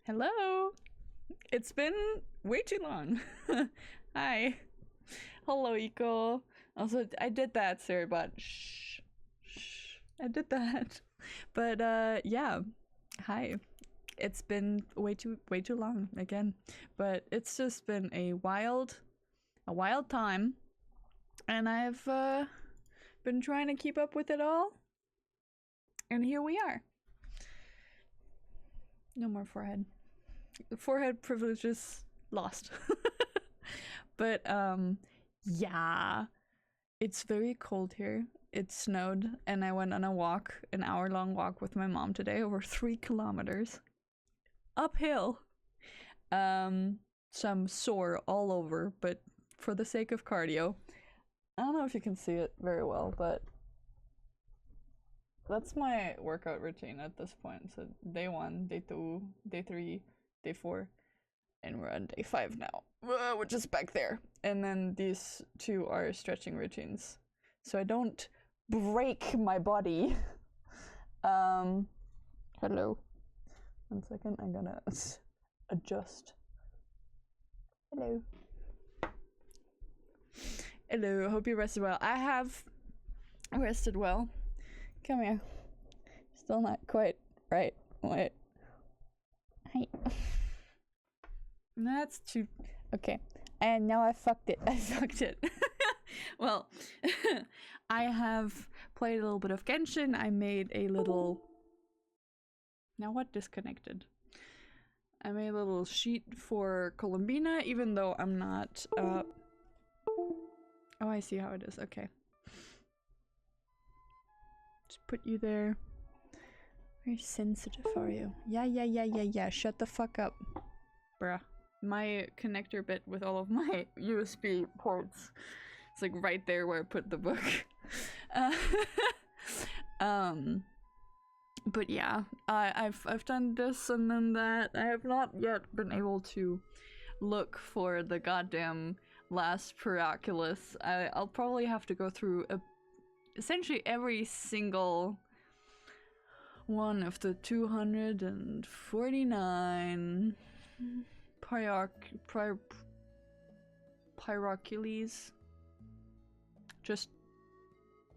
Hello. It's been way too long. Hi. Hello, Iko. Also, I did that, sir, but shh. I did that. But yeah. Hi. It's been way too long again. But it's just been a wild time. And I've been trying to keep up with it all. And here we are. No more forehead. Forehead privileges lost. But yeah, it's very cold here. It snowed and I went on a walk, an hour-long walk with my mom today, over 3 kilometers uphill. So I'm sore all over, but for the sake of cardio, I don't know if you can see it very well, but that's my workout routine at this point. So day 1, day 2, day 3, day 4, and we're on day 5 now, which is back there. And then these 2 are stretching routines, so I don't break my body. Hello. 1 second, I'm gonna adjust. Hello. Hello, hope you rested well. I have rested well. Come here. Still not quite right. Wait. Hi. That's too... Okay. And now I fucked it. I fucked it. Well, I have played a little bit of Genshin. I made a little... Now what disconnected? I made a little sheet for Columbina, even though I'm not... Oh, I see how it is. Okay. Just put you there. Very sensitive, are you? Yeah. Shut the fuck up. Bruh. My connector bit with all of my USB ports. It's like right there where I put the book. But yeah, I've done this and then that. I have not yet been able to look for the goddamn last Paraculus. I'll probably have to go through essentially every single one of the 249 Pyrocules. Just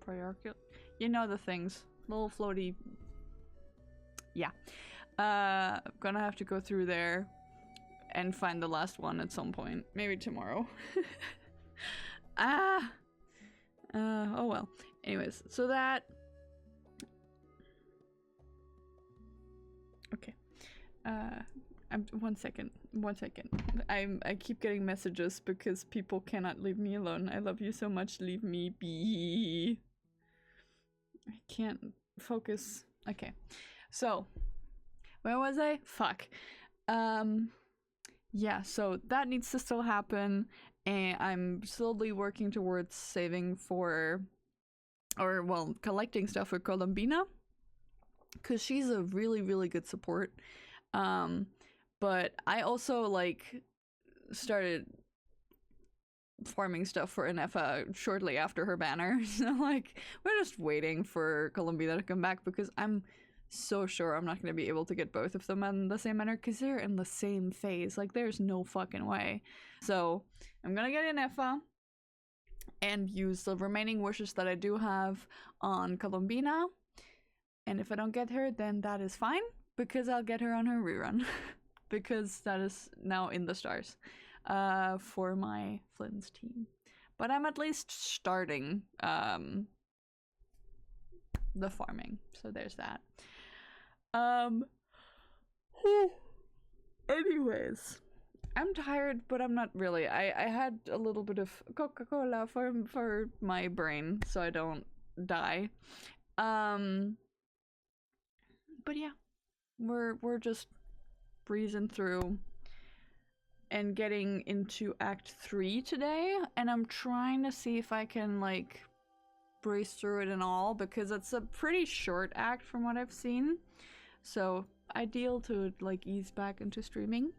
Pyrocules. You know the things. Little floaty. Yeah. Gonna have to go through there and find the last one at some point. Maybe tomorrow. Oh well. Anyways, so that... Okay. One second. I keep getting messages because people cannot leave me alone. I love you so much, leave me be. I can't focus. Okay. So, where was I? Fuck. Yeah, so that needs to still happen. And I'm slowly working towards saving for, collecting stuff for Columbina, because she's a really, really good support. But I also, like, started farming stuff for Inefa shortly after her banner. So, like, we're just waiting for Columbina to come back, because I'm so sure I'm not going to be able to get both of them in the same manner, because they're in the same phase. Like, there's no fucking way. So, I'm gonna get Inefa and use the remaining wishes that I do have on Columbina. And if I don't get her, then that is fine, because I'll get her on her rerun. Because that is now in the stars for my Flynn's team. But I'm at least starting the farming, so there's that. Anyways, I'm tired, but I'm not really. I had a little bit of Coca-Cola for my brain, so I don't die. But yeah, we're just breezing through and getting into Act 3 today, and I'm trying to see if I can, like, breeze through it and all, because it's a pretty short act from what I've seen, so ideal to, like, ease back into streaming.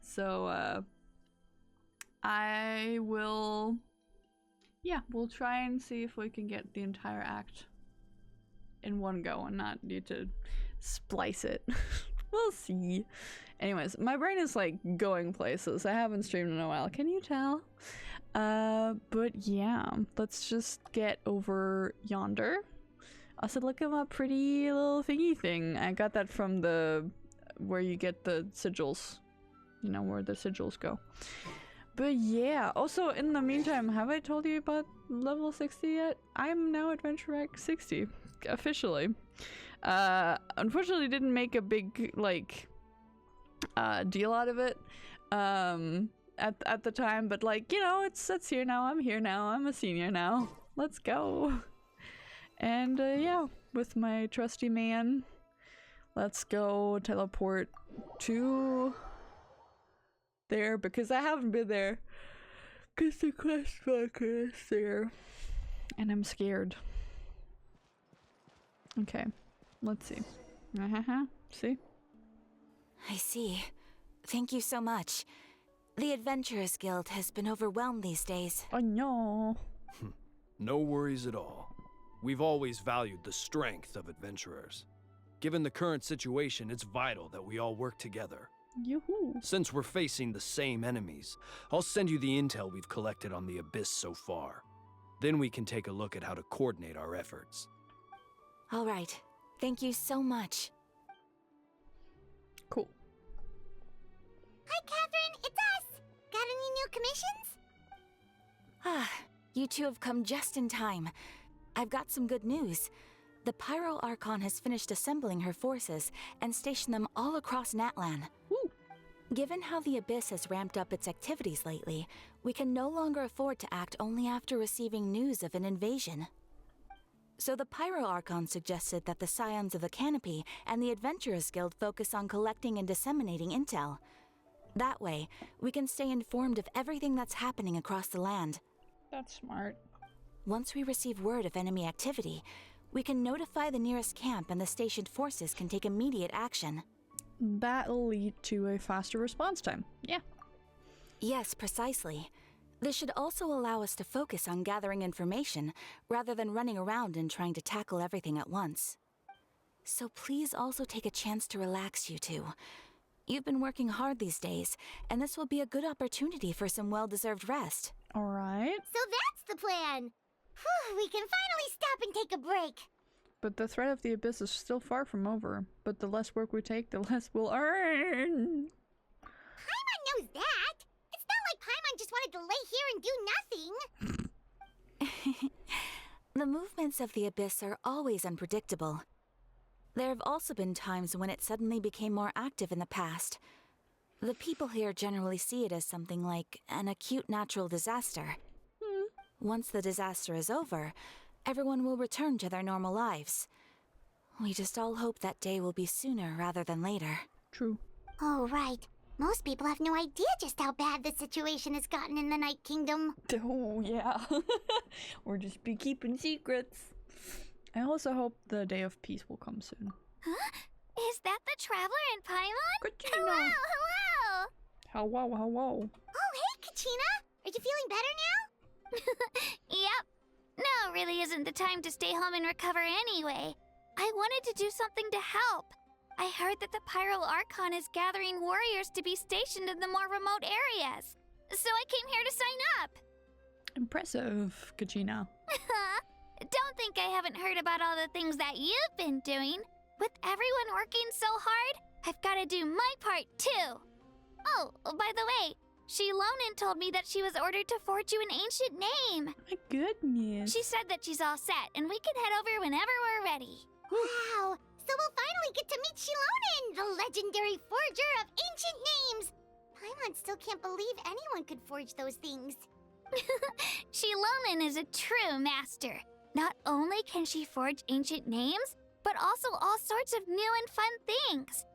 So I will, we'll try and see if we can get the entire act in one go and not need to splice it. We'll see. Anyways, my brain is, like, going places. I haven't streamed in a while, can you tell? But yeah, let's just get over yonder. Also, look at my pretty little thingy thing. I got that from where you get the sigils. You know, where the sigils go. But yeah, also in the meantime, have I told you about level 60 yet? I'm now Adventure Act 60, officially. Unfortunately didn't make a big, like, deal out of it at the time, but, like, you know, it's here now. I'm here now. I'm a senior now. Let's go. And yeah, with my trusty man, let's go teleport to there, because I haven't been there, because the quest marker is there and I'm scared. Okay, let's see. See? I see. Thank you so much. The Adventurers Guild has been overwhelmed these days. Oh no. No worries at all. We've always valued the strength of adventurers. Given the current situation, it's vital that we all work together. Yoo-hoo. Since we're facing the same enemies, I'll send you the intel we've collected on the Abyss so far. Then we can take a look at how to coordinate our efforts. All right. Thank you so much. Cool. Hi, Catherine. It's us. Got any new commissions? Ah, you two have come just in time. I've got some good news. The Pyro Archon has finished assembling her forces and stationed them all across Natlan. Woo. Given how the Abyss has ramped up its activities lately, we can no longer afford to act only after receiving news of an invasion. So the Pyro Archon suggested that the Scions of the Canopy and the Adventurers Guild focus on collecting and disseminating intel. That way, we can stay informed of everything that's happening across the land. That's smart. Once we receive word of enemy activity, we can notify the nearest camp and the stationed forces can take immediate action. That'll lead to a faster response time. Yeah. Yes, precisely. This should also allow us to focus on gathering information rather than running around and trying to tackle everything at once. So please also take a chance to relax, you two. You've been working hard these days, and this will be a good opportunity for some well-deserved rest. All right. So that's the plan. Whew, we can finally stop and take a break. But the threat of the Abyss is still far from over. But the less work we take, the less we'll earn. Paimon knows that. It's not like Paimon just wanted to lay here and do nothing. The movements of the Abyss are always unpredictable. There have also been times when it suddenly became more active in the past. The people here generally see it as something like an acute natural disaster. Once the disaster is over, everyone will return to their normal lives. We just all hope that day will be sooner rather than later. True. Oh, right. Most people have no idea just how bad the situation has gotten in the Night Kingdom. Oh, yeah. Or just be keeping secrets. I also hope the day of peace will come soon. Huh? Is that the Traveler in Paimon? Kachina! Hello! Hello, hello. Oh, hey, Kachina! Are you feeling better now? Yep. Now really isn't the time to stay home and recover anyway. I wanted to do something to help. I heard that the Pyro Archon is gathering warriors to be stationed in the more remote areas. So I came here to sign up. Impressive, Kachina. Don't think I haven't heard about all the things that you've been doing. With everyone working so hard, I've got to do my part too. Oh, by the way, Shilonin told me that she was ordered to forge you an ancient name. My goodness. She said that she's all set and we can head over whenever we're ready. Wow, so we'll finally get to meet Shilonin, the legendary forger of ancient names. Paimon still can't believe anyone could forge those things. Shilonin is a true master. Not only can she forge ancient names, but also all sorts of new and fun things.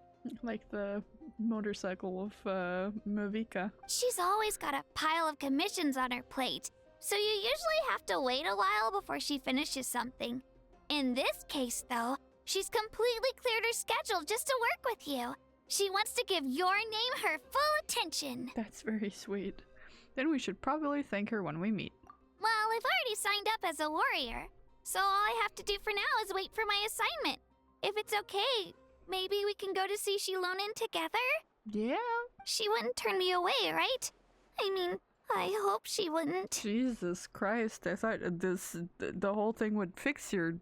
Like the motorcycle of Movika. She's always got a pile of commissions on her plate, so you usually have to wait a while before she finishes something. In this case, though, she's completely cleared her schedule just to work with you. She wants to give your name her full attention. That's very sweet. Then we should probably thank her when we meet. Well, I've already signed up as a warrior, so all I have to do for now is wait for my assignment. If it's okay, maybe we can go to see Shilonin together? Yeah. She wouldn't turn me away, right? I mean, I hope she wouldn't. Jesus Christ, I thought the whole thing would fix your,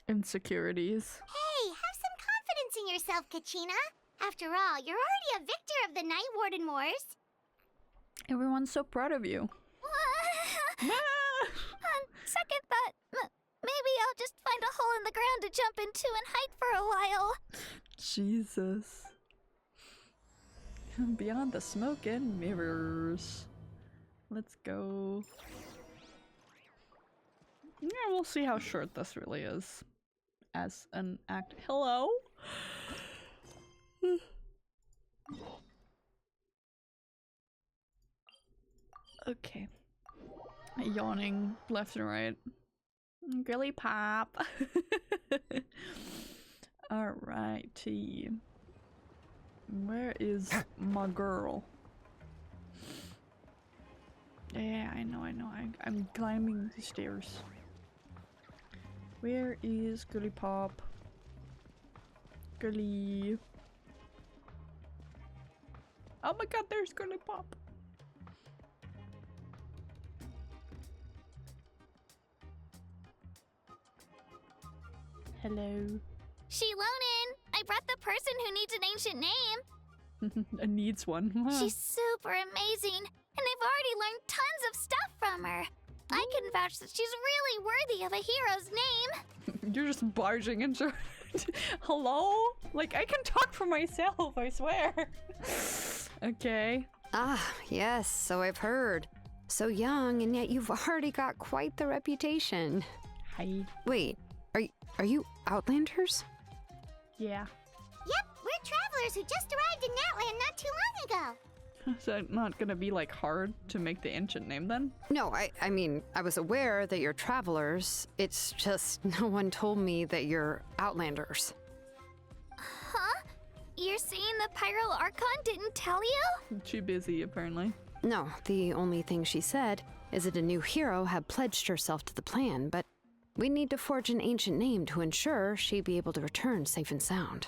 insecurities. Hey, have some confidence in yourself, Kachina. After all, you're already a victor of the Night Warden Wars. Everyone's so proud of you. On second thought, maybe I'll just find a hole in the ground to jump into and hide for a while. Jesus. Beyond the smoke and mirrors. Let's go. Yeah, we'll see how short this really is. As an act. Hello? Okay. Yawning left and right. Girly pop. Alrighty. Where is my girl? Yeah, I know. I'm climbing the stairs. Where is Girly Pop? Girly. Oh my god, there's Girly Pop. Hello. Shilonin, I brought the person who needs an ancient name. Needs one. She's super amazing, and I've already learned tons of stuff from her. I can vouch that she's really worthy of a hero's name. You're just barging into Hello? Like, I can talk for myself, I swear. Okay. Ah, yes, so I've heard. So young, and yet you've already got quite the reputation. Hi. Wait, are you Outlanders? Yeah. Yep, we're travelers who just arrived in Natland not too long ago. Is that not gonna be, like, hard to make the ancient name then? No, I mean, I was aware that you're travelers. It's just no one told me that you're Outlanders. Huh? You're saying the Pyro Archon didn't tell you? Too busy, apparently. No, the only thing she said is that a new hero had pledged herself to the plan, but we need to forge an ancient name to ensure she'd be able to return safe and sound.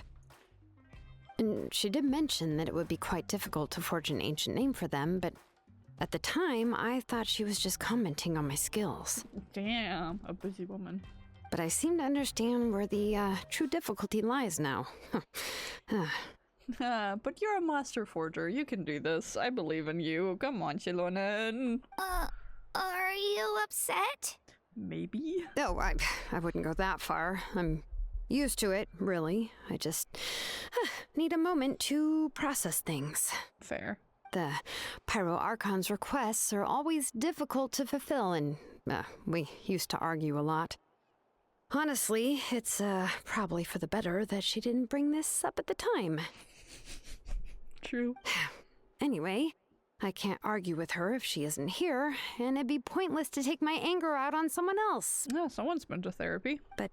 And she did mention that it would be quite difficult to forge an ancient name for them, but at the time, I thought she was just commenting on my skills. Damn, a busy woman. But I seem to understand where the true difficulty lies now. But you're a master forger. You can do this. I believe in you. Come on, Shilonin. Are you upset? Maybe? No, I wouldn't go that far. I'm used to it, really. I just need a moment to process things. Fair. The Pyro Archon's requests are always difficult to fulfill, and we used to argue a lot. Honestly, it's probably for the better that she didn't bring this up at the time. True. Anyway, I can't argue with her if she isn't here, and it'd be pointless to take my anger out on someone else. Yeah, someone's been to therapy. But,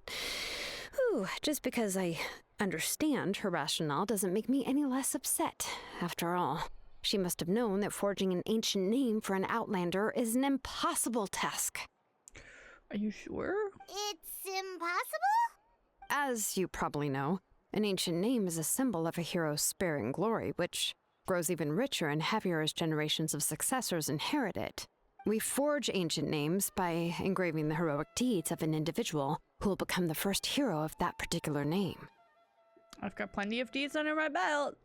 just because I understand her rationale doesn't make me any less upset. After all, she must have known that forging an ancient name for an Outlander is an impossible task. Are you sure? It's impossible? As you probably know, an ancient name is a symbol of a hero's sparing glory, which grows even richer and heavier as generations of successors inherit it. We forge ancient names by engraving the heroic deeds of an individual who will become the first hero of that particular name. I've got plenty of deeds under my belt.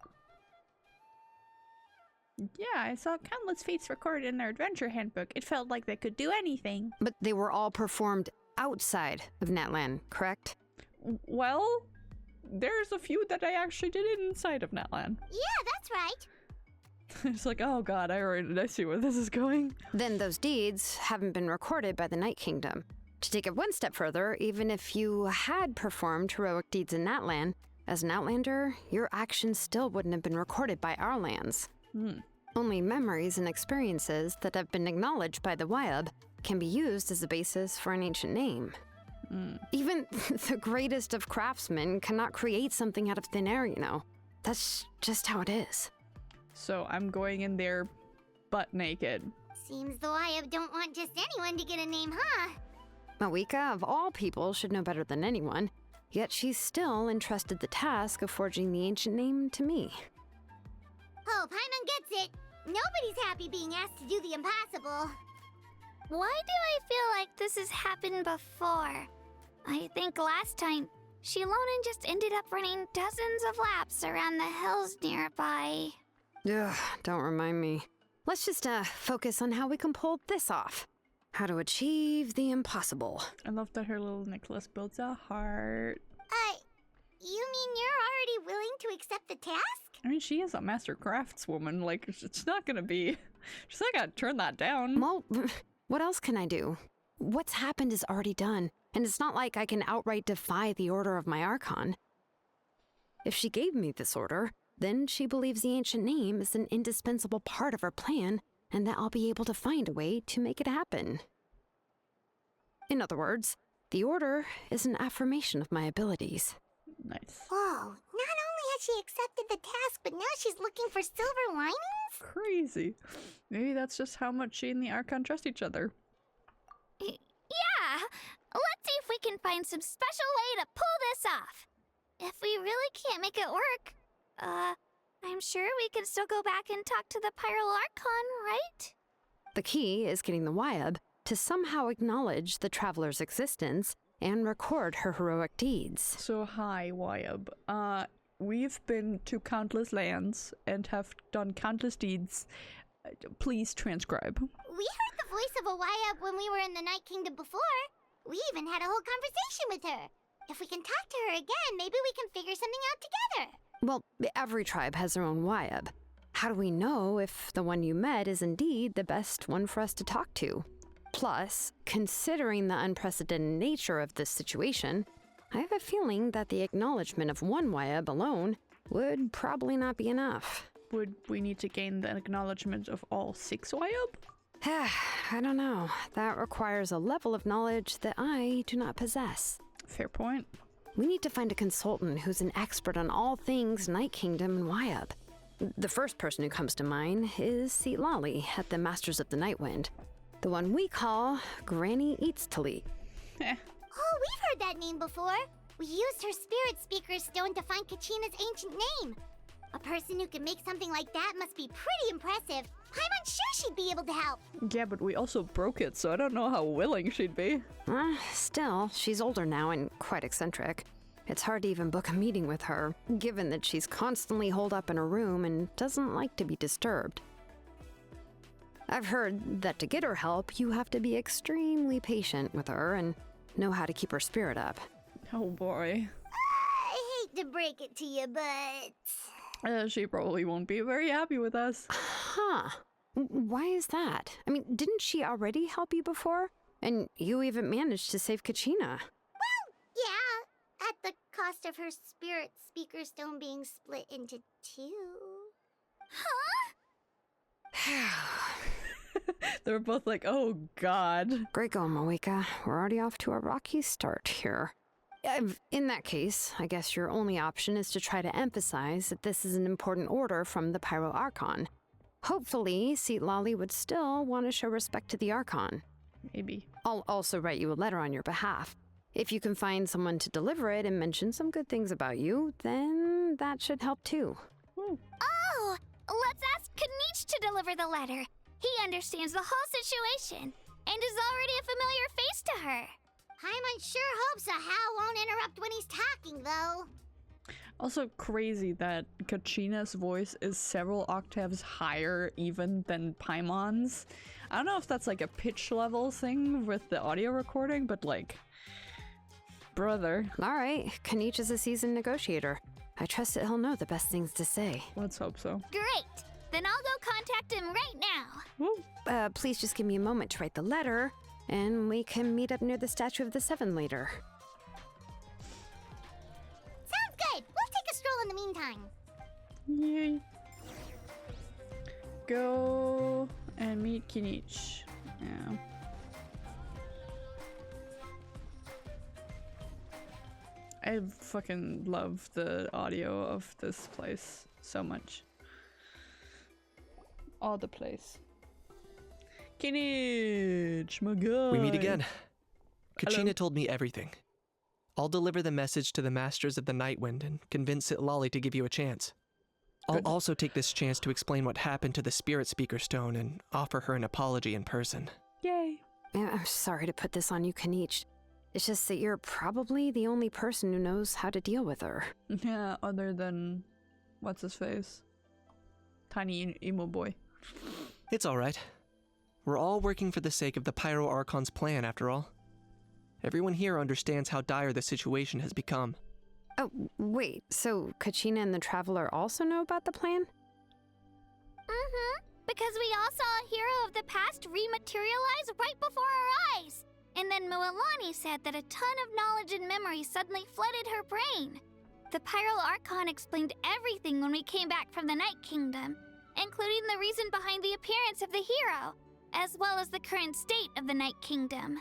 Yeah, I saw countless feats recorded in their adventure handbook. It felt like they could do anything. But they were all performed outside of Natlan, correct? Well, there's a few that I actually did inside of Natlan. Yeah, that's right. It's like, oh god, I see where this is going. Then those deeds haven't been recorded by the Night Kingdom. To take it one step further, even if you had performed heroic deeds in Natlan, as an Outlander, your actions still wouldn't have been recorded by our lands. Only memories and experiences that have been acknowledged by the Wyab can be used as a basis for an ancient name. Even the greatest of craftsmen cannot create something out of thin air, you know. That's just how it is. So I'm going in there butt naked. Seems the Wyab don't want just anyone to get a name, huh? Mawika, of all people, should know better than anyone, yet she's still entrusted the task of forging the ancient name to me. Oh, Paimon gets it. Nobody's happy being asked to do the impossible. Why do I feel like this has happened before? I think last time, Shilonen just ended up running dozens of laps around the hills nearby. Ugh, don't remind me. Let's just focus on how we can pull this off. How to achieve the impossible. I love that her little necklace builds a heart. You mean you're already willing to accept the task? I mean, she is a master craftswoman. Like, it's not gonna be... She's not gonna turn that down. Well, what else can I do? What's happened is already done, and it's not like I can outright defy the order of my Archon. If she gave me this order, then she believes the ancient name is an indispensable part of her plan, and that I'll be able to find a way to make it happen. In other words, the order is an affirmation of my abilities. Nice. Whoa, not only has she accepted the task, but now she's looking for silver linings? Crazy. Maybe that's just how much she and the Archon trust each other. Yeah! Let's see if we can find some special way to pull this off. If we really can't make it work, I'm sure we can still go back and talk to the Pyral Archon, right? The key is getting the Wyab to somehow acknowledge the traveler's existence and record her heroic deeds. So, hi, Wyab. We've been to countless lands and have done countless deeds. Please transcribe. We heard the voice of a Wyab when we were in the Night Kingdom before. We even had a whole conversation with her. If we can talk to her again, maybe we can figure something out together. Well, every tribe has their own Wyab. How do we know if the one you met is indeed the best one for us to talk to? Plus, considering the unprecedented nature of this situation, I have a feeling that the acknowledgement of one Wyab alone would probably not be enough. Would we need to gain the acknowledgement of all 6 Wyab? I don't know. That requires a level of knowledge that I do not possess. Fair point. We need to find a consultant who's an expert on all things Night Kingdom and Wyab. The first person who comes to mind is Seatlali at the Masters of the Nightwind. The one we call Granny Eatstali. Oh, we've heard that name before. We used her Spirit Speaker Stone to find Kachina's ancient name. A person who can make something like that must be pretty impressive. I'm unsure she'd be able to help. Yeah, but we also broke it, so I don't know how willing she'd be. Still, she's older now and quite eccentric. It's hard to even book a meeting with her, given that she's constantly holed up in her room and doesn't like to be disturbed. I've heard that to get her help, you have to be extremely patient with her and know how to keep her spirit up. Oh boy. I hate to break it to you, but... She probably won't be very happy with us. Huh. Why is that? I mean, didn't she already help you before? And you even managed to save Kachina. cost of her spirit speaker stone being split into two. Huh? They were both like, oh god. Great going, Moeka. We're already off to a rocky start here. In that case, I guess your only option is to try to emphasize that this is an important order from the Pyro Archon. Hopefully, Seatlali would still want to show respect to the Archon. Maybe. I'll also write you a letter on your behalf. If you can find someone to deliver it and mention some good things about you, then that should help too. Ooh. Oh, let's ask Kanich to deliver the letter. He understands the whole situation and is already a familiar face to her. Paimon sure hopes a Hal won't interrupt when he's talking, though. Also crazy that Kachina's voice is several octaves higher even than Paimon's. I don't know if that's like a pitch level thing with the audio recording, but like, brother. All right, Kanich is a seasoned negotiator. I trust that he'll know the best things to say. Let's hope so. Great! Then I'll go contact him right now. Woo. Please just give me a moment to write the letter, and we can meet up near the Statue of the Seven later. Sounds good. We'll take a stroll in the meantime. Yay. Go and meet Kinich. Yeah. I fucking love the audio of this place so much. All the place. Kinich, my guy. We meet again. Hello. Kachina told me everything. I'll deliver the message to the Masters of the Nightwind and convince Sitlali to give you a chance. I'll Good. also take this chance to explain what happened to the Spirit Speaker Stone and offer her an apology in person. Yay. Yeah, I'm sorry to put this on you, Kanich. It's just that you're probably the only person who knows how to deal with her. Yeah, other than what's his face? Tiny emo boy. It's alright. We're all working for the sake of the Pyro Archon's plan, after all. Everyone here understands how dire the situation has become. Oh, wait, so Kachina and the Traveler also know about the plan? Mm-hmm. Because we all saw a hero of the past rematerialize right before our eyes. And then Mualani said that a ton of knowledge and memory suddenly flooded her brain. The Pyro Archon explained everything when we came back from the Night Kingdom, including the reason behind the appearance of the hero, as well as the current state of the Night Kingdom.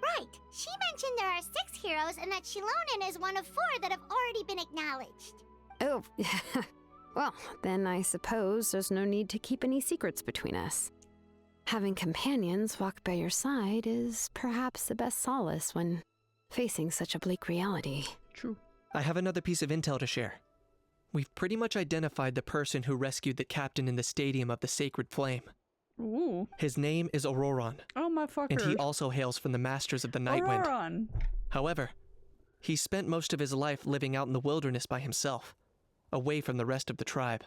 Right. She mentioned there are 6 heroes and that Shilonen is one of 4 that have already been acknowledged. Oh, well, then I suppose there's no need to keep any secrets between us. Having companions walk by your side is perhaps the best solace when facing such a bleak reality. True. I have another piece of intel to share. We've pretty much identified the person who rescued the captain in the Stadium of the Sacred Flame. Ooh. His name is Ororon, Oh my fucker. and he also hails from the Masters of the Nightwind. Ororon. However, he spent most of his life living out in the wilderness by himself, away from the rest of the tribe.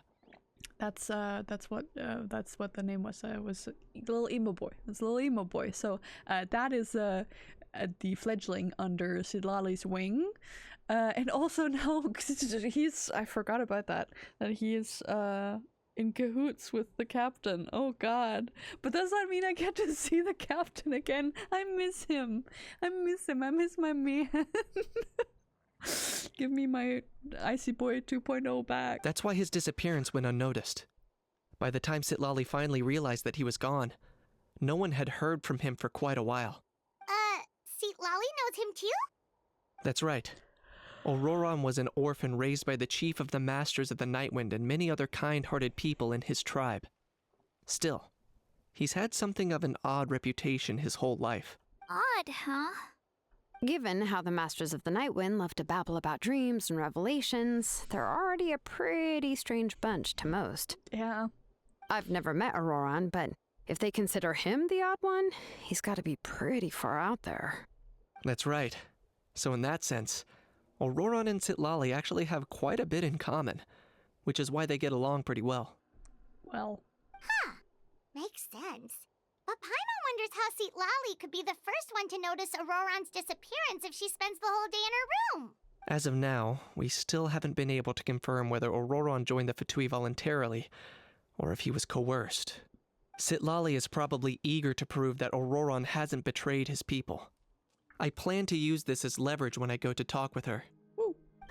That's what the name was. Was little emo boy. It's little emo boy. So that is the fledgling under Sidlali's wing, and also now he's I forgot about that he is in cahoots with the captain. Oh god! But does that mean I get to see the captain again? I miss him. I miss my man. Give me my Icy Boy 2.0 back. That's why his disappearance went unnoticed. By the time Sitlali finally realized that he was gone, no one had heard from him for quite a while. Seatlali knows him too? That's right. Ororon was an orphan raised by the chief of the Masters of the Nightwind and many other kind-hearted people in his tribe. Still, he's had something of an odd reputation his whole life. Odd, huh? Given how the Masters of the Nightwind love to babble about dreams and revelations, they're already a pretty strange bunch to most. Yeah. I've never met Ororon, but if they consider him the odd one, he's got to be pretty far out there. That's right. So in that sense, Ororon and Sitlali actually have quite a bit in common, which is why they get along pretty well. Well. Huh. Makes sense. But Paimon wonders how Seatlali could be the first one to notice Ororon's disappearance if she spends the whole day in her room. As of now, we still haven't been able to confirm whether Ororon joined the Fatui voluntarily, or if he was coerced. Sitlali is probably eager to prove that Ororon hasn't betrayed his people. I plan to use this as leverage when I go to talk with her.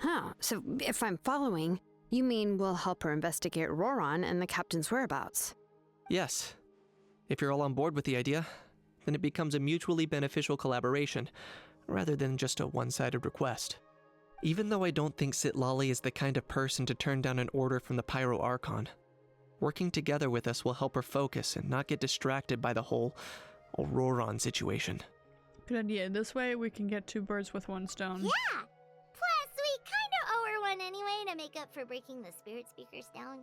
Huh, so if I'm following, you mean we'll help her investigate Ororon and the captain's whereabouts? Yes. If you're all on board with the idea, then it becomes a mutually beneficial collaboration, rather than just a one-sided request. Even though I don't think Sitlali is the kind of person to turn down an order from the Pyro Archon, working together with us will help her focus and not get distracted by the whole Ororon situation. Good idea. This way we can get 2 birds with 1 stone. Yeah! Plus, we kinda owe her one anyway to make up for breaking the spirit speakers down.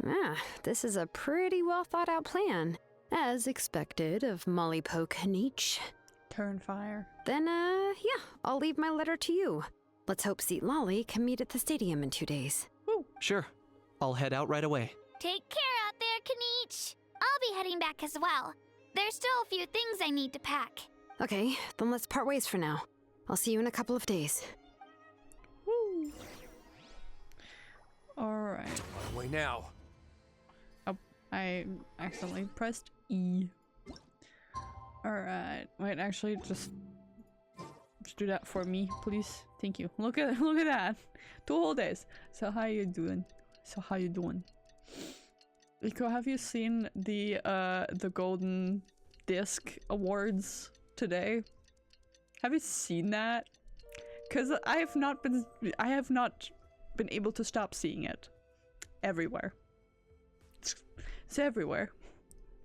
Ah, this is a pretty well thought out plan, as expected of Molly Poke Nietzsche. Turn fire. Then, yeah, I'll leave my letter to you. Let's hope Sitlali can meet at the stadium in 2 days. Woo. Sure. I'll head out right away. Take care out there, Kanich. I'll be heading back as well. There's still a few things I need to pack. Okay, then let's part ways for now. I'll see you in a couple of days. Woo. Alright. On my way now. Oh, I accidentally pressed E. Alright. Wait, actually, just do that for me, please. Thank you. Look at that. 2 whole days. So how you doing? Iko, have you seen the Golden Disc Awards today? Have you seen that? Cause I have not been able to stop seeing it. Everywhere. It's everywhere.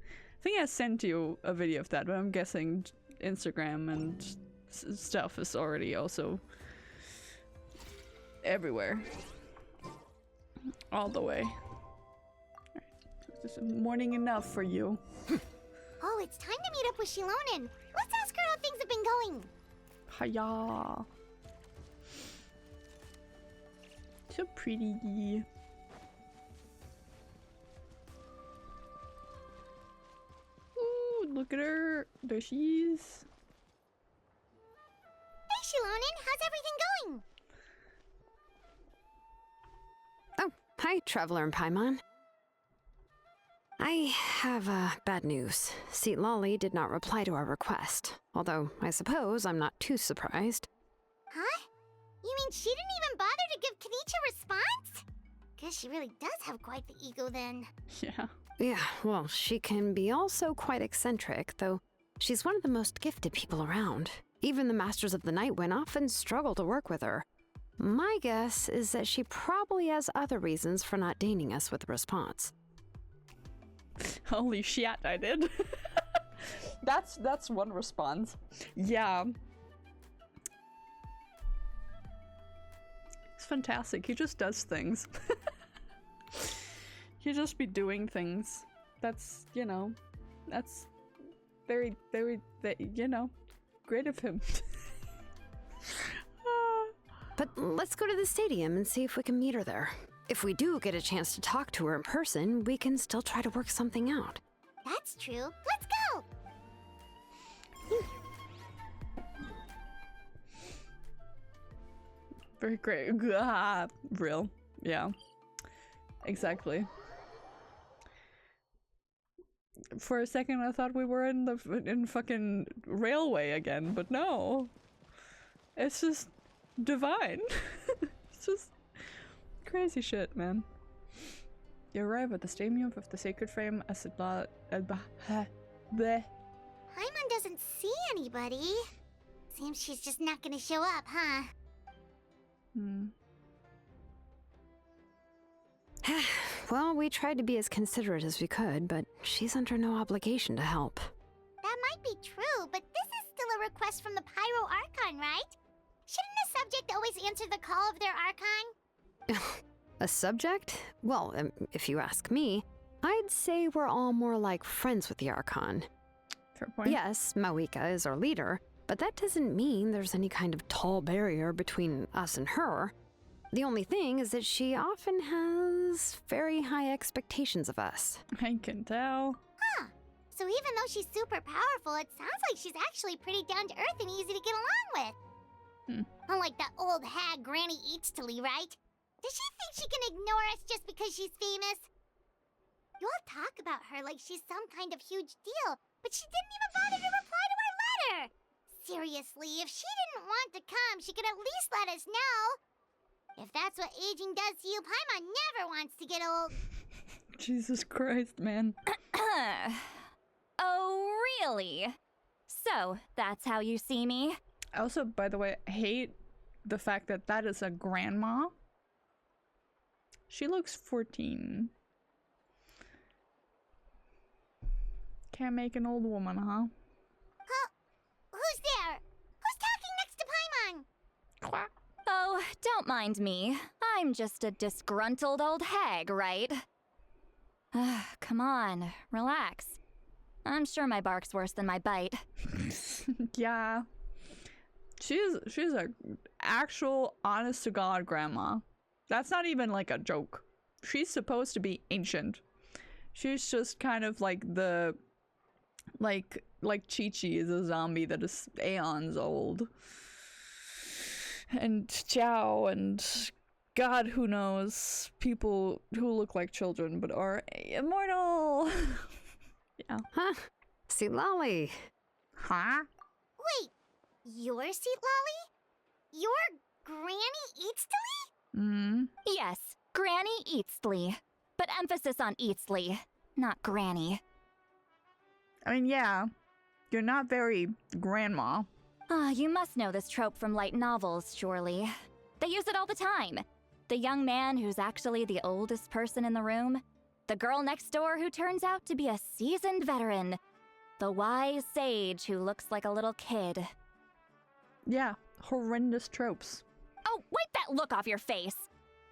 I think I sent you a video of that, but I'm guessing Instagram and stuff is already also everywhere. All the way. This is morning enough for you. Oh, it's time to meet up with Shilonen. Let's ask her how things have been going. Hiya. So pretty. Ooh, look at her. There she is. Hey, Shilonen, how's everything going? Oh, hi, Traveler and Paimon. I have, bad news. Sitlali did not reply to our request, although I suppose I'm not too surprised. Huh? You mean she didn't even bother to give Kanichi a response? Guess she really does have quite the ego then. Yeah. Yeah, well, she can be also quite eccentric, though she's one of the most gifted people around. Even the Masters of the Night Wind often struggle to work with her. My guess is that she probably has other reasons for not deigning us with a response. Holy shit, I did. That's one response. Yeah. It's fantastic. He just does things. He just be doing things. That's, you know, that's very, very, you know, great of him. But let's go to the stadium and see if we can meet her there. If we do get a chance to talk to her in person, we can still try to work something out. That's true. Let's go! Very great. Real. Yeah. Exactly. For a second I thought we were in fucking railway again, but no. It's just divine. It's just crazy shit, man. You arrive at the stadium of the Sacred Frame as Paimon doesn't see anybody. Seems she's just not gonna show up, huh? Well, we tried to be as considerate as we could, but she's under no obligation to help. That might be true, but this is still a request from the Pyro Archon, right? Shouldn't a subject always answer the call of their Archon? A subject? Well, if you ask me, I'd say we're all more like friends with the Archon. Fair point. Yes, Mawika is our leader, but that doesn't mean there's any kind of tall barrier between us and her. The only thing is that she often has very high expectations of us. I can tell. Huh. So even though she's super powerful, it sounds like she's actually pretty down to earth and easy to get along with. Unlike that old hag Granny Eatstily, right? Does she think she can ignore us just because she's famous? You all talk about her like she's some kind of huge deal, but she didn't even bother to reply to our letter! Seriously, if she didn't want to come, she could at least let us know. If that's what aging does to you, Paimon never wants to get old. Jesus Christ, man. Oh, really? So, that's how you see me? I also, by the way, hate the fact that that is a grandma. She looks 14. Can't make an old woman, huh? Who's there? Who's talking next to Paimon? Quack. Oh, don't mind me. I'm just a disgruntled old hag, right? Come on, relax. I'm sure my bark's worse than my bite. Yeah. She's a actual honest to God grandma. That's not even like a joke. She's supposed to be ancient. She's just kind of like the like Chi-Chi is a zombie that is aeons old. And Chow and God who knows people who look like children but are immortal. Yeah. Huh? See, Lolly. Huh? Wait, you're Seat Lolly? You're Granny Eatsley? Mm. Yes, Granny Eatsley. But emphasis on Eatsley, not Granny. I mean, yeah. You're not very grandma. You must know this trope from light novels, surely. They use it all the time. The young man who's actually the oldest person in the room. The girl next door who turns out to be a seasoned veteran. The wise sage who looks like a little kid. Yeah, horrendous tropes. Oh, wipe that look off your face!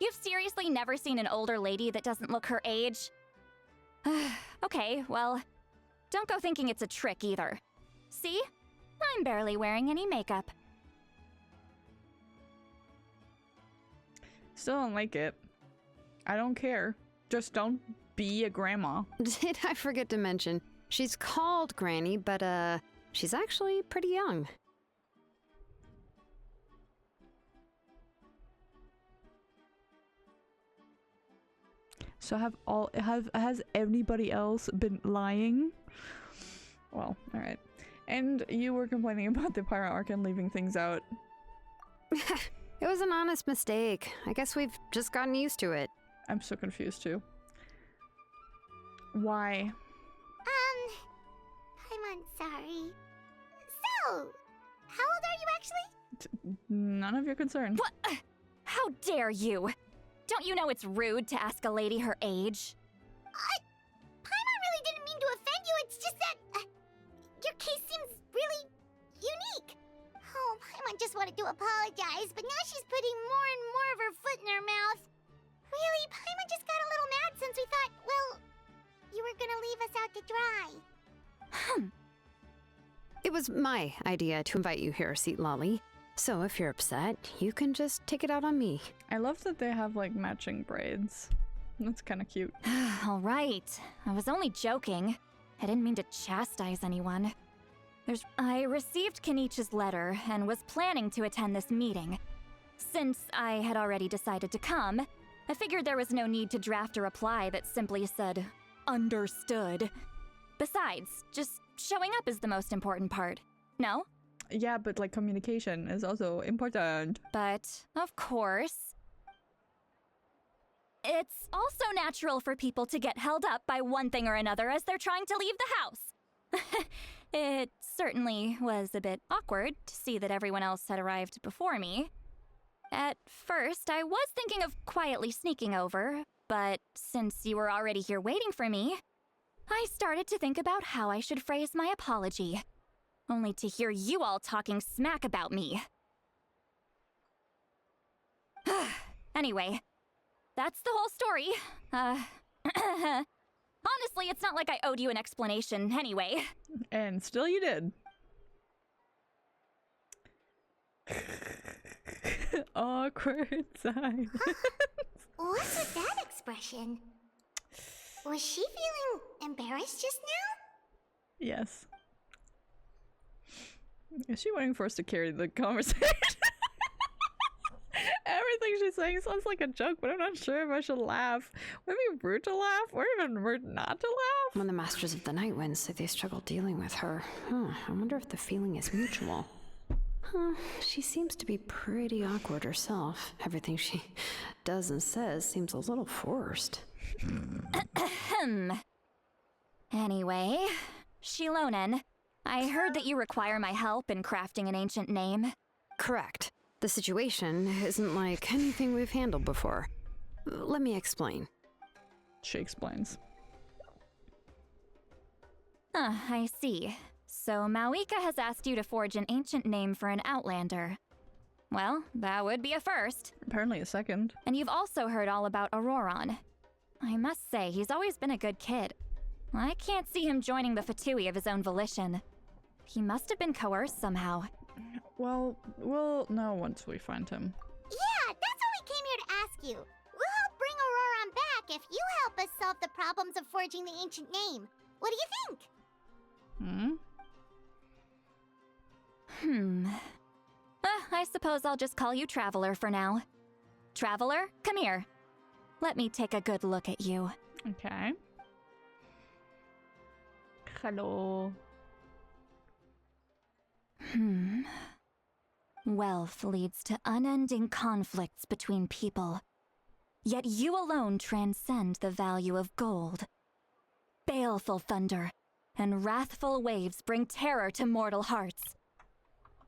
You've seriously never seen an older lady that doesn't look her age? Okay, well, don't go thinking it's a trick either. See? I'm barely wearing any makeup. Still don't like it. I don't care. Just don't be a grandma. Did I forget to mention? She's called Granny, but she's actually pretty young. So has anybody else been lying? Well, all right. And you were complaining about the Pyro Arc and leaving things out. It was an honest mistake. I guess we've just gotten used to it. I'm so confused too. Why? Paimon, sorry. So, how old are you actually? None of your concern. What? How dare you? Don't you know it's rude to ask a lady her age? Paimon really didn't mean to offend you, it's just that your case seems really unique. Oh, Paimon just wanted to apologize, but now she's putting more and more of her foot in her mouth. Really, Paimon just got a little mad since we thought, well, you were gonna leave us out to dry. It was my idea to invite you here, Seat Lolly. So if you're upset, you can just take it out on me. I love that they have like matching braids. That's kind of cute. All right. I was only joking. I didn't mean to chastise anyone. I received Kenichi's letter and was planning to attend this meeting. Since I had already decided to come, I figured there was no need to draft a reply that simply said, "Understood." Besides, just showing up is the most important part. No? Yeah, but like communication is also important. But, of course, it's also natural for people to get held up by one thing or another as they're trying to leave the house. It certainly was a bit awkward to see that everyone else had arrived before me. At first, I was thinking of quietly sneaking over, but since you were already here waiting for me, I started to think about how I should phrase my apology. Only to hear you all talking smack about me. Anyway, that's the whole story. Honestly, it's not like I owed you an explanation anyway. And still you did. Awkward silence. What's with that expression? Was she feeling embarrassed just now? Yes. Is she waiting for us to carry the conversation? Everything she's saying sounds like a joke, but I'm not sure if I should laugh. Would it be rude to laugh, or even rude not to laugh? When the Masters of the Night Wind say they struggle dealing with her, I wonder if the feeling is mutual. She seems to be pretty awkward herself. Everything she does and says seems a little forced. Anyway, Shilonen, I heard that you require my help in crafting an ancient name. Correct. The situation isn't like anything we've handled before. Let me explain. She explains. I see. So Mawika has asked you to forge an ancient name for an outlander. Well, that would be a first. Apparently a second. And you've also heard all about Ororon. I must say, he's always been a good kid. I can't see him joining the Fatui of his own volition. He must have been coerced somehow. Well, we'll know once we find him. Yeah, that's what we came here to ask you. We'll help bring Ororon back if you help us solve the problems of forging the ancient name. What do you think? I suppose I'll just call you Traveler for now. Traveler, come here. Let me take a good look at you. Okay. Hello. Wealth leads to unending conflicts between people. Yet you alone transcend the value of gold. Baleful thunder and wrathful waves bring terror to mortal hearts.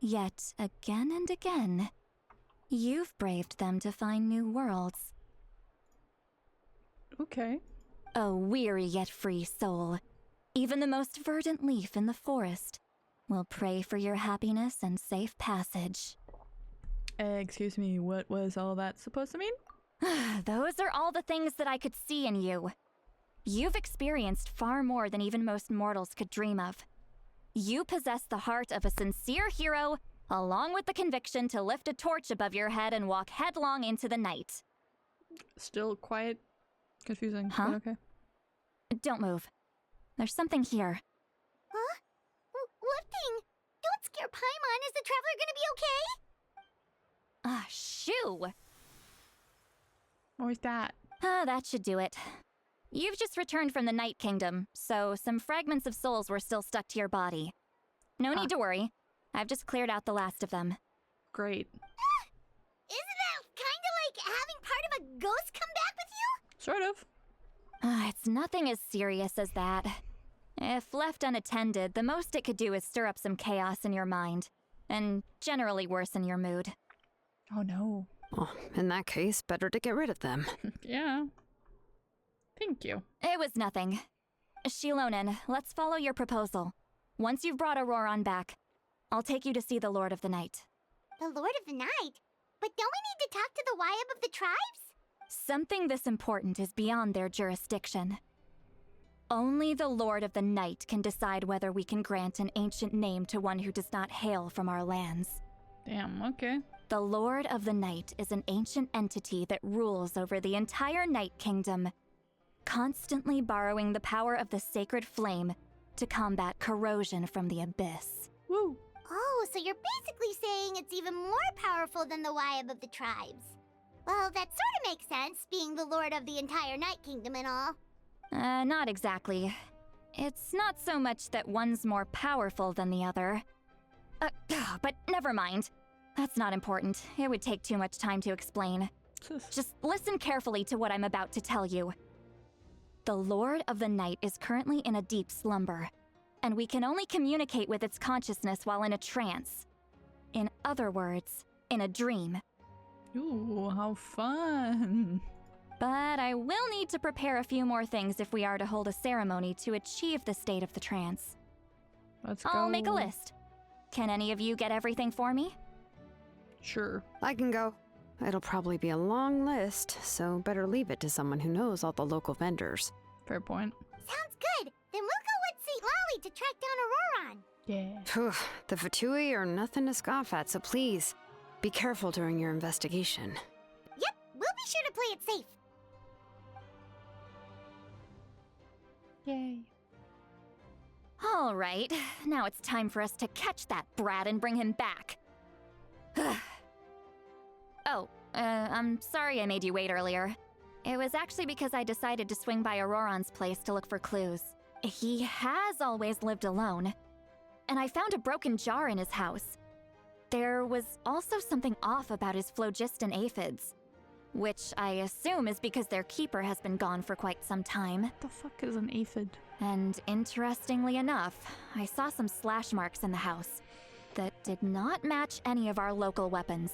Yet, again and again, you've braved them to find new worlds. Okay. A weary yet free soul, even the most verdant leaf in the forest, will pray for your happiness and safe passage. Excuse me, what was all that supposed to mean? Those are all the things that I could see in you. You've experienced far more than even most mortals could dream of. You possess the heart of a sincere hero, along with the conviction to lift a torch above your head and walk headlong into the night. Still quiet, confusing, Huh? but okay. Don't move. There's something here. Huh? What thing? Don't scare Paimon. Is the Traveler gonna be okay? Shoo! What was that? That should do it. You've just returned from the Night Kingdom, so some fragments of souls were still stuck to your body. No need to worry. I've just cleared out the last of them. Great. Isn't that kinda like having part of a ghost come back with you? Sort of. It's nothing as serious as that. If left unattended, the most it could do is stir up some chaos in your mind, and generally worsen your mood. Oh no. Well, in that case, better to get rid of them. Yeah. Thank you. It was nothing. Shilonen, let's follow your proposal. Once you've brought Ororon back, I'll take you to see the Lord of the Night. The Lord of the Night? But don't we need to talk to the Wyab of the tribes? Something this important is beyond their jurisdiction. Only the Lord of the Night can decide whether we can grant an ancient name to one who does not hail from our lands. Damn, okay. The Lord of the Night is an ancient entity that rules over the entire Night Kingdom, constantly borrowing the power of the sacred flame to combat corrosion from the abyss. Woo. Oh, so you're basically saying it's even more powerful than the Wyab of the tribes. Well, that sort of makes sense, being the lord of the entire Night Kingdom and all. Not exactly. It's not so much that one's more powerful than the other. But never mind. That's not important. It would take too much time to explain. Just listen carefully to what I'm about to tell you. The Lord of the Night is currently in a deep slumber, and we can only communicate with its consciousness while in a trance. In other words, in a dream. Ooh, how fun. But I will need to prepare a few more things if we are to hold a ceremony to achieve the state of the trance. Let's go. I'll make a list. Can any of you get everything for me? Sure. I can go. It'll probably be a long list, so better leave it to someone who knows all the local vendors. Fair point. Sounds good. Then we'll go with St. Lolly to track down Ororon. Yeah. Phew, the Fatui are nothing to scoff at, so please, be careful during your investigation. Yep, we'll be sure to play it safe. Yay. All right, now it's time for us to catch that brat and bring him back. I'm sorry I made you wait earlier. It was actually because I decided to swing by Ororon's place to look for clues. He has always lived alone, and I found a broken jar in his house. there was also something off about his phlogiston aphids, which I assume is because their keeper has been gone for quite some time. What the fuck is an aphid? And interestingly enough, I saw some slash marks in the house that did not match any of our local weapons.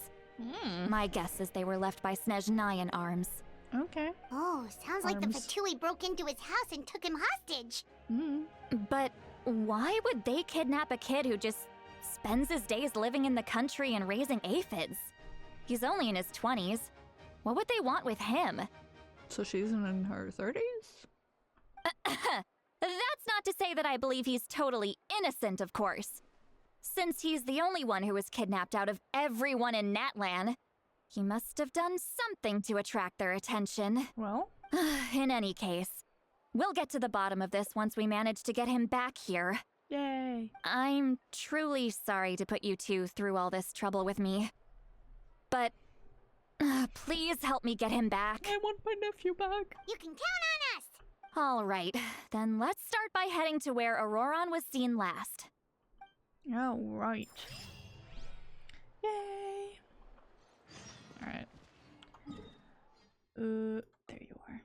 My guess is they were left by Snezhnayan arms. Okay. Oh, sounds like the Arms. Fatui broke into his house and took him hostage. But why would they kidnap a kid who just spends his days living in the country and raising aphids? He's only in his 20s. What would they want with him? So she's in her 30s? That's not to say that I believe he's totally innocent, of course. Since he's the only one who was kidnapped out of everyone in Natlan, he must have done something to attract their attention. Well, In any case, we'll get to the bottom of this once we manage to get him back here. yay. I'm truly sorry to put you two through all this trouble with me. But please help me get him back. I want my nephew back. You can count on us. All right, then let's start by heading to where Ororon was seen last. Oh, right. Yay. Alright. There you are.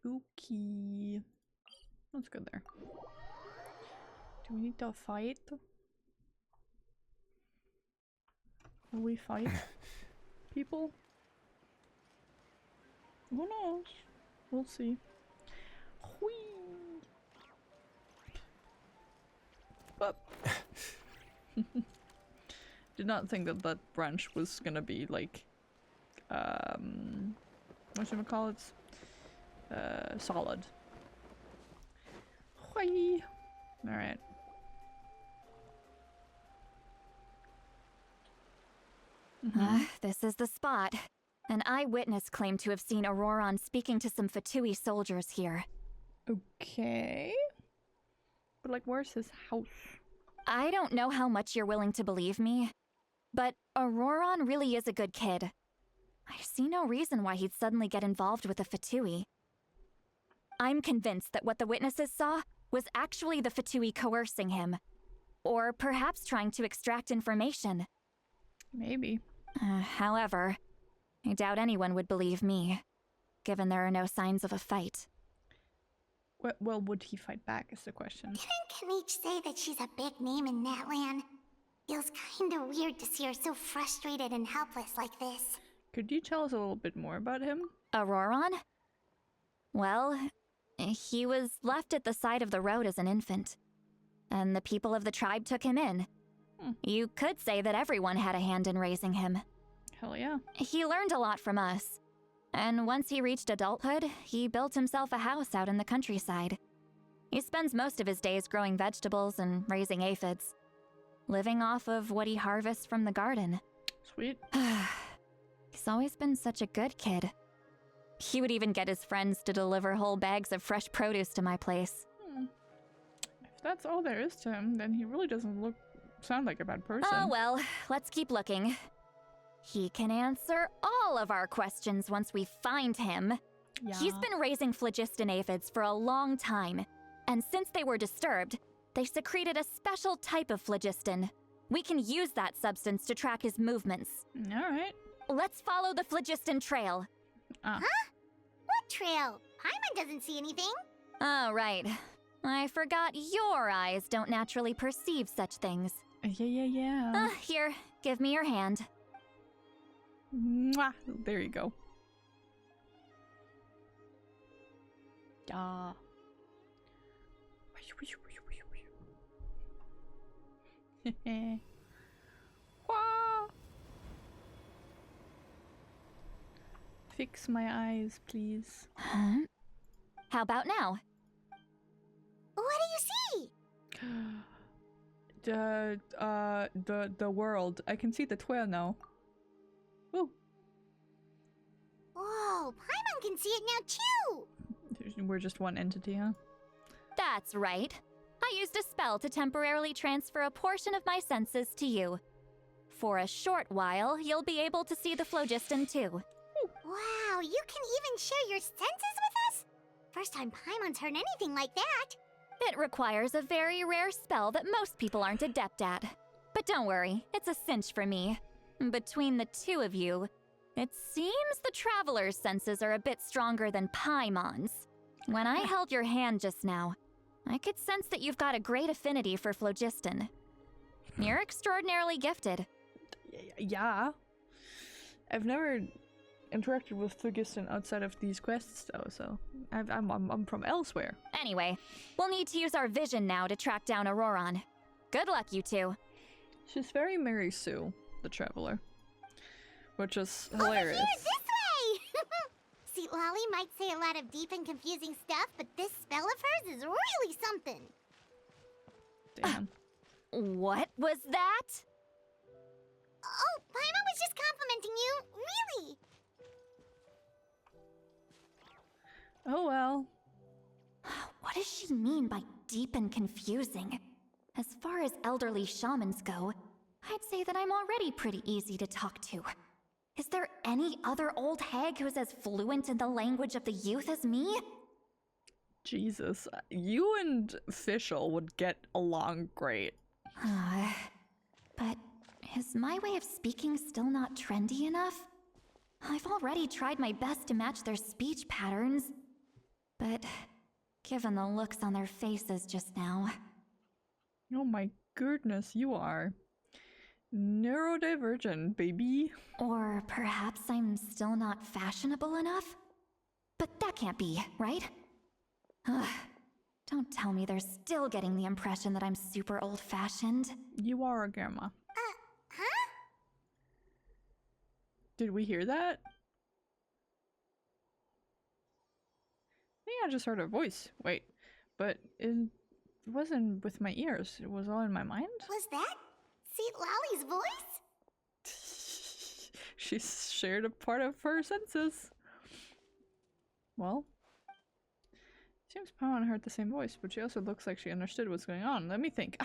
Okay. Let's go there. Do we need to fight? Will we fight people? Who knows? We'll see. Whee! But did not think that that branch was gonna be like whatchamacallits? Solid. Whee! Alright. This is the spot. An eyewitness claimed to have seen Ororon speaking to some Fatui soldiers here. Okay. But like, where's his house? I don't know how much you're willing to believe me, but Ororon really is a good kid. I see no reason why he'd suddenly get involved with the Fatui. I'm convinced that what the witnesses saw was actually the Fatui coercing him, or perhaps trying to extract information. Maybe. However, I doubt anyone would believe me, given there are no signs of a fight. Well, would he fight back is the question. Didn't Kanich say that she's a big name in Natlan? Feels kinda weird to see her so frustrated and helpless like this. Could you tell us a little bit more about him? Ororon? Well, he was left at the side of the road as an infant, and the people of the tribe took him in. You could say that everyone had a hand in raising him. Hell yeah. He learned a lot from us, and once he reached adulthood, he built himself a house out in the countryside. He spends most of his days growing vegetables and raising aphids, living off of what he harvests from the garden. Sweet. He's always been such a good kid. He would even get his friends to deliver whole bags of fresh produce to my place. If that's all there is to him, then he really doesn't sound like a bad person. Oh well, let's keep looking. He can answer all of our questions once we find him. Yeah. He's been raising phlogiston aphids for a long time, and since they were disturbed, they secreted a special type of phlogiston. We can use that substance to track his movements. Alright. Let's follow the phlogiston trail. What trail? Paimon doesn't see anything. Oh, right. I forgot your eyes don't naturally perceive such things. Yeah. Here, give me your hand. Mwah. There you go. Yeah. Wah. Fix my eyes, please. Huh? How about now? What do you see? The world. I can see the twin now. Ooh. Whoa, Paimon can see it now too. We're just one entity, huh? That's right. I used a spell to temporarily transfer a portion of my senses to you. For a short while, you'll be able to see the phlogiston too. Wow, you can even share your senses with us? First time Paimon's heard anything like that. It requires a very rare spell that most people aren't adept at. But don't worry, it's a cinch for me. Between the two of you, it seems the Traveler's senses are a bit stronger than Paimon's. When I held your hand just now, I could sense that you've got a great affinity for phlogiston. You're extraordinarily gifted. Yeah. I've never interacted with phlogiston outside of these quests, though, so I'm from elsewhere. Anyway, we'll need to use our vision now to track down Ororon. Good luck, you two. She's very Mary Sue, the Traveler, which is hilarious. Over here, this way! See, Lolly might say a lot of deep and confusing stuff, but this spell of hers is really something. Damn. What was that? Oh, Paimon was just complimenting you, really. Oh well. What does she mean by deep and confusing? As far as elderly shamans go, I'd say that I'm already pretty easy to talk to. Is there any other old hag who's as fluent in the language of the youth as me? Jesus. You and Fischl would get along great. But is my way of speaking still not trendy enough? I've already tried my best to match their speech patterns. But given the looks on their faces just now... Oh my goodness, you are neurodivergent, baby. Or perhaps I'm still not fashionable enough? But that can't be, right? Ugh. Don't tell me they're still getting the impression that I'm super old-fashioned. You are a grandma. Huh? Did we hear that? I think I just heard her voice. Wait, but it wasn't with my ears. It was all in my mind. Was that Seat Lolly's voice? She shared a part of her senses. Well, seems Paimon heard the same voice, but she also looks like she understood what's going on. Let me think.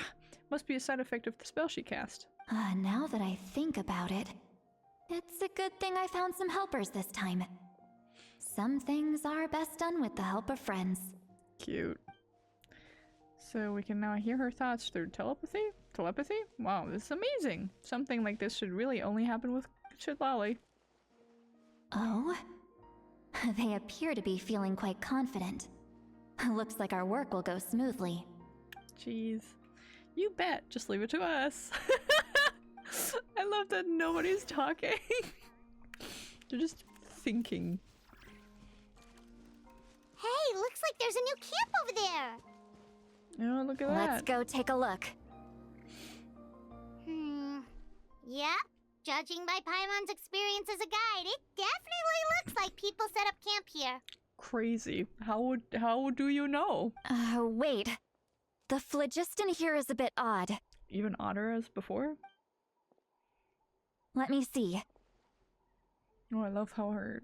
Must be a side effect of the spell she cast. Now that I think about it, it's a good thing I found some helpers this time. Some things are best done with the help of friends. Cute. So we can now hear her thoughts through telepathy? Telepathy? Wow, this is amazing. Something like this should really only happen with Lolly. Oh? They appear to be feeling quite confident. Looks like our work will go smoothly. Jeez. You bet. Just leave it to us. I love that nobody's talking. They're just thinking. Hey, looks like there's a new camp over there. Oh, look at that. Let's go take a look. Yep. Judging by Paimon's experience as a guide, it definitely looks like people set up camp here. Crazy. How do you know? Wait. The phlogiston here is a bit odd. Even odder as before? Let me see. Oh, I love how her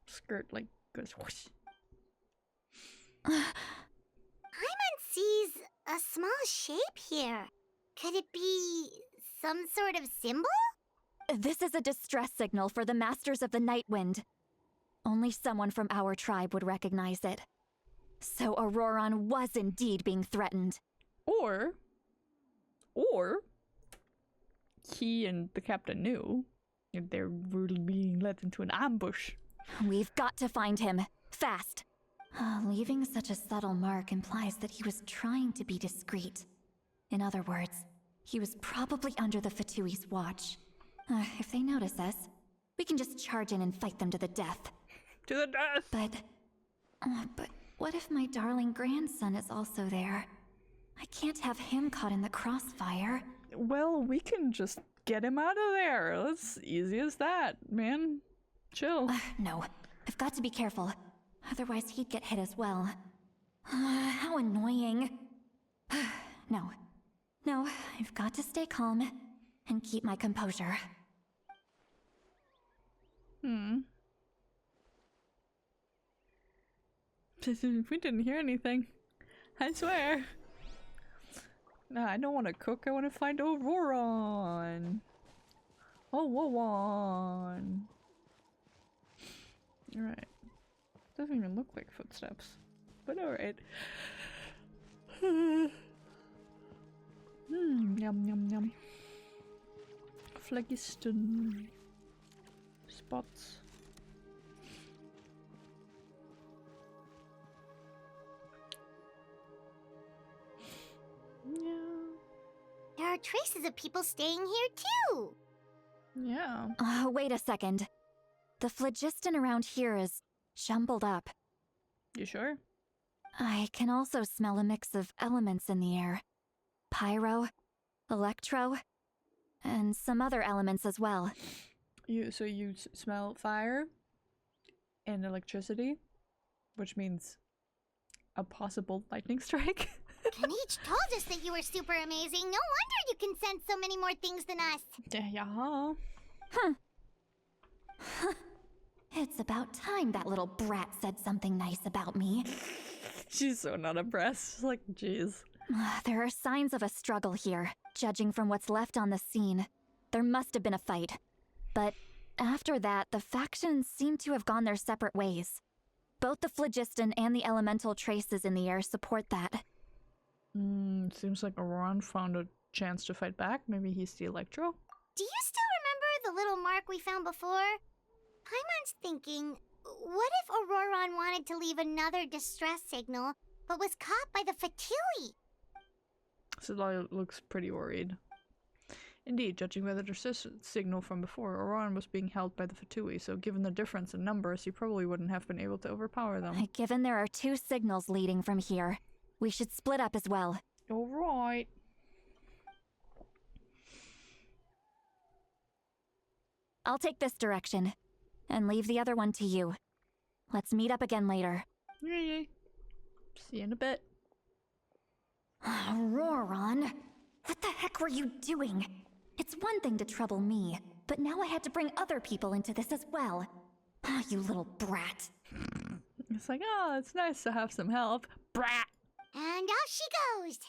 skirt like goes whoosh. Paimon sees a small shape here. Could it be some sort of symbol? This is a distress signal for the Masters of the Night Wind. Only someone from our tribe would recognize it. So Ororon was indeed being threatened. Or he and the captain knew they're really being led into an ambush. We've got to find him. Fast. Leaving such a subtle mark implies that he was trying to be discreet. In other words, he was probably under the Fatui's watch. If they notice us, we can just charge in and fight them to the death. To the death! But what if my darling grandson is also there? I can't have him caught in the crossfire. Well, we can just get him out of there. That's easy as that, man. Chill. No, I've got to be careful. Otherwise he'd get hit as well. How annoying. No, I've got to stay calm and keep my composure. We didn't hear anything. I swear. No, I don't want to cook. I want to find Ororon. Ororon. Alright. Doesn't even look like footsteps. But alright. Yum yum yum. Phlogiston spots. Yeah. There are traces of people staying here too. Yeah. Wait a second. The phlogiston around here is jumbled up. You sure? I can also smell a mix of elements in the air. Pyro, electro, and some other elements as well. You smell fire and electricity, which means a possible lightning strike. Kanich told us that you were super amazing. No wonder you can sense so many more things than us. Yeah. It's about time that little brat said something nice about me. She's so not impressed. She's like, jeez. There are signs of a struggle here, judging from what's left on the scene. There must have been a fight. But after that, the factions seem to have gone their separate ways. Both the phlogiston and the elemental traces in the air support that. Seems like Ororon found a chance to fight back. Maybe he's the Electro? Do you still remember the little mark we found before? Paimon's thinking, what if Ororon wanted to leave another distress signal, but was caught by the Fatui? Sidali looks pretty worried. Indeed, judging by the distress signal from before, Ororon was being held by the Fatui, so given the difference in numbers, he probably wouldn't have been able to overpower them. Given there are 2 signals leading from here, we should split up as well. Alright. I'll take this direction, and leave the other one to you. Let's meet up again later. Yay. See you in a bit. Ororon, what the heck were you doing? It's one thing to trouble me, but now I had to bring other people into this as well. You little brat. It's like, oh, it's nice to have some help. Brat! And off she goes.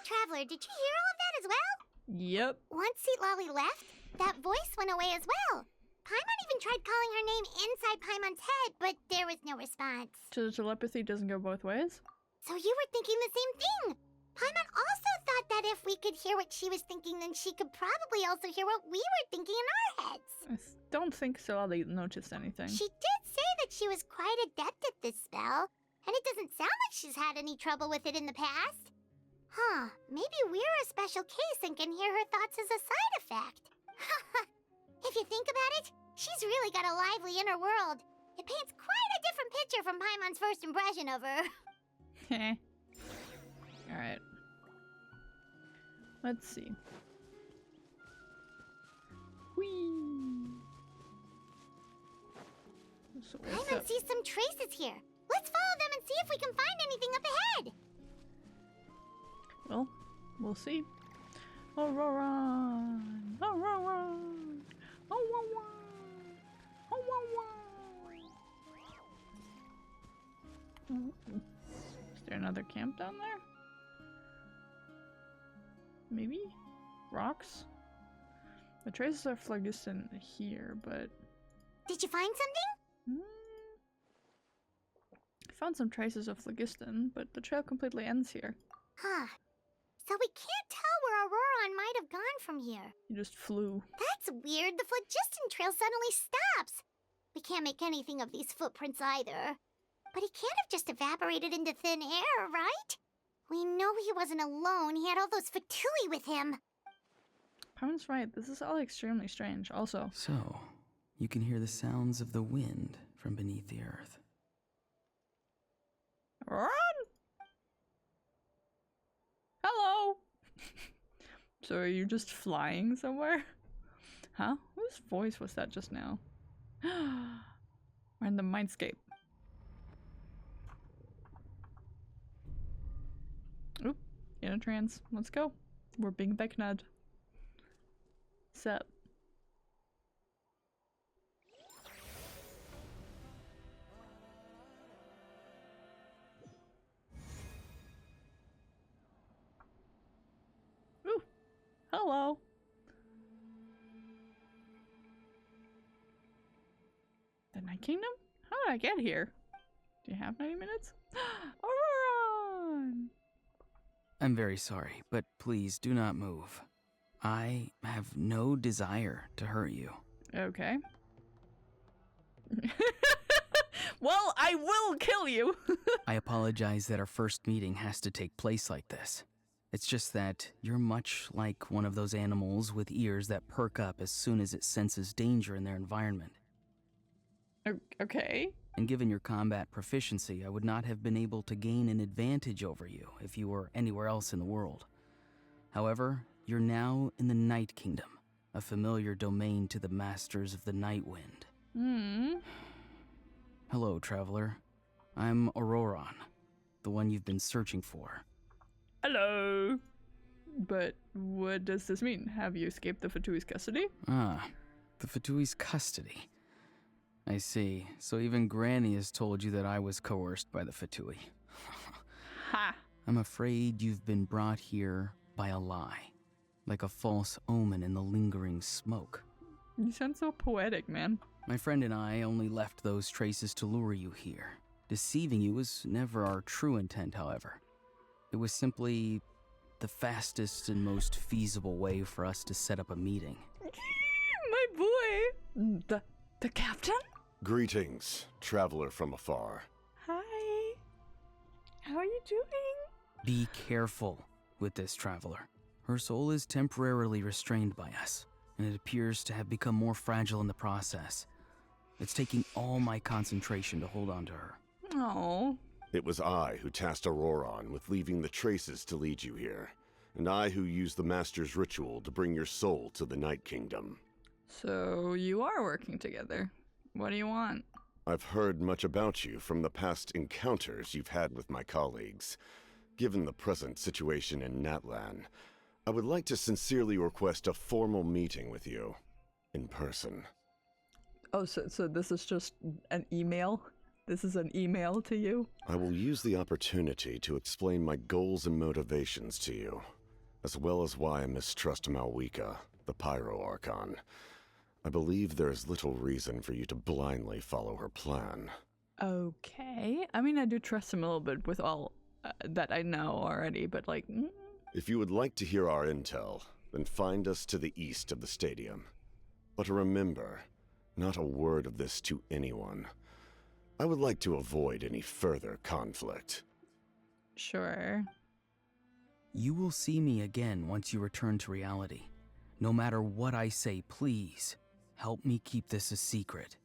Traveler, did you hear all of that as well? Yep. Once Seatlali left, that voice went away as well. Paimon even tried calling her name inside Paimon's head, but there was no response. So the telepathy doesn't go both ways? So you were thinking the same thing. Paimon also thought that if we could hear what she was thinking, then she could probably also hear what we were thinking in our heads. I don't think Sidali noticed anything. She did say that she was quite adept at this spell, and it doesn't sound like she's had any trouble with it in the past. Huh, maybe we're a special case and can hear her thoughts as a side effect. If you think about it, she's really got a lively inner world. It paints quite a different picture from Paimon's first impression of her. Heh. Alright. Let's see. Whee! So what's Paimon up? sees some traces here. Let's follow them and see if we can find anything up ahead. Well, we'll see. Ororon! Ororon! Ororon! Ororon! Is there another camp down there? Maybe? Rocks? The traces are phlogiston here, but... Did you find something? I found some traces of phlogiston, but the trail completely ends here. Huh. So we can't tell where Ororon might have gone from here. You just flew. That's weird. The phlogiston trail suddenly stops. We can't make anything of these footprints either. But he can't have just evaporated into thin air, right? We know he wasn't alone. He had all those Fatui with him. Paimon's right. This is all extremely strange. Also, So, you can hear the sounds of the wind from beneath the earth. Run! Hello! So are you just flying somewhere? Huh? Whose voice was that just now? We're in the mindscape. Oop, in a trance. Let's go. We're being Becknad. Sup? Ooh, hello. The Night Kingdom? How did I get here? Do you have 90 minutes? Ororon! I'm very sorry, but please do not move. I have no desire to hurt you. Okay. Well, I will kill you. I apologize that our first meeting has to take place like this. It's just that you're much like one of those animals with ears that perk up as soon as it senses danger in their environment. Okay. And given your combat proficiency, I would not have been able to gain an advantage over you if you were anywhere else in the world. However, you're now in the Night Kingdom, a familiar domain to the Masters of the Night Wind. Hello, traveler. I'm Ororon, the one you've been searching for. Hello. But what does this mean? Have you escaped the Fatui's custody? Ah, the Fatui's custody. I see. So even Granny has told you that I was coerced by the Fatui. Ha! I'm afraid you've been brought here by a lie, like a false omen in the lingering smoke. You sound so poetic, man. My friend and I only left those traces to lure you here. Deceiving you was never our true intent, however. It was simply the fastest and most feasible way for us to set up a meeting. My boy! The captain? Greetings, traveler from afar. Hi. How are you doing? Be careful with this traveler. Her soul is temporarily restrained by us, and it appears to have become more fragile in the process. It's taking all my concentration to hold on to her. Oh. It was I who tasked Ororon with leaving the traces to lead you here, and I who used the Master's ritual to bring your soul to the Night Kingdom. So you are working together. What do you want? I've heard much about you from the past encounters you've had with my colleagues. Given the present situation in Natlan, I would like to sincerely request a formal meeting with you, in person. Oh, so this is just an email? This is an email to you? I will use the opportunity to explain my goals and motivations to you, as well as why I mistrust Malwika, the Pyro Archon. I believe there is little reason for you to blindly follow her plan. Okay. I mean, I do trust him a little bit with all that I know already, but like... If you would like to hear our intel, then find us to the east of the stadium. But remember, not a word of this to anyone. I would like to avoid any further conflict. Sure. You will see me again once you return to reality. No matter what I say, please, help me keep this a secret.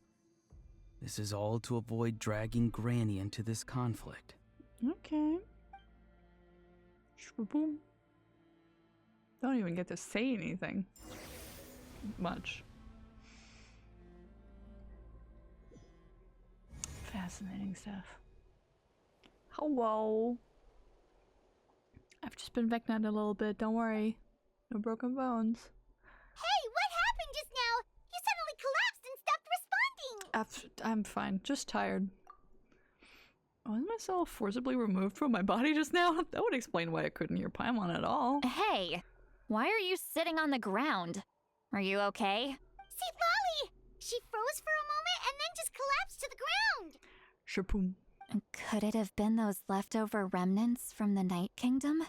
This is all to avoid dragging Granny into this conflict. Okay. Shwaboom. Don't even get to say anything. Much. Fascinating stuff. Hello. I've just been vecnat a little bit, don't worry. No broken bones. Hey, what happened just now? You suddenly collapsed and stopped responding. I'm fine, just tired. Was myself forcibly removed from my body just now? That would explain why I couldn't hear Paimon at all. Hey, why are you sitting on the ground? Are you okay? See, Lolly! She froze for a moment and then just collapsed to the ground. Shapoom. Could it have been those leftover remnants from the Night Kingdom?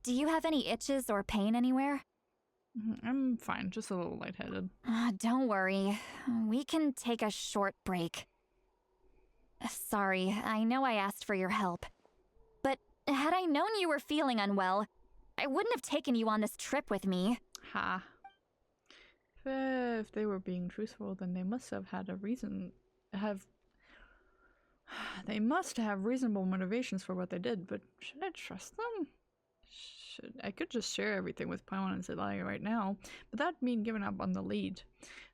Do you have any itches or pain anywhere? I'm fine, just a little lightheaded. Don't worry. We can take a short break. Sorry, I know I asked for your help. But had I known you were feeling unwell, I wouldn't have taken you on this trip with me. Ha. If they were being truthful, then they must have had a reason. They must have reasonable motivations for what they did, but should I trust them? I could just share everything with Paimon and Zilai right now, but that'd mean giving up on the lead.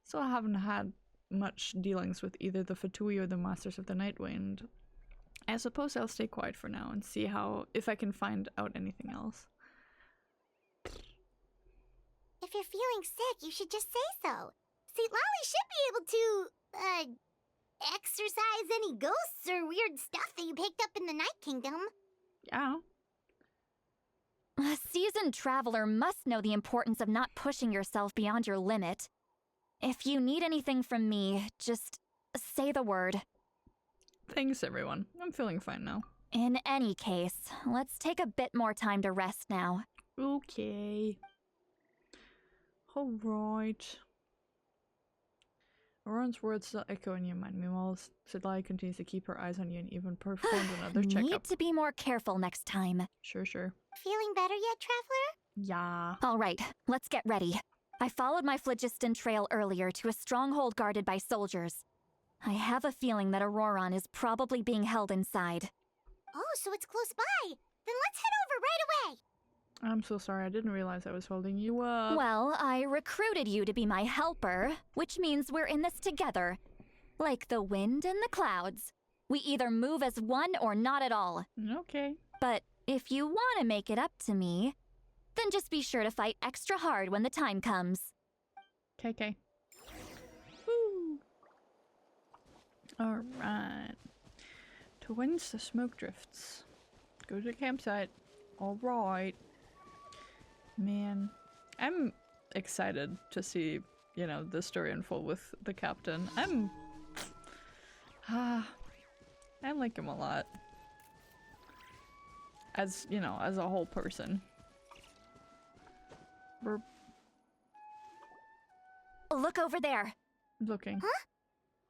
So I haven't had much dealings with either the Fatui or the Masters of the Nightwind. I suppose I'll stay quiet for now and see if I can find out anything else. If you're feeling sick, you should just say so. See, Lolly should be able to, exorcise any ghosts or weird stuff that you picked up in the Night Kingdom. Yeah. A seasoned traveler must know the importance of not pushing yourself beyond your limit. If you need anything from me, just say the word. Thanks, everyone. I'm feeling fine now. In any case, let's take a bit more time to rest now. Okay. Alright. Ororon's words still echo in your mind. Meanwhile, Sidlai continues to keep her eyes on you and even performs another checkup. Need to be more careful next time. Sure. Feeling better yet, Traveler? Yeah. All right, let's get ready. I followed my phlogiston trail earlier to a stronghold guarded by soldiers. I have a feeling that Ororon is probably being held inside. Oh, so it's close by. Then let's head over right away. I'm so sorry. I didn't realize I was holding you up. Well, I recruited you to be my helper, which means we're in this together. Like the wind and the clouds. We either move as one or not at all. Okay. But if you want to make it up to me, then just be sure to fight extra hard when the time comes. KK. Woo. Alright. To whence the smoke drifts. Go to the campsite. Alright. Man. I'm excited to see, you know, the story unfold with the captain. I like him a lot. As, you know, as a whole person. We're Look over there. looking. Huh?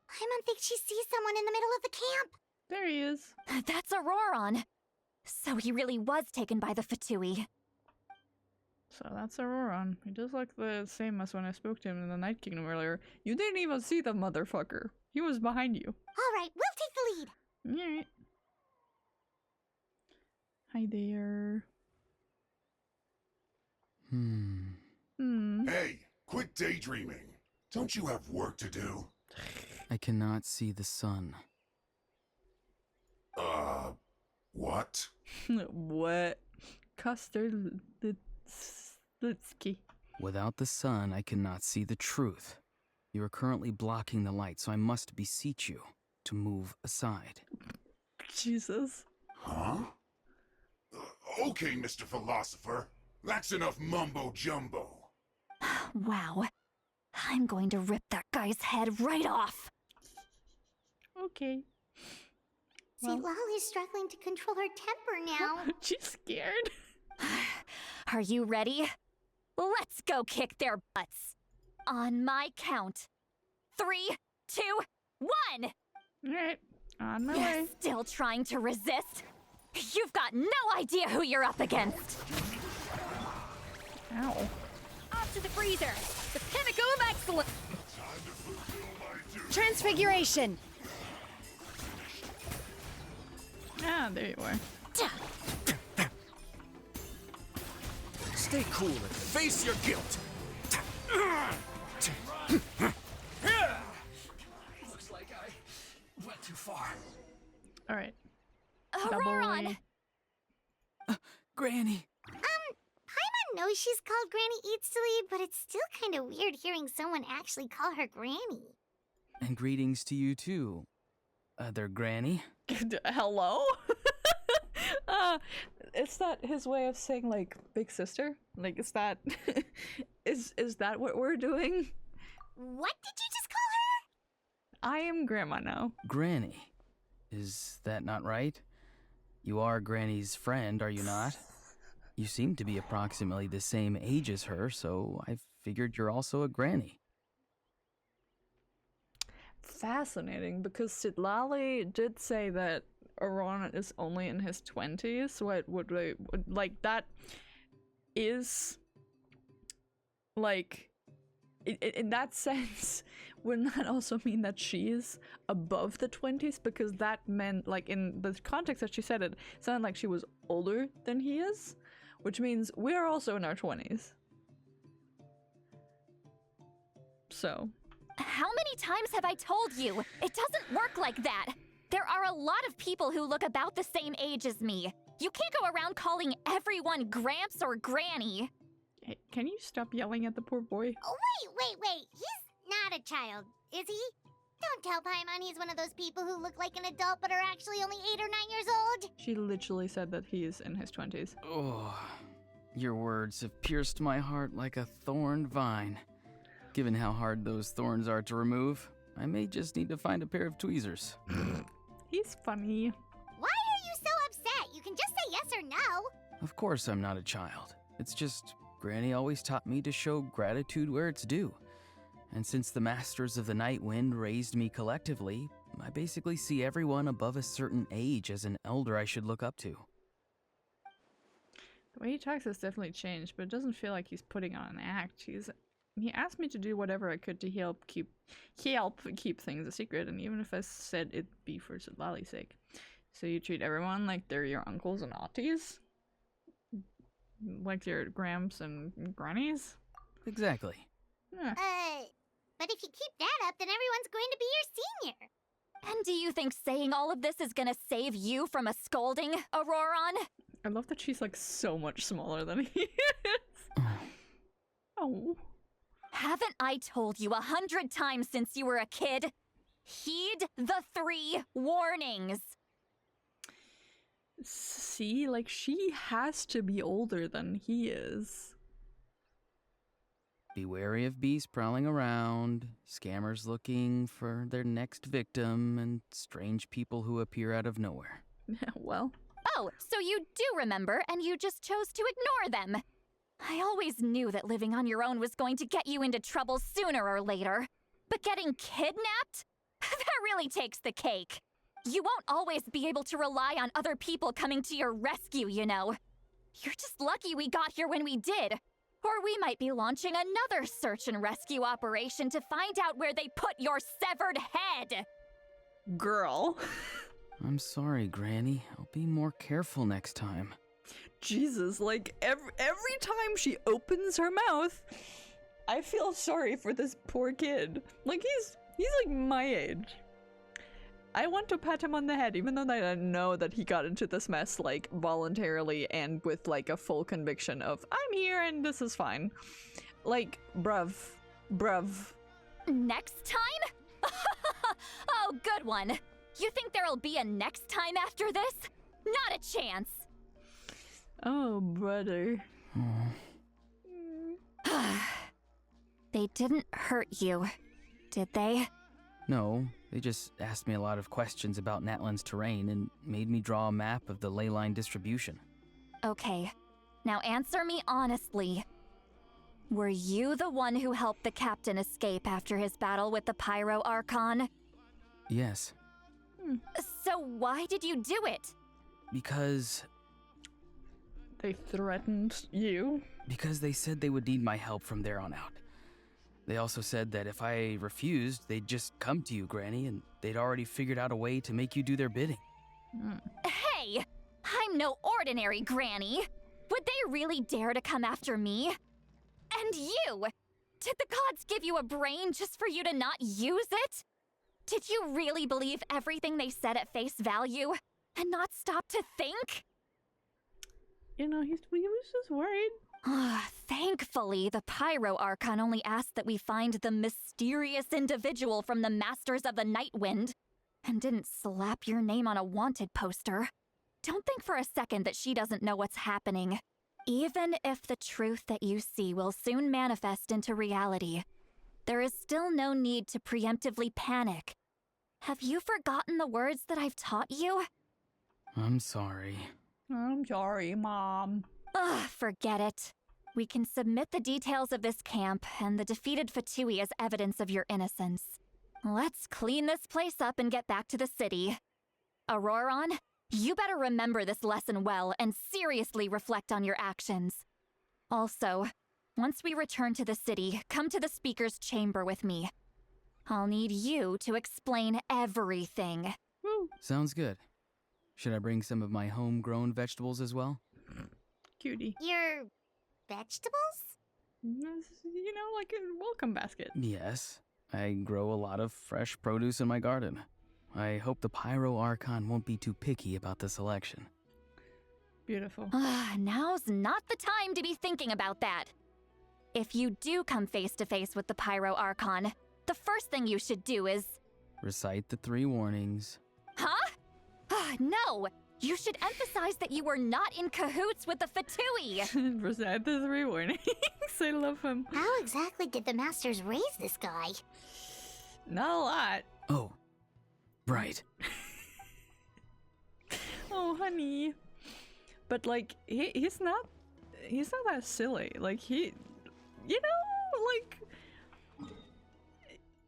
Paimon thinks she sees someone in the middle of the camp. There he is. That's Ororon. So he really was taken by the Fatui. So that's Ororon. He does look the same as when I spoke to him in the Night Kingdom earlier. You didn't even see the motherfucker. He was behind you. All right, we'll take the lead. Alright. Hi there. Hey, quit daydreaming. Don't you have work to do? I cannot see the sun. What? What? Custer Litsky. Without the sun, I cannot see the truth. You are currently blocking the light, so I must beseech you to move aside. Jesus. Huh? Okay, Mr. Philosopher. That's enough mumbo-jumbo. Wow. I'm going to rip that guy's head right off. Okay. See, Lolly's struggling to control her temper now. She's scared. Are you ready? Let's go kick their butts. On my count. 3, 2, 1! Alright. On my way. Still trying to resist? You've got no idea who you're up against. Ow. Off to the freezer. The pinnacle of excellence. Transfiguration! Ah, there you are. Stay cool and face your guilt. Looks like I went too far. Alright. Ororon! Granny! Paimon knows she's called Granny Eats to Lead, but it's still kind of weird hearing someone actually call her Granny. And greetings to you too, other Granny. Hello? Is that his way of saying, like, big sister? Like, is that... is that what we're doing? What did you just call her? I am grandma now. Granny. Is that not right? You are Granny's friend, are you not? You seem to be approximately the same age as her, so I figured you're also a granny. Fascinating, because Sidlali did say that Ororon is only in his 20s, so it would like, that is, like, in that sense, wouldn't that also mean that she is above the 20s? Because that meant, like, in the context that she said it, sounded like she was older than he is, which means we're also in our 20s. So. How many times have I told you? It doesn't work like that. There are a lot of people who look about the same age as me. You can't go around calling everyone Gramps or Granny. Hey, can you stop yelling at the poor boy? Oh, wait. He's not a child, is he? Don't tell Paimon he's one of those people who look like an adult but are actually only 8 or 9 years old. She literally said that he is in his 20s. Oh, your words have pierced my heart like a thorned vine. Given how hard those thorns are to remove, I may just need to find a pair of tweezers. He's funny. Why are you so upset? You can just say yes or no. Of course I'm not a child. It's just Granny always taught me to show gratitude where it's due. And since the Masters of the Night Wind raised me collectively, I basically see everyone above a certain age as an elder I should look up to. The way he talks has definitely changed, but it doesn't feel like he's putting on an act. He asked me to do whatever I could to help keep things a secret, and even if I said it'd be for Lali's sake. So you treat everyone like they're your uncles and aunties? Like your gramps and grannies? Exactly. Yeah. But if you keep that up, then everyone's going to be your senior. And do you think saying all of this is gonna save you from a scolding, Ororon? I love that she's like so much smaller than he is. Oh. Haven't I told you 100 times since you were a kid? Heed the 3 warnings. See, like, she has to be older than he is. Be wary of beasts prowling around, scammers looking for their next victim, and strange people who appear out of nowhere. Well. Oh, so you do remember, and you just chose to ignore them. I always knew that living on your own was going to get you into trouble sooner or later. But getting kidnapped? That really takes the cake. You won't always be able to rely on other people coming to your rescue, you know. You're just lucky we got here when we did. Or we might be launching another search and rescue operation to find out where they put your severed head. Girl. I'm sorry, Granny. I'll be more careful next time. Jesus, like, every time she opens her mouth, I feel sorry for this poor kid. Like, he's like my age. I want to pat him on the head, even though I know that he got into this mess, like, voluntarily and with, like, a full conviction of, I'm here and this is fine. Like, bruv. Next time? Oh, good one. You think there'll be a next time after this? Not a chance. Oh, brother. They didn't hurt you, did they? No, they just asked me a lot of questions about Natlan's terrain and made me draw a map of the ley line distribution. Okay, now answer me honestly. Were you the one who helped the captain escape after his battle with the Pyro Archon? Yes. So why did you do it? Because they threatened you? Because they said they would need my help from there on out. They also said that if I refused, they'd just come to you, Granny, and they'd already figured out a way to make you do their bidding. Hey! I'm no ordinary Granny! Would they really dare to come after me? And you! Did the gods give you a brain just for you to not use it? Did you really believe everything they said at face value? And not stop to think? You know, he was just worried. Thankfully, the Pyro Archon only asked that we find the mysterious individual from the Masters of the Night Wind, and didn't slap your name on a wanted poster. Don't think for a second that she doesn't know what's happening. Even if the truth that you see will soon manifest into reality, there is still no need to preemptively panic. Have you forgotten the words that I've taught you? I'm sorry. I'm sorry, Mom. Forget it. We can submit the details of this camp and the defeated Fatui as evidence of your innocence. Let's clean this place up and get back to the city. Ororon, you better remember this lesson well and seriously reflect on your actions. Also, once we return to the city, come to the speaker's chamber with me. I'll need you to explain everything. Sounds good. Should I bring some of my homegrown vegetables as well? Cutie. Your vegetables? You know, like a welcome basket. Yes. I grow a lot of fresh produce in my garden. I hope the Pyro Archon won't be too picky about the selection. Beautiful. Now's not the time to be thinking about that. If you do come face to face with the Pyro Archon, the first thing you should do is... recite the 3 warnings. Huh? No! You should emphasize that you were not in cahoots with the Fatui! Recite the 3 warnings. I love him. How exactly did the Masters raise this guy? Not a lot. Oh, right. Oh, honey. But, like, he's not... he's not that silly. Like, he, you know, like,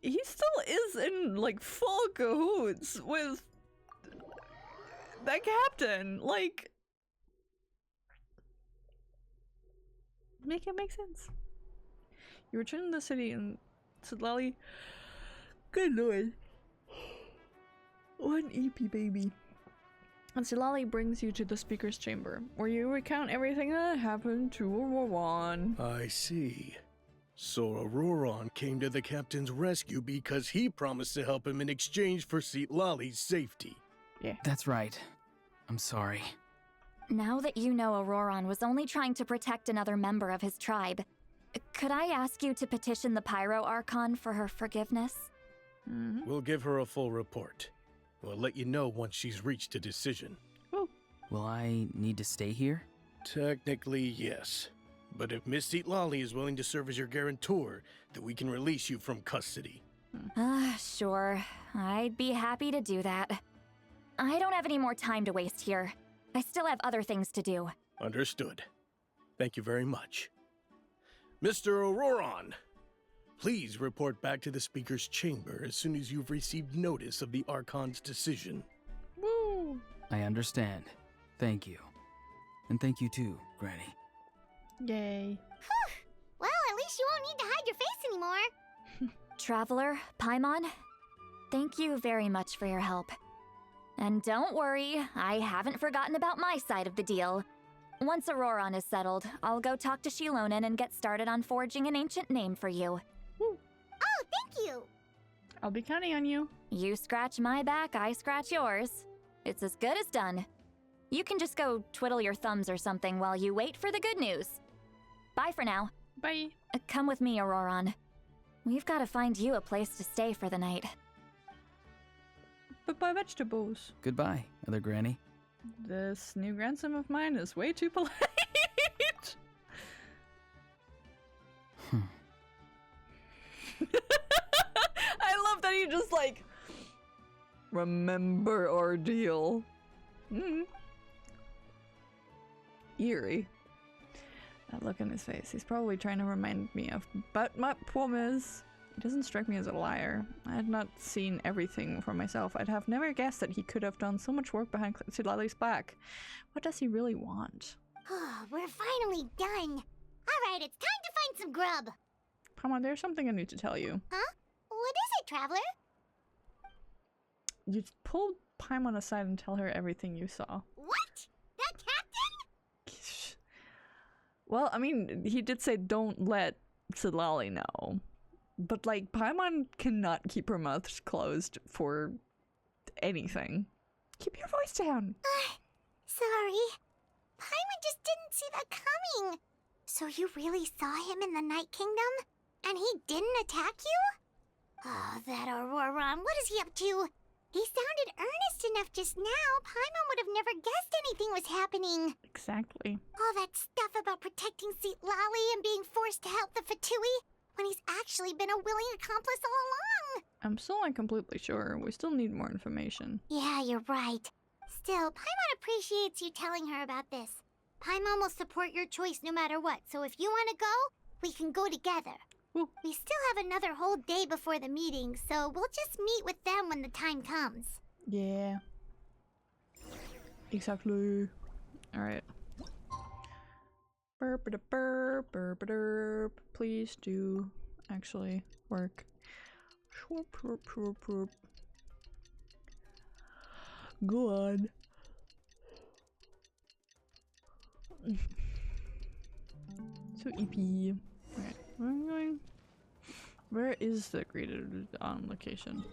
he still is in, like, full cahoots with that captain. Like, make it make sense. You return to the city and Sidlali. Good lord. One EP baby. And Sidlali brings you to the speaker's chamber, where you recount everything that happened to Ororon. I see. So Ororon came to the captain's rescue because he promised to help him in exchange for Lali's safety. Yeah. That's right. I'm sorry. Now that you know Ororon was only trying to protect another member of his tribe, could I ask you to petition the Pyro Archon for her forgiveness? Mm-hmm. We'll give her a full report. We'll let you know once she's reached a decision. Oh. Will I need to stay here? Technically, yes. But if Miss Lali is willing to serve as your guarantor, then we can release you from custody. Sure. I'd be happy to do that. I don't have any more time to waste here. I still have other things to do. Understood. Thank you very much. Mr. Ororon, please report back to the speaker's chamber as soon as you've received notice of the Archon's decision. Woo! I understand. Thank you. And thank you too, Granny. Yay. Well, at least you won't need to hide your face anymore. Traveler, Paimon, thank you very much for your help. And don't worry, I haven't forgotten about my side of the deal. Once Ororon is settled, I'll go talk to Shilonen and get started on forging an ancient name for you. Oh, thank you. I'll be counting on you. You scratch my back, I scratch yours. It's as good as done. You can just go twiddle your thumbs or something while you wait for the good news. Bye for now. Bye. Come with me, Ororon. We've got to find you a place to stay for the night. But buy vegetables. Goodbye, other Granny. This new grandson of mine is way too polite. I love that he just like remember ordeal. Eerie. That look on his face. He's probably trying to remind me of but my promise. He doesn't strike me as a liar. I had not seen everything for myself. I'd have never guessed that he could have done so much work behind Sidlali's back. What does he really want? We're finally done. Alright, it's time to find some grub. Come on, there's something I need to tell you. Huh? What is it, Traveler? You pull Paimon aside and tell her everything you saw. What? That captain? Well, I mean, he did say don't let Sidlali know. But, like, Paimon cannot keep her mouth closed for anything. Keep your voice down. Sorry. Paimon just didn't see that coming. So you really saw him in the Night Kingdom? And he didn't attack you? Oh, that Ororon, what is he up to? He sounded earnest enough just now. Paimon would have never guessed anything was happening. Exactly. All that stuff about protecting Lali and being forced to help the Fatui, when he's actually been a willing accomplice all along. I'm still not completely sure. We still need more information. Yeah, you're right. Still, Paimon appreciates you telling her about this. Paimon will support your choice no matter what, so if you want to go, we can go together. Ooh. We still have another whole day before the meeting, so we'll just meet with them when the time comes. Yeah. Exactly. Alright. Burp-a-da-burp, burp-a-derp. Please do actually work. Shwoop, shwoop, shwoop, shwoop. Go on. So EP. Alright, where am I going? Where is the greeted location?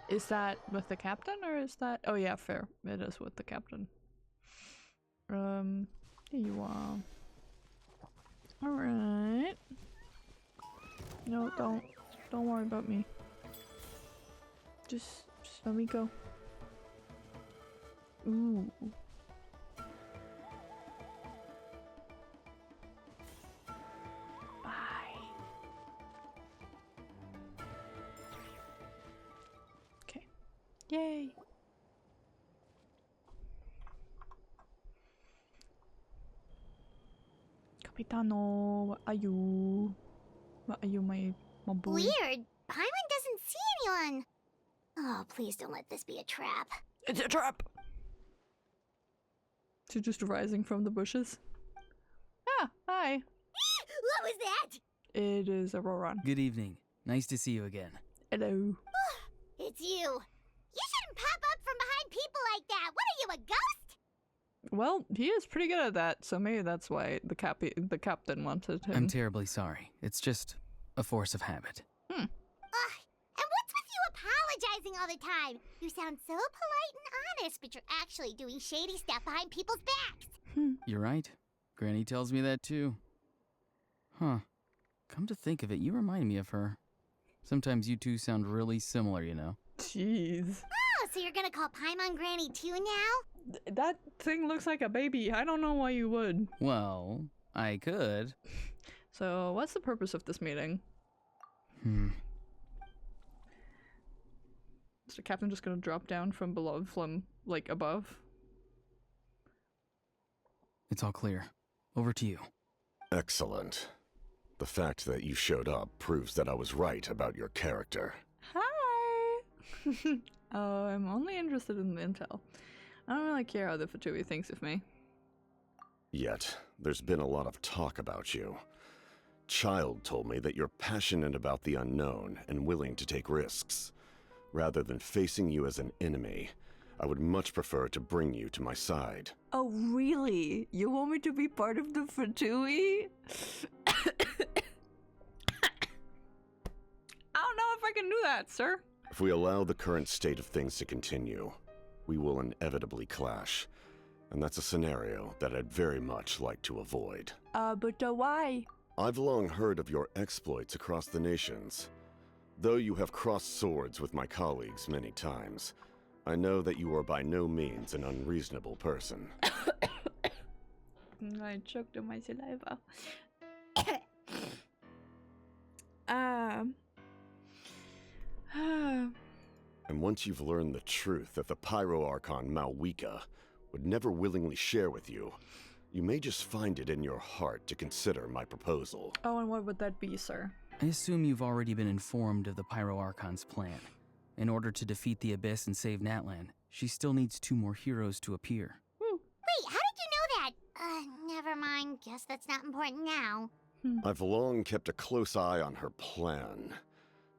Is that with the captain or is that? Oh yeah, fair. It is with the captain. Here you are. Alright. No, don't worry about me. Just let me go. Ooh. Bye. Okay. Yay. Capitano, what are you? What are you, my boy? Weird. Paimon doesn't see anyone. Oh, please don't let this be a trap. It's a trap! She's just rising from the bushes. Ah, hi. What was that? It is Ororon. Good evening. Nice to see you again. Hello. It's you. You shouldn't pop up from behind people like that. What are you, a ghost? Well, he is pretty good at that, so maybe that's why the captain wanted him. I'm terribly sorry. It's just a force of habit. Ugh. And what's with you apologizing all the time? You sound so polite and honest, but you're actually doing shady stuff behind people's backs. You're right. Granny tells me that too. Huh. Come to think of it, you remind me of her. Sometimes you two sound really similar, you know. Jeez. Oh, so you're gonna call Paimon Granny too now? That thing looks like a baby. I don't know why you would. Well, I could. So, what's the purpose of this meeting? Is the captain just gonna drop down from below, from, like, above? It's all clear. Over to you. Excellent. The fact that you showed up proves that I was right about your character. Hi! I'm only interested in the intel. I don't really care how the Fatui thinks of me. Yet, there's been a lot of talk about you. Child told me that you're passionate about the unknown and willing to take risks. Rather than facing you as an enemy, I would much prefer to bring you to my side. Oh, really? You want me to be part of the Fatui? I don't know if I can do that, sir. If we allow the current state of things to continue, we will inevitably clash. And that's a scenario that I'd very much like to avoid. But why? I've long heard of your exploits across the nations. Though you have crossed swords with my colleagues many times, I know that you are by no means an unreasonable person. I choked on my saliva. And once you've learned the truth that the Pyro Archon Malwika would never willingly share with you, you may just find it in your heart to consider my proposal. Oh, and what would that be, sir? I assume you've already been informed of the Pyro Archon's plan. In order to defeat the Abyss and save Natlan, she still needs 2 more heroes to appear. Wait, how did you know that? Never mind. Guess that's not important now. I've long kept a close eye on her plan.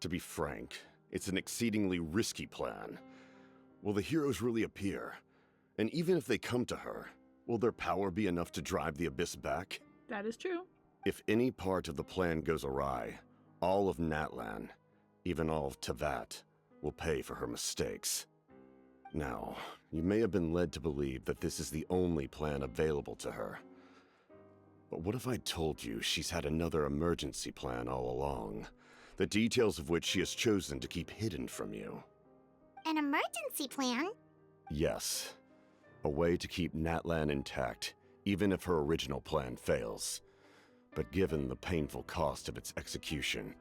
To be frank, it's an exceedingly risky plan. Will the heroes really appear? And even if they come to her, will their power be enough to drive the Abyss back? That is true. If any part of the plan goes awry, all of Natlan, even all of Tevat, will pay for her mistakes. Now, you may have been led to believe that this is the only plan available to her. But what if I told you she's had another emergency plan all along, the details of which she has chosen to keep hidden from you? An emergency plan? Yes. A way to keep Natlan intact, even if her original plan fails. But given the painful cost of its execution,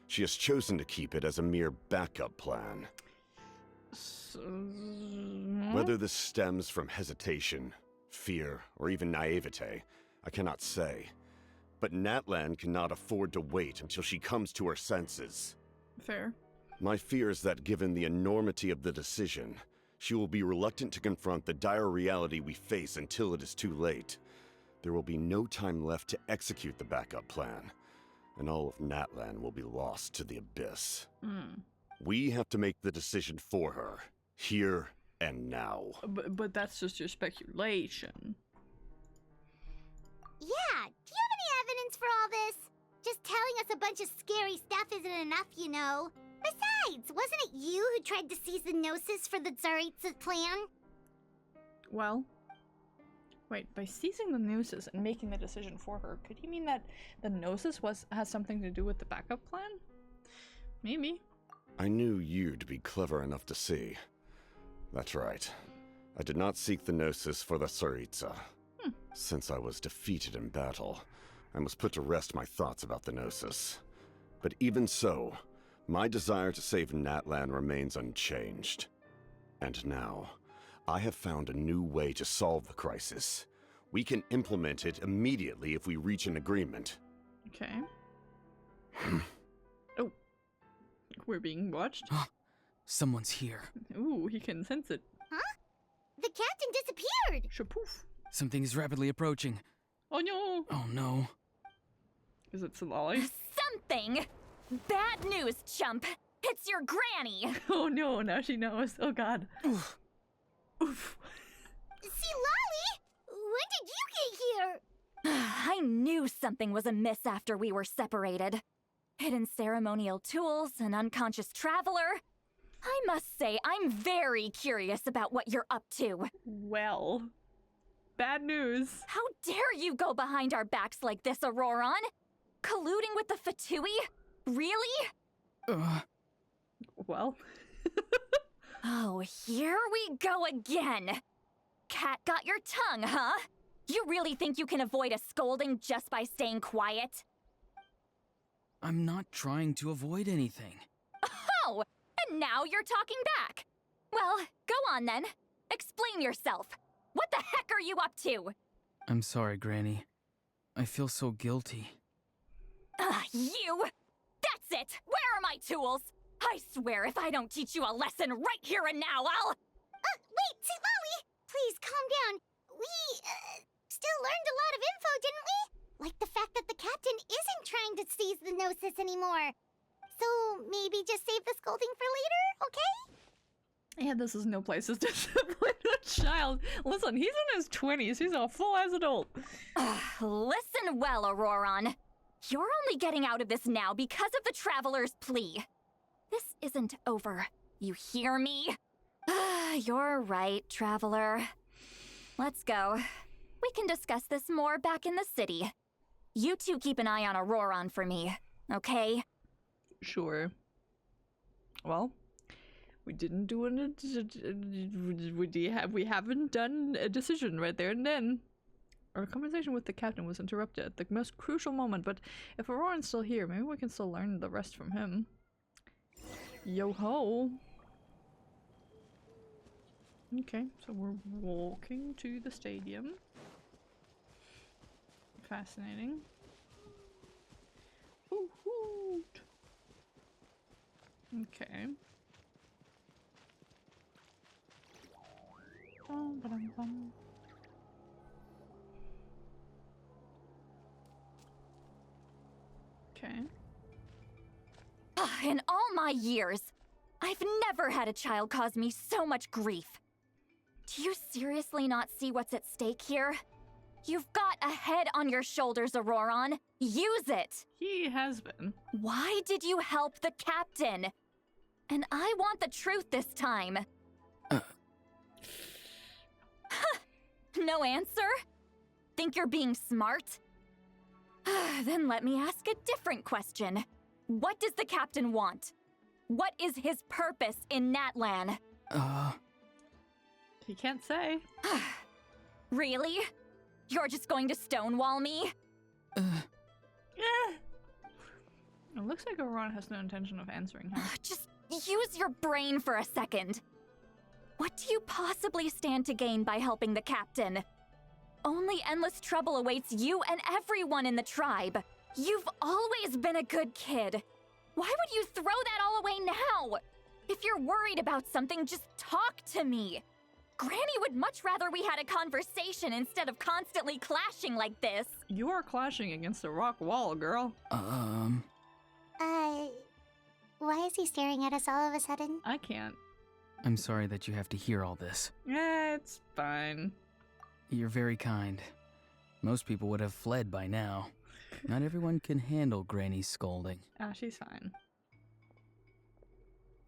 she has chosen to keep it as a mere backup plan. Whether this stems from hesitation, fear, or even naivete, I cannot say. But Natlan cannot afford to wait until she comes to her senses. Fair. My fear is that given the enormity of the decision, she will be reluctant to confront the dire reality we face until it is too late. There will be no time left to execute the backup plan, and all of Natlan will be lost to the Abyss. We have to make the decision for her, here and now. But that's just your speculation. Yeah, do you have any evidence for all this? Just telling us a bunch of scary stuff isn't enough, you know. Besides, wasn't it you who tried to seize the Gnosis for the Tsaritsa's plan? Well, wait, by seizing the Gnosis and making the decision for her, could he mean that the Gnosis has something to do with the backup plan? Maybe. I knew you'd be clever enough to see. That's right. I did not seek the Gnosis for the Tsaritsa. Since I was defeated in battle, I must put to rest my thoughts about the Gnosis. But even so, my desire to save Natlan remains unchanged. And now, I have found a new way to solve the crisis. We can implement it immediately if we reach an agreement. Okay. Oh. We're being watched. Someone's here. Ooh, he can sense it. Huh? The captain disappeared! Shapoof. Something is rapidly approaching. Oh no! Oh no. Is it Solali? Something! Bad news, chump! It's your granny! Oh no, now she knows. Oh god. Oof. Oof. See, Lolly! When did you get here? I knew something was amiss after we were separated. Hidden ceremonial tools, an unconscious traveler. I must say, I'm very curious about what you're up to. Well. Bad news. How dare you go behind our backs like this, Ororon? Colluding with the Fatui? Really? Well. Oh, here we go again. Cat got your tongue, huh? You really think you can avoid a scolding just by staying quiet? I'm not trying to avoid anything. Oh, and now you're talking back. Well, go on then. Explain yourself. What the heck are you up to? I'm sorry, Granny. I feel so guilty. You! That's it! Where are my tools? I swear if I don't teach you a lesson right here and now, I'll... Wait, see, Lolly! Please, calm down. We, still learned a lot of info, didn't we? Like the fact that the captain isn't trying to seize the Gnosis anymore. So, maybe just save the scolding for later, okay? Yeah, this is no place to discipline a child. Listen, he's in his 20s. He's a full-ass adult. Listen well, Ororon. You're only getting out of this now because of the Traveler's plea. This isn't over. You hear me? You're right, Traveler. Let's go. We can discuss this more back in the city. You two keep an eye on Ororon for me, okay? Sure. Well, we didn't do we haven't done a decision right there and then. Our conversation with the captain was interrupted at the most crucial moment, but if Ororon's still here, maybe we can still learn the rest from him. Yo-ho! Okay, so we're walking to the stadium. Fascinating. Woo-hoo! Okay. Bum. Okay. In all my years, I've never had a child cause me so much grief. Do you seriously not see what's at stake here? You've got a head on your shoulders, Ororon. Use it! He has been. Why did you help the captain? And I want the truth this time. No answer? Think you're being smart? Then let me ask a different question. What does the captain want? What is his purpose in Natlan? He can't say. Really? You're just going to stonewall me? Yeah. It looks like Ororon has no intention of answering him. Just use your brain for a second. What do you possibly stand to gain by helping the captain? Only endless trouble awaits you and everyone in the tribe. You've always been a good kid. Why would you throw that all away now? If you're worried about something, just talk to me. Granny would much rather we had a conversation instead of constantly clashing like this. You are clashing against a rock wall, girl. Why is he staring at us all of a sudden? I can't. I'm sorry that you have to hear all this. Yeah, it's fine. You're very kind. Most people would have fled by now. Not everyone can handle Granny's scolding. Ah, she's fine.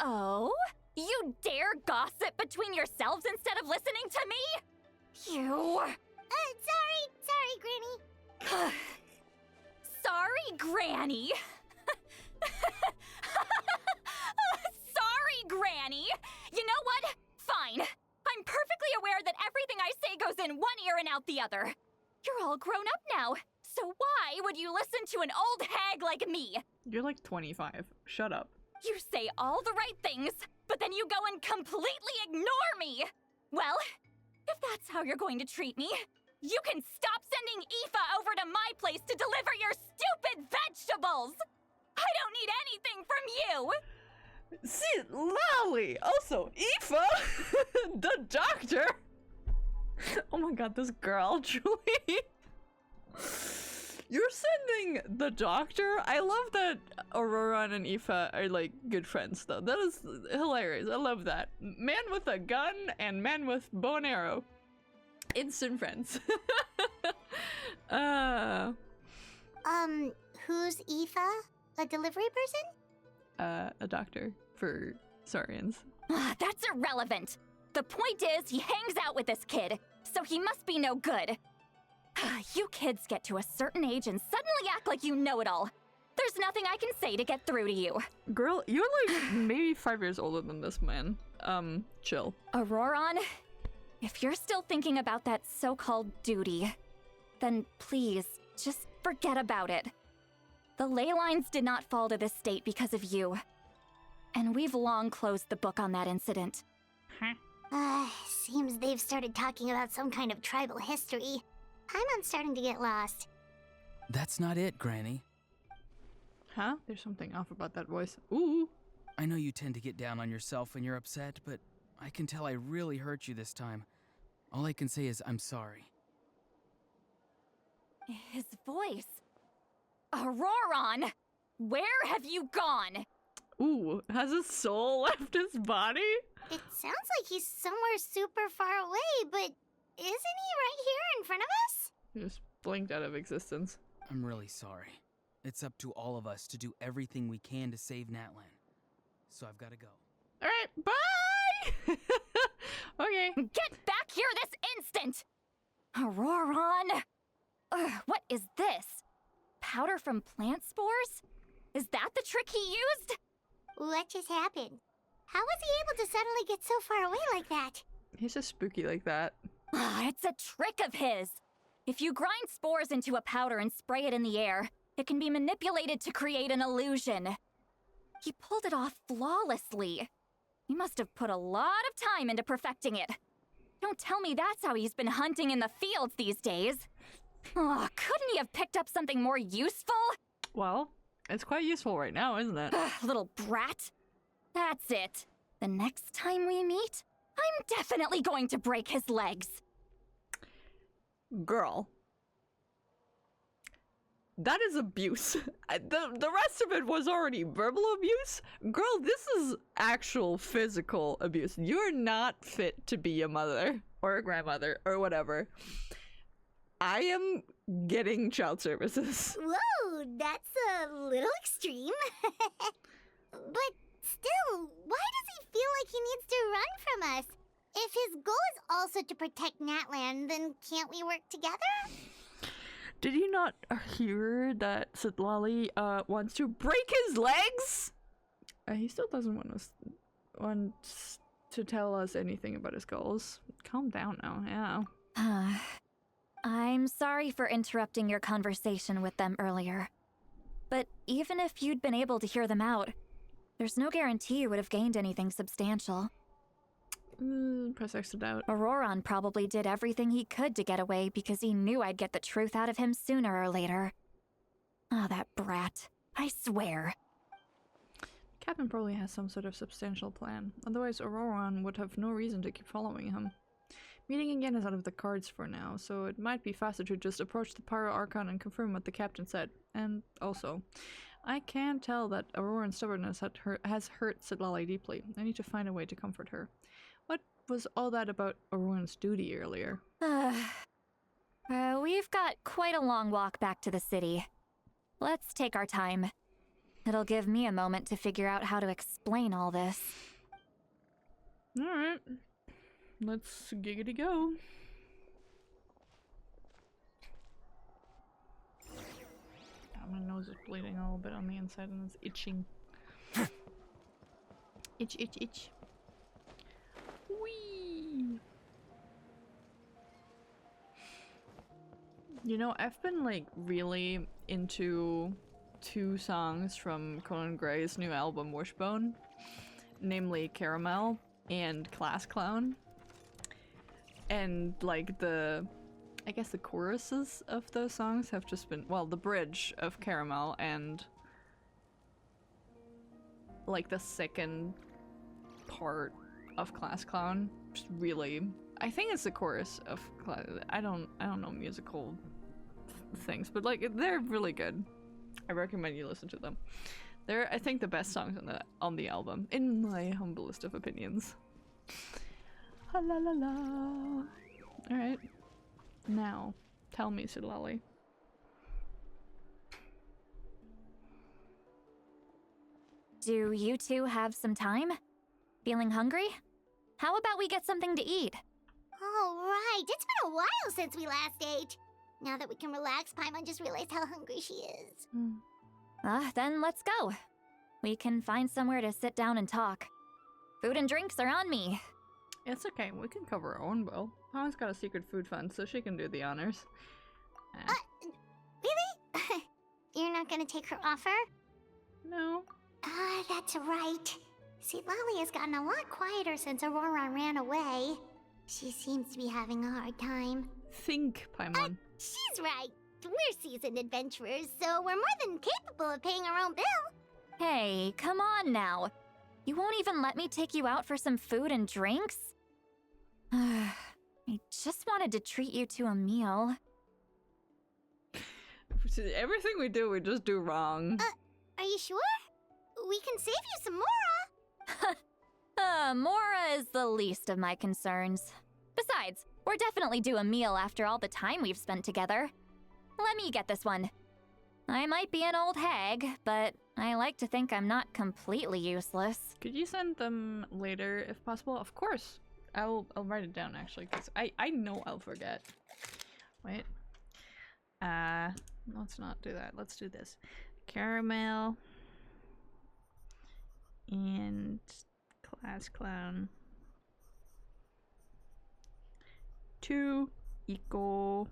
Oh? You dare gossip between yourselves instead of listening to me? You... Sorry, Granny. Sorry, Granny. Sorry, Granny. You know what? Fine. I'm perfectly aware that everything I say goes in one ear and out the other. You're all grown up now, so why would you listen to an old hag like me? You're like 25. Shut up. You say all the right things, but then you go and completely ignore me. Well, if that's how you're going to treat me, You can stop sending Aoife over to my place to deliver your stupid vegetables! I don't need anything from you! See, Lolly! Also, Aoife! The doctor! Oh my god, this girl, Julie! You're sending the doctor? I love that Ororon and Aoife are like good friends though. That is hilarious. I love that. Man with a gun and man with bow and arrow. Instant friends. Who's Aoife? A delivery person? A doctor for Saurians. That's irrelevant. The point is, he hangs out with this kid, so he must be no good. You kids get to a certain age and suddenly act like you know it all. There's nothing I can say to get through to you. Girl, you're like maybe 5 years older than this man. Chill. Ororon, if you're still thinking about that so-called duty, then please, just forget about it. The ley lines did not fall to this state because of you. And we've long closed the book on that incident. Seems they've started talking about some kind of tribal history. I'm starting to get lost. That's not it, Granny. Huh? There's something off about that voice. Ooh. I know you tend to get down on yourself when you're upset, but I can tell I really hurt you this time. All I can say is I'm sorry. His voice. Ororon! Where have you gone? Ooh, has his soul left his body? It sounds like he's somewhere super far away, but isn't he right here in front of us? He just blinked out of existence. I'm really sorry. It's up to all of us to do everything we can to save Natlan. So I've got to go. Alright, bye! Okay. Get back here this instant! Ororon! What is this? Powder from plant spores? Is that the trick he used? What just happened? How was he able to suddenly get so far away like that? He's just spooky like that. It's a trick of his. If you grind spores into a powder and spray it in the air, it can be manipulated to create an illusion. He pulled it off flawlessly. He must have put a lot of time into perfecting it. Don't tell me that's how he's been hunting in the fields these days. Couldn't he have picked up something more useful? Well, it's quite useful right now, isn't it? Little brat. That's it. The next time we meet, I'm definitely going to break his legs. Girl. That is abuse. The rest of it was already verbal abuse. Girl, this is actual physical abuse. You're not fit to be a mother or a grandmother or whatever. I am getting child services. Whoa, that's a little extreme. But still, why does he feel like he needs to run from us? If his goal is also to protect Natlan, then can't we work together? Did you not hear that Sitlali wants to break his legs? He still doesn't want to tell us anything about his goals. Calm down now, yeah. I'm sorry for interrupting your conversation with them earlier. But even if you'd been able to hear them out, there's no guarantee you would have gained anything substantial. Press X to doubt. Ororon probably did everything he could to get away because he knew I'd get the truth out of him sooner or later. That brat. I swear. Captain probably has some sort of substantial plan. Otherwise, Ororon would have no reason to keep following him. Meeting again is out of the cards for now, so it might be faster to just approach the Pyro Archon and confirm what the captain said. And also, I can tell that Auroran's stubbornness has hurt Sitlali deeply. I need to find a way to comfort her. What was all that about Auroran's duty earlier? We've got quite a long walk back to the city. Let's take our time. It'll give me a moment to figure out how to explain all this. Alright. Let's giggity go. My nose is bleeding a little bit on the inside and it's itching. Itch, itch, itch. Whee! You know, I've been like really into 2 songs from Conan Gray's new album Wishbone, namely Caramel and Class Clown. And like the I guess the choruses of those songs have just been, well, the bridge of Caramel and like the second part of Class Clown just really, I think it's the chorus of I don't know musical things, but like they're really good. I recommend you listen to them. They're, I think, the best songs on the album, in my humblest of opinions. Ha la la la. All right. Now, tell me, Silali. Do you two have some time? Feeling hungry? How about we get something to eat? Oh, right. It's been a while since we last ate. Now that we can relax, Paimon just realized how hungry she is. Then let's go. We can find somewhere to sit down and talk. Food and drinks are on me. It's okay, we can cover our own bill. Paimon got a secret food fund, so she can do the honors. Really? You're not gonna take her offer? No. That's right. See, Lolly has gotten a lot quieter since Ororon ran away. She seems to be having a hard time. Think, Paimon. She's right. We're seasoned adventurers, so we're more than capable of paying our own bill. Hey, come on now. You won't even let me take you out for some food and drinks? I just wanted to treat you to a meal. Everything we do, we just do wrong. Are you sure? We can save you some Mora. Mora is the least of my concerns. Besides, we're definitely due a meal after all the time we've spent together. Let me get this one. I might be an old hag, but I like to think I'm not completely useless. Could you send them later, if possible? Of course. I'll write it down, actually, because I know I'll forget. Wait. Let's not do that. Let's do this. Caramel. And Class Clown. 2 equal...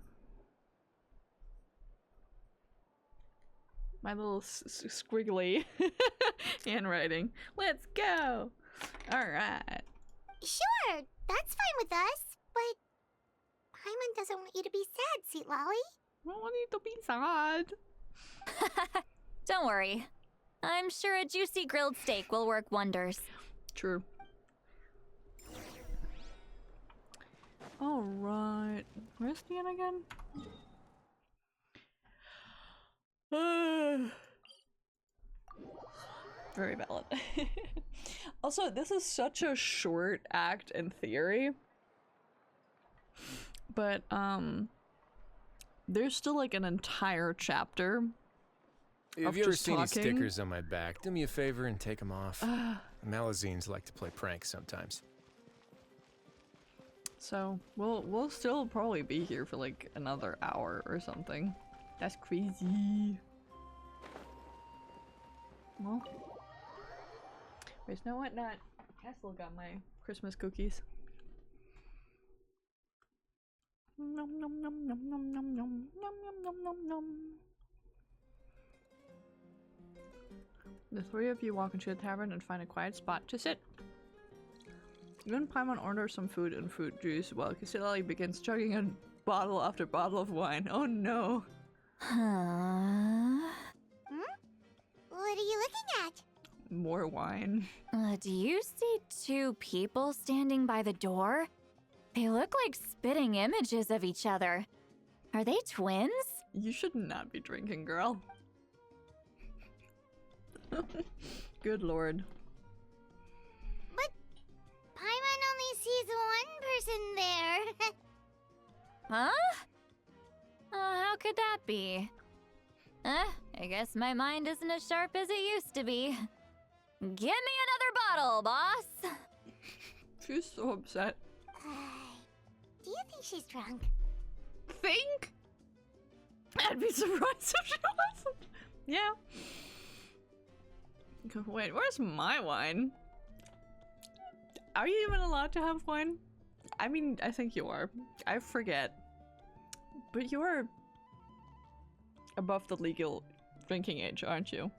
My little squiggly handwriting. Let's go! Alright. Sure, that's fine with us, but Paimon doesn't want you to be sad, Sweet Lolly. I don't want you to be sad. Don't worry. I'm sure a juicy grilled steak will work wonders. True. Alright. Where's Dian again? Very valid. Also, this is such a short act in theory. But, there's still like an entire chapter. Have you ever seen these stickers on my back? Do me a favor and take them off. Malazines like to play pranks sometimes. So, we'll still probably be here for like another hour or something. That's crazy. Well, wait, no, what not? I still got my Christmas cookies. Nom nom nom nom nom nom nom nom nom nom nom. The three of you walk into the tavern and find a quiet spot to sit. You and Paimon order some food and fruit juice while Casilali begins chugging a bottle after bottle of wine. Oh no. What are you looking at? More wine. Do you see two people standing by the door? They look like spitting images of each other. Are they twins? You should not be drinking, girl. Good lord. But Paimon only sees one person there. Huh? How could that be? I guess my mind isn't as sharp as it used to be. Give me another bottle, boss! She's so upset. Do you think she's drunk? Think? I'd be surprised if she wasn't. Yeah. Wait, where's my wine? Are you even allowed to have wine? I mean, I think you are. I forget. But you're above the legal drinking age, aren't you?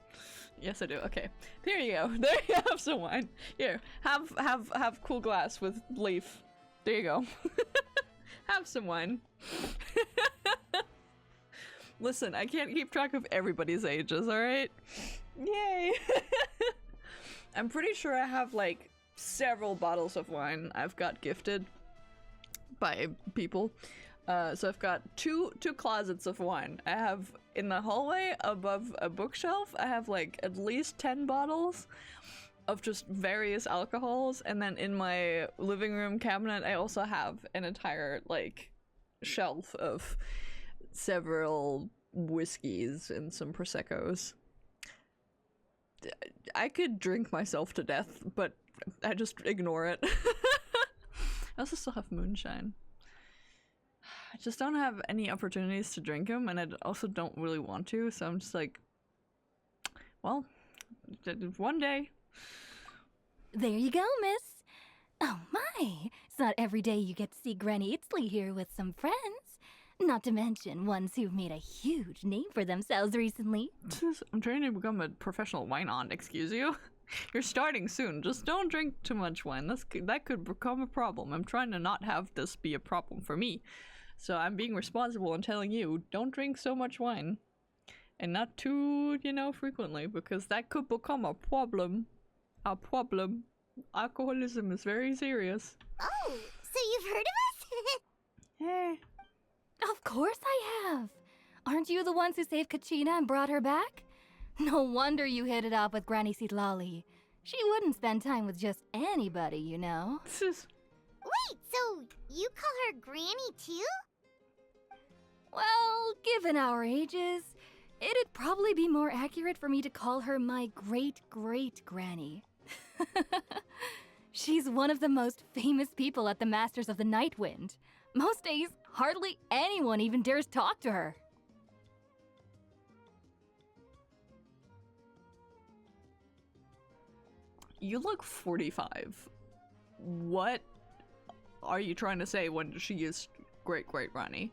Yes, I do. Okay. There you go. There you have some wine. Here, have cool glass with leaf. There you go. Have some wine. Listen, I can't keep track of everybody's ages, alright? Yay! I'm pretty sure I have, like, several bottles of wine I've got gifted by people. So I've got two closets of wine. I have, in the hallway above a bookshelf, I have, like, at least 10 bottles of just various alcohols, and then in my living room cabinet I also have an entire, like, shelf of several whiskeys and some Prosecco's. I could drink myself to death, but I just ignore it. I also still have moonshine. I just don't have any opportunities to drink them, and I also don't really want to, so I'm just like, well, one day. There you go, miss. Oh my, it's not every day you get to see Granny Itzley here with some friends. Not to mention ones who've made a huge name for themselves recently. I'm trying to become a professional wine aunt, excuse you? You're starting soon. Just don't drink too much wine. That could become a problem. I'm trying to not have this be a problem for me. So I'm being responsible and telling you, don't drink so much wine. And not too, frequently, because that could become a problem. A problem. Alcoholism is very serious. Oh, so you've heard of us? Hey. Of course I have. Aren't you the ones who saved Kachina and brought her back? No wonder you hit it off with Granny Sitlali. She wouldn't spend time with just anybody, you know. Wait, so you call her Granny too? Well, given our ages, it'd probably be more accurate for me to call her my great-great-granny. She's one of the most famous people at the Masters of the Nightwind. Most days, hardly anyone even dares talk to her. You look 45. What are you trying to say when she is great-great-granny?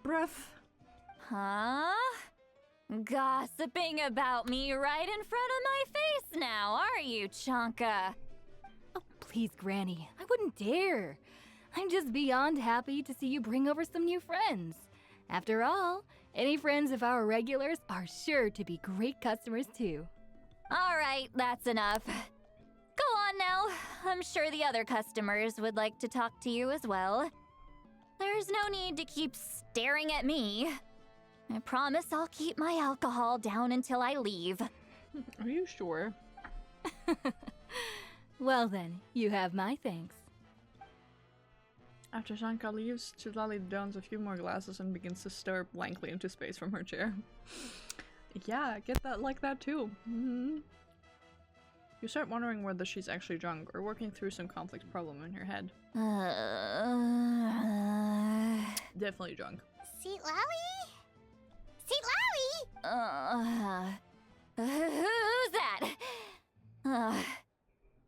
Breath. Huh? Gossiping about me right in front of my face now, are you, Chonka? Oh, please, Granny. I wouldn't dare. I'm just beyond happy to see you bring over some new friends. After all, any friends of our regulars are sure to be great customers too. All right, that's enough. Go on now. I'm sure the other customers would like to talk to you as well. There's no need to keep staring at me. I promise I'll keep my alcohol down until I leave. Are you sure? Well then, you have my thanks. After Shanka leaves, Chilali downs a few more glasses and begins to stare blankly into space from her chair. Yeah, I get that like that too. Mm-hmm. You start wondering whether she's actually drunk or working through some complex problem in her head. Definitely drunk. Sitlali? Sitlali? Who's that?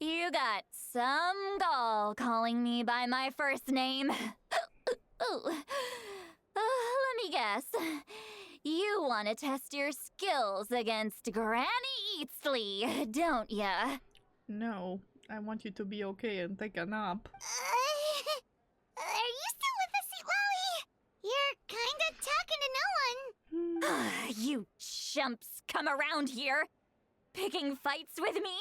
You got some gall calling me by my first name. Let me guess. You want to test your skills against Granny Eatsley, don't ya? No, I want you to be okay and take a nap. Are you still with us, Sitlali? You're kinda talking to no one. You chumps come around here, picking fights with me?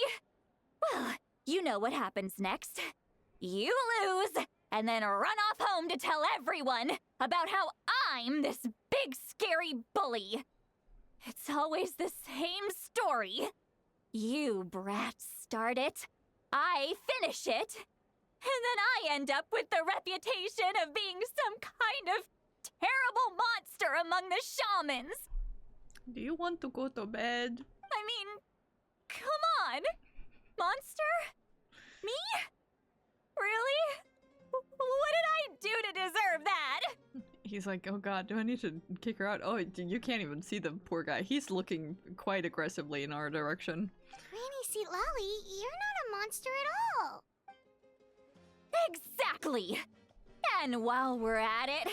Well, you know what happens next. You lose, and then run off home to tell everyone about how I'm this big scary bully. It's always the same story. You brats start it, I finish it, and then I end up with the reputation of being some kind of terrible monster among the shamans. Do you want to go to bed? I mean, come on. Monster? Me? Really? What did I do to deserve that? He's like, oh god, do I need to kick her out? Oh, you can't even see the poor guy. He's looking quite aggressively in our direction. Granny Sitlali, you're not a monster at all. Exactly. And while we're at it,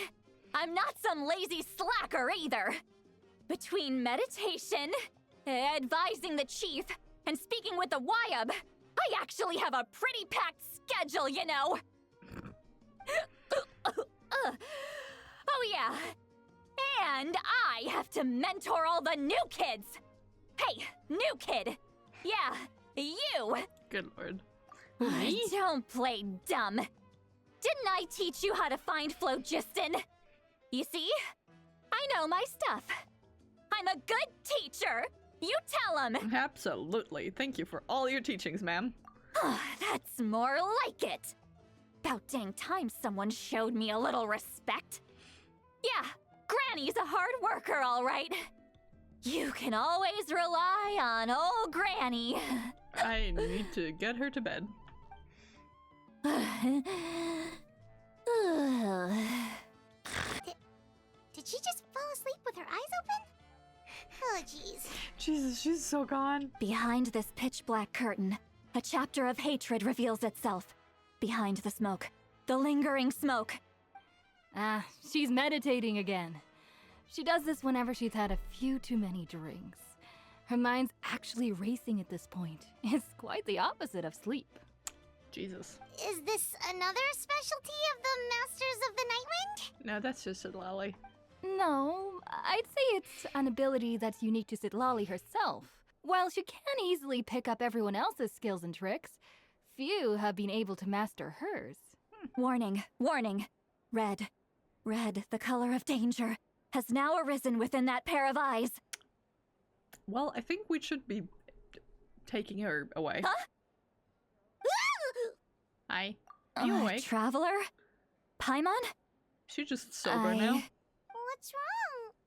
I'm not some lazy slacker either. Between meditation, advising the chief, and speaking with the Wyab, I actually have a pretty packed schedule, you know. Oh yeah. And I have to mentor all the new kids. Hey, new kid. Yeah, you. Good lord. Don't play dumb. Didn't I teach you how to find phlogiston? You see? I know my stuff. I'm a good teacher. You tell him. Absolutely. Thank you for all your teachings, ma'am. That's more like it. About dang time someone showed me a little respect. Yeah, Granny's a hard worker, all right. You can always rely on old Granny. I need to get her to bed. Did she just fall asleep with her eyes open? Oh, jeez. Jesus, she's so gone. Behind this pitch-black curtain, a chapter of hatred reveals itself. Behind the smoke, the lingering smoke. Ah, she's meditating again. She does this whenever she's had a few too many drinks. Her mind's actually racing at this point. It's quite the opposite of sleep. Jesus. Is this another specialty of the Masters of the Nightwind? No, that's just a lolly. No, I'd say it's an ability that's unique to Sitlali herself. While she can easily pick up everyone else's skills and tricks, few have been able to master hers. Warning, warning. Red, the color of danger, has now arisen within that pair of eyes. Well, I think we should be taking her away. Huh? Hi. Are you awake? Traveler? Paimon? She's just sober now. What's wrong?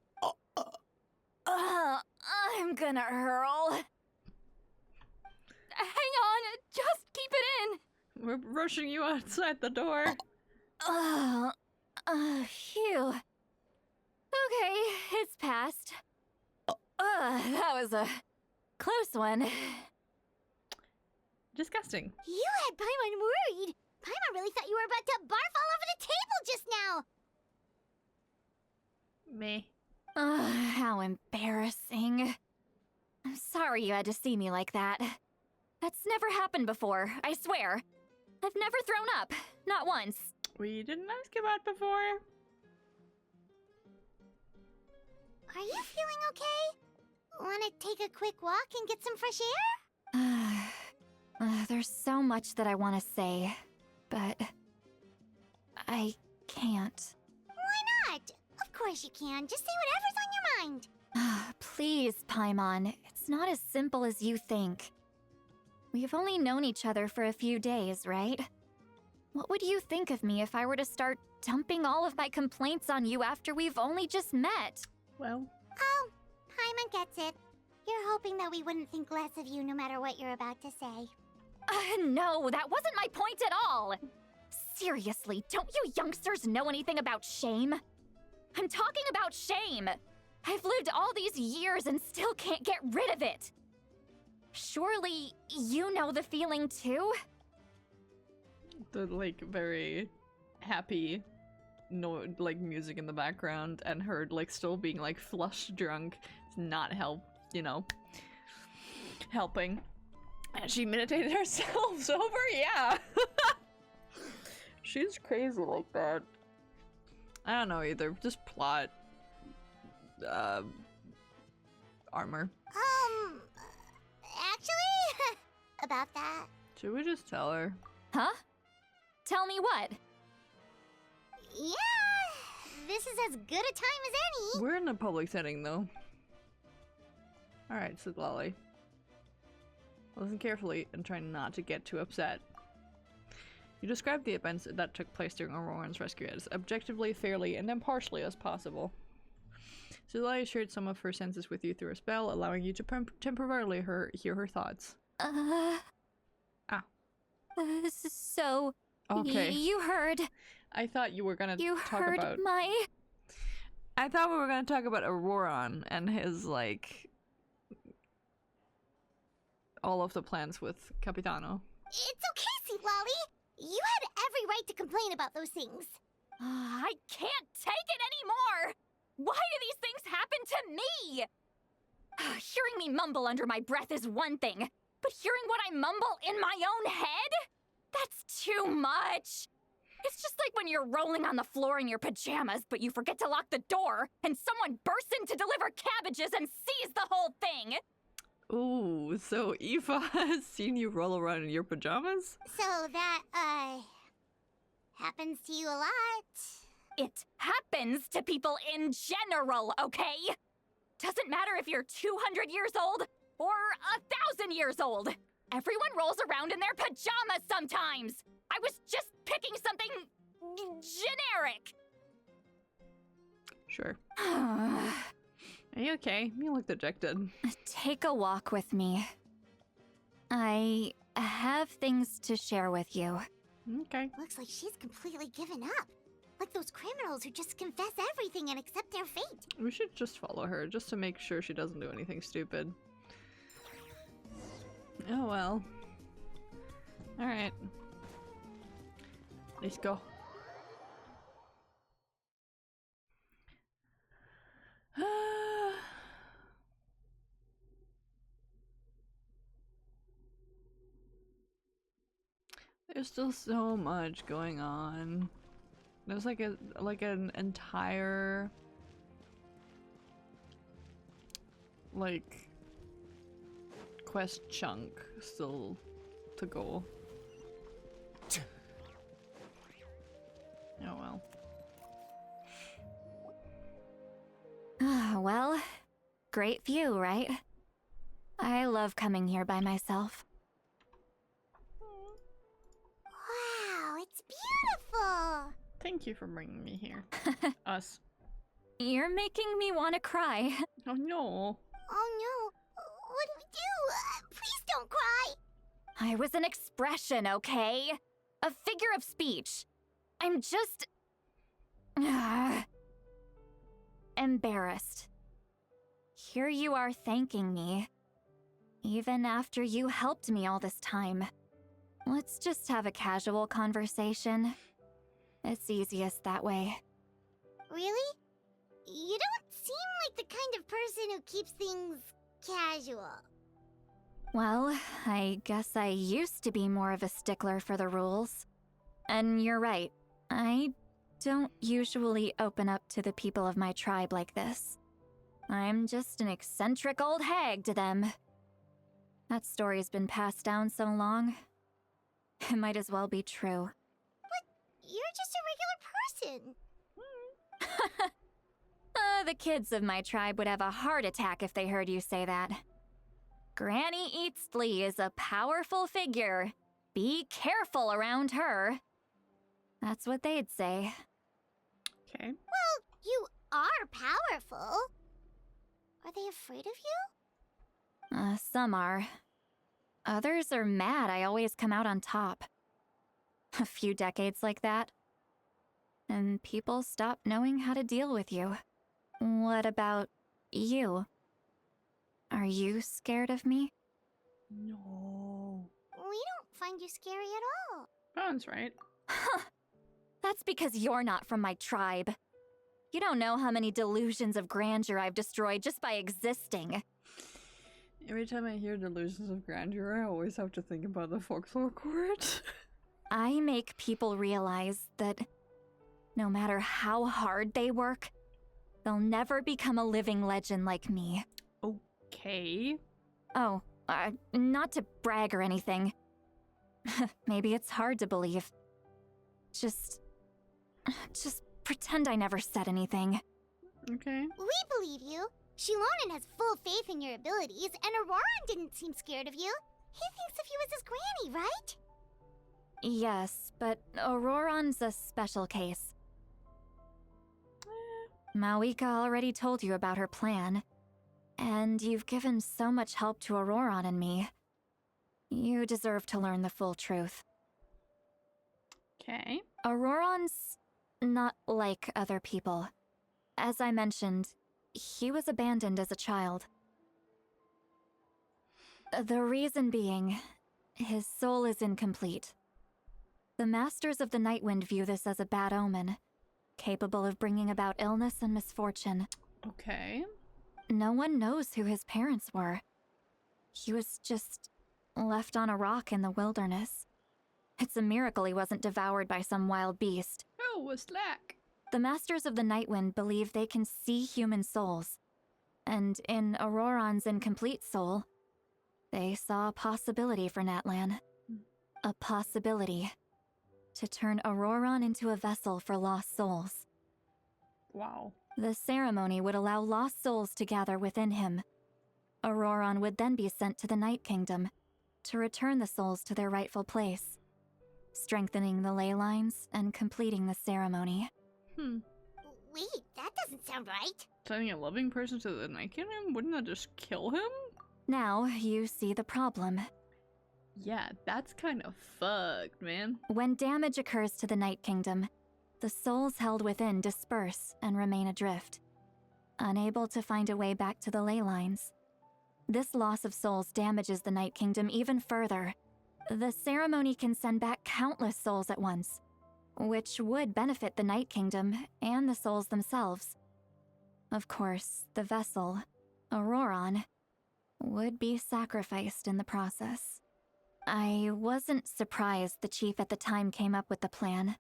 I'm gonna hurl. Hang on, just keep it in. We're rushing you outside the door. Phew. Okay, it's passed. That was a close one. Disgusting. You had Paimon worried. Paimon really thought you were about to barf all over the table just now. Me. How embarrassing. I'm sorry you had to see me like that. That's never happened before, I swear. I've never thrown up. Not once. We didn't ask about before. Are you feeling okay? Want to take a quick walk and get some fresh air? There's so much that I want to say, but I can't. Why not? Of course you can. Just say whatever's on your mind. Please, Paimon. It's not as simple as you think. We've only known each other for a few days, right? What would you think of me if I were to start dumping all of my complaints on you after we've only just met? Well. Oh, Paimon gets it. You're hoping that we wouldn't think less of you no matter what you're about to say. No, that wasn't my point at all! Seriously, don't you youngsters know anything about shame? I'm talking about shame! I've lived all these years and still can't get rid of it! Surely, you know the feeling too? The, like, very happy, no, like, music in the background and her, like, still being, like, flush drunk. It's not helping. And she meditated herself sober? Yeah! She's crazy like that. I don't know either. Just plot. Armor. Actually, about that. Should we just tell her? Huh? Tell me what? Yeah, this is as good a time as any. We're in a public setting, though. Alright, said Lolly. Listen carefully and try not to get too upset. You described the events that took place during Ororon's rescue as objectively, fairly, and impartially as possible. Lolly shared some of her senses with you through a spell, allowing you to temporarily hear her thoughts. So... Okay. You heard... I thought you were gonna talk heard about... my... I thought we were gonna talk about Ororon and his, like... all of the plans with Capitano. It's okay, Sitlali. You had every right to complain about those things. I can't take it anymore! Why do these things happen to me? Hearing me mumble under my breath is one thing, but hearing what I mumble in my own head? That's too much! It's just like when you're rolling on the floor in your pajamas, but you forget to lock the door, and someone bursts in to deliver cabbages and sees the whole thing! Ooh, so Eva has seen you roll around in your pajamas? So that, happens to you a lot. It happens to people in general, okay? Doesn't matter if you're 200 years old or 1,000 years old. Everyone rolls around in their pajamas sometimes. I was just picking something generic. Sure. Are you okay? You look dejected. Take a walk with me. I have things to share with you. Okay. Looks like she's completely given up. Like those criminals who just confess everything and accept their fate. We should just follow her, just to make sure she doesn't do anything stupid. Oh well. Alright. Let's go. There's still so much going on. There's like an entire like quest chunk still to go. Oh well. Well, great view, right? I love coming here by myself. Wow, it's beautiful! Thank you for bringing me here. Us. You're making me want to cry. Oh no. Oh no, what do we do? Please don't cry! I was an expression, okay? A figure of speech. I'm just... embarrassed. Here you are thanking me. Even after you helped me all this time. Let's just have a casual conversation. It's easiest that way. Really? You don't seem like the kind of person who keeps things casual. Well, I guess I used to be more of a stickler for the rules. And you're right, I don't usually open up to the people of my tribe like this. I'm just an eccentric old hag to them. That story's been passed down so long, it might as well be true. But you're just a regular person. The kids of my tribe would have a heart attack if they heard you say that. Granny Eastley is a powerful figure. Be careful around her. That's what they'd say. Okay. Well, you are powerful. Are they afraid of you? Some are. Others are mad I always come out on top. A few decades like that, and people stop knowing how to deal with you. What about you? Are you scared of me? No. We don't find you scary at all. Sounds right. That's because you're not from my tribe. You don't know how many delusions of grandeur I've destroyed just by existing. Every time I hear delusions of grandeur, I always have to think about the folklore court. I make people realize that no matter how hard they work, they'll never become a living legend like me. Okay. Oh, not to brag or anything. Maybe it's hard to believe. Just pretend I never said anything. Okay. We believe you. Shilonen has full faith in your abilities, and Ororon didn't seem scared of you. He thinks of you as his granny, right? Yes, but Ororon's a special case. Mawika already told you about her plan. And you've given so much help to Ororon and me. You deserve to learn the full truth. Okay. Ororon's not like other people. As I mentioned, he was abandoned as a child. The reason being, his soul is incomplete. The Masters of the Nightwind view this as a bad omen, capable of bringing about illness and misfortune. Okay. No one knows who his parents were. He was just left on a rock in the wilderness. It's a miracle he wasn't devoured by some wild beast. Oh, a slack. The Masters of the Nightwind believe they can see human souls. And in Ororon's incomplete soul, they saw a possibility for Natlan. A possibility to turn Ororon into a vessel for lost souls. Wow. The ceremony would allow lost souls to gather within him. Ororon would then be sent to the Night Kingdom to return the souls to their rightful place, strengthening the ley lines and completing the ceremony. Wait, that doesn't sound right. Sending a loving person to the Night Kingdom? Wouldn't that just kill him? Now you see the problem. Yeah, that's kind of fucked, man. When damage occurs to the Night Kingdom, the souls held within disperse and remain adrift, unable to find a way back to the ley lines. This loss of souls damages the Night Kingdom even further. The ceremony can send back countless souls at once, which would benefit the Night Kingdom and the souls themselves. Of course, the vessel, Ororon, would be sacrificed in the process. I wasn't surprised the chief at the time came up with the plan.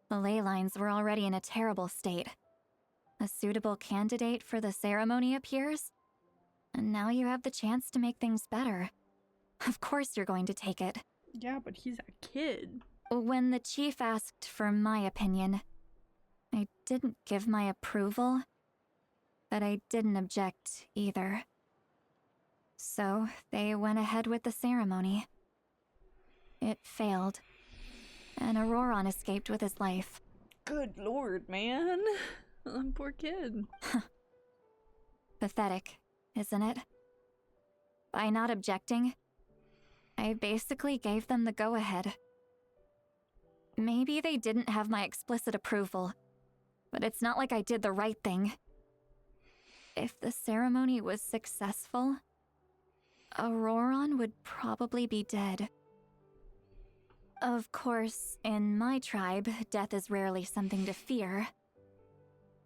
The ley lines were already in a terrible state. A suitable candidate for the ceremony appears, and now you have the chance to make things better. Of course you're going to take it. Yeah, but he's a kid. When the chief asked for my opinion, I didn't give my approval, but I didn't object either. So they went ahead with the ceremony. It failed, and Ororon escaped with his life. Good lord, man. Poor kid. Pathetic, isn't it? By not objecting, I basically gave them the go-ahead. Maybe they didn't have my explicit approval, but it's not like I did the right thing. If the ceremony was successful, Ororon would probably be dead. Of course, in my tribe, death is rarely something to fear.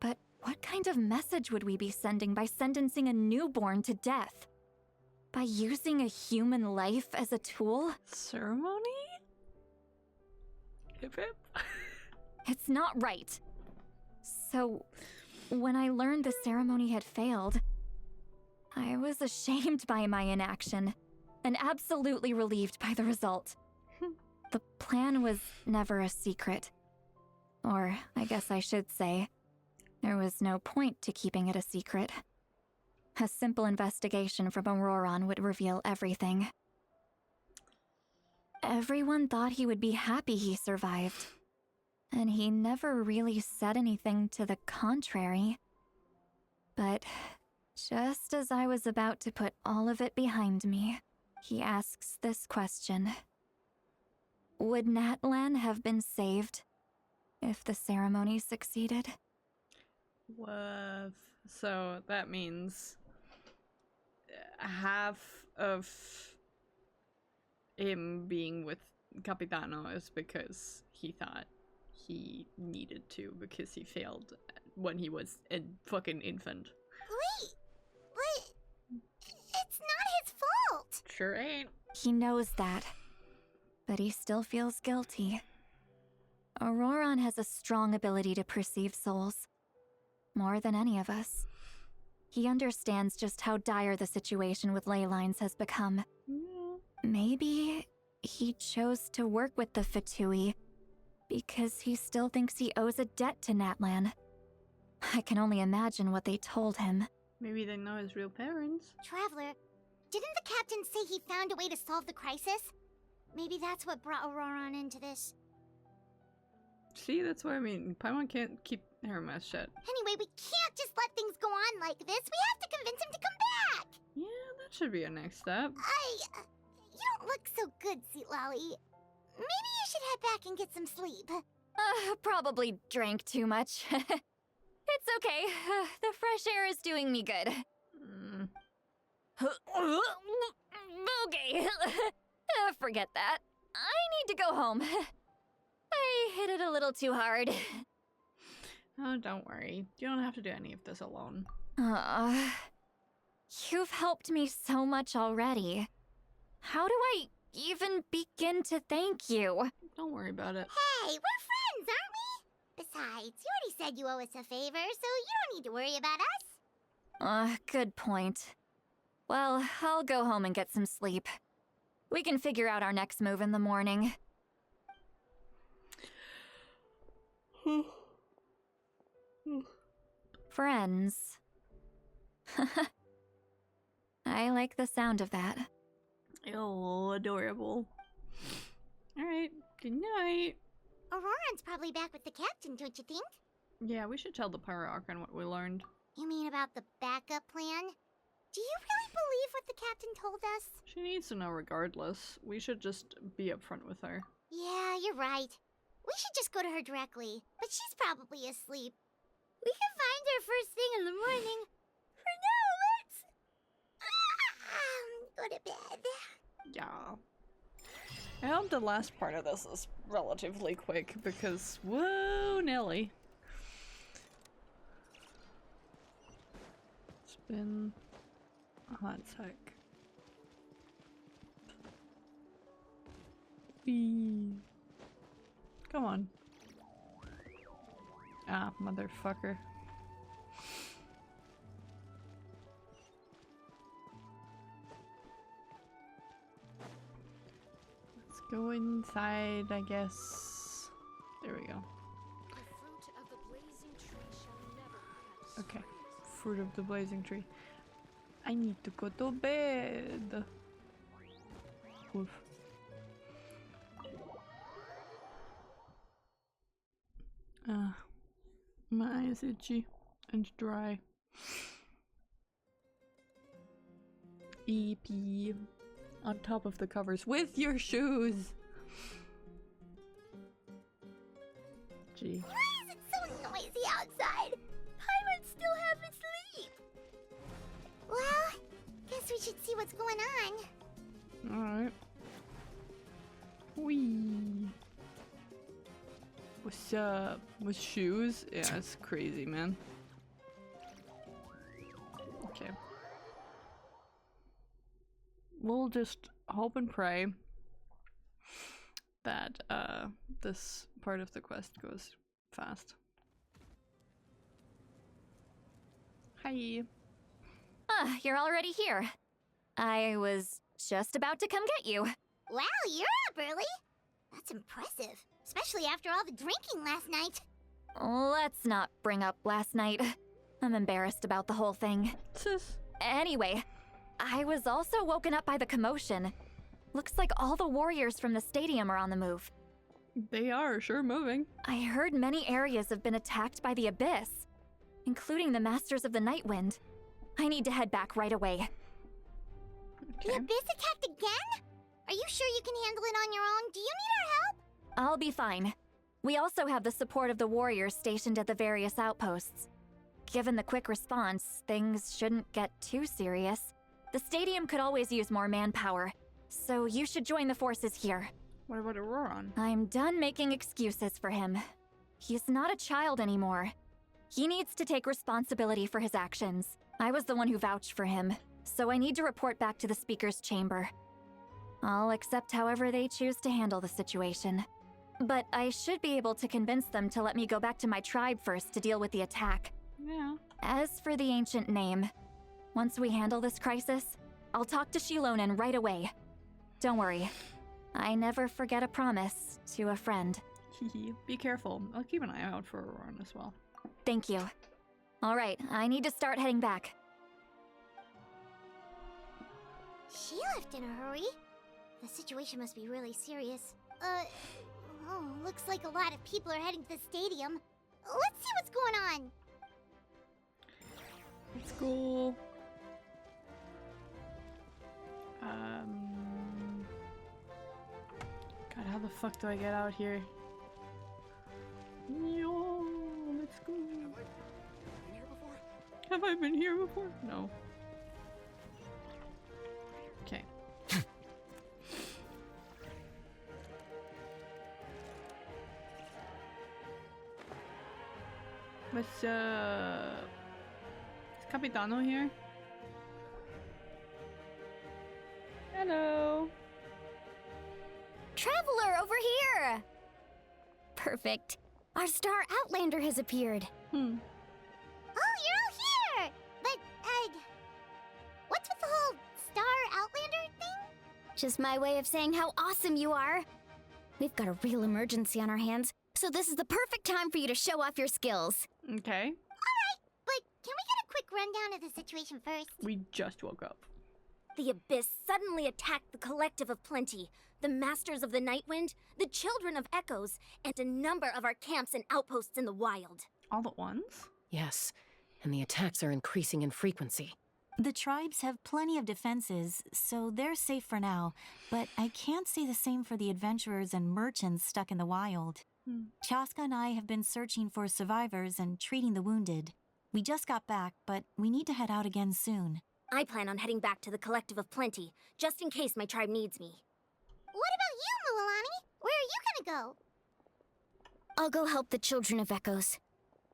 But what kind of message would we be sending by sentencing a newborn to death? By using a human life as a tool? Ceremony? Hip hip? It's not right. So, when I learned the ceremony had failed, I was ashamed by my inaction, and absolutely relieved by the result. The plan was never a secret. Or, I guess I should say, there was no point to keeping it a secret. A simple investigation from Ororon would reveal everything. Everyone thought he would be happy he survived, and he never really said anything to the contrary. But just as I was about to put all of it behind me, he asks this question. Would Natlan have been saved if the ceremony succeeded? What? So that means half of him being with Capitano is because he thought he needed to because he failed when he was a fucking infant. Wait, but it's not his fault. Sure ain't. He knows that, but he still feels guilty. Ororon has a strong ability to perceive souls, more than any of us. He understands just how dire the situation with ley lines has become. Maybe he chose to work with the Fatui because he still thinks he owes a debt to Natlan. I can only imagine what they told him. Maybe they know his real parents. Traveler, didn't the captain say he found a way to solve the crisis? Maybe that's what brought Ororon into this. See, that's what I mean. Paimon can't keep her mouth shut. Anyway, we can't just let things go on like this. We have to convince him to come back! Yeah, that should be a next step. You don't look so good, Sweet Lolly. Maybe you should head back and get some sleep. Probably drank too much. It's okay. The fresh air is doing me good. Okay. Forget that. I need to go home. I hit it a little too hard. Oh, don't worry. You don't have to do any of this alone. You've helped me so much already. How do I even begin to thank you. Don't worry about it. Hey, we're friends, aren't we? Besides, you already said you owe us a favor, so you don't need to worry about us. Good point. Well, I'll go home and get some sleep. We can figure out our next move in the morning. Friends. I like the sound of that. Oh, adorable. Alright, good night. Ororon's probably back with the captain, don't you think? Yeah, we should tell the Pyro Archon what we learned. You mean about the backup plan? Do you really believe what the captain told us? She needs to know regardless. We should just be upfront with her. Yeah, you're right. We should just go to her directly, but she's probably asleep. We can find her first thing in the morning. For now, let's... go to bed. Yeah. I hope the last part of this is relatively quick because, whoa, Nelly. It's been a hot sec. Whee. Come on. Ah, motherfucker. Let's go inside, I guess. There we go. Okay. Fruit of the blazing tree. I need to go to bed. Oof. My eye is itchy and dry. EP on top of the covers with your shoes. Gee. Why is it so noisy outside? Pirates still haven't sleep. Well, guess we should see what's going on. Alright. Whee. What's up? With shoes? Yeah, it's crazy, man. Okay. We'll just hope and pray that this part of the quest goes fast. Hi. Ah, you're already here. I was just about to come get you. Wow, you're up early. That's impressive, especially after all the drinking last night. Let's not bring up last night. I'm embarrassed about the whole thing. Sis. Anyway, I was also woken up by the commotion. Looks like all the warriors from the stadium are on the move. They are sure moving. I heard many areas have been attacked by the Abyss, including the Masters of the Nightwind. I need to head back right away. Okay. The Abyss attacked again? Are you sure you can handle it on your own? Do you need our help? I'll be fine. We also have the support of the warriors stationed at the various outposts. Given the quick response, things shouldn't get too serious. The stadium could always use more manpower, so you should join the forces here. What about Ororon? I'm done making excuses for him. He's not a child anymore. He needs to take responsibility for his actions. I was the one who vouched for him, so I need to report back to the Speaker's chamber. I'll accept however they choose to handle the situation. But I should be able to convince them to let me go back to my tribe first to deal with the attack. Yeah. As for the ancient name, once we handle this crisis, I'll talk to Shilonen right away. Don't worry. I never forget a promise to a friend. Be careful. I'll keep an eye out for Ororon as well. Thank you. Alright, I need to start heading back. She left in a hurry. The situation must be really serious. Oh, looks like a lot of people are heading to the stadium. Let's see what's going on. Let's go. God, how the fuck do I get out here? Yo, let's go. Have I been here before? No. Okay. What's up? Is Capitano here? Hello. traveler over here! Perfect. Our star outlander has appeared. Oh, you're all here! But, what's with the whole star outlander thing? Just my way of saying how awesome you are. We've got a real emergency on our hands, so this is the perfect time for you to show off your skills. Okay. Alright, but can we get a quick rundown of the situation first? We just woke up. The Abyss suddenly attacked the Collective of Plenty, the Masters of the Nightwind, the Children of Echoes, and a number of our camps and outposts in the wild. All at once? Yes, and the attacks are increasing in frequency. The tribes have plenty of defenses, so they're safe for now, but I can't say the same for the adventurers and merchants stuck in the wild. Chaska and I have been searching for survivors and treating the wounded. We just got back, but we need to head out again soon. I plan on heading back to the Collective of Plenty, just in case my tribe needs me. What about you, Mualani? Where are you gonna go? I'll go help the Children of Echoes.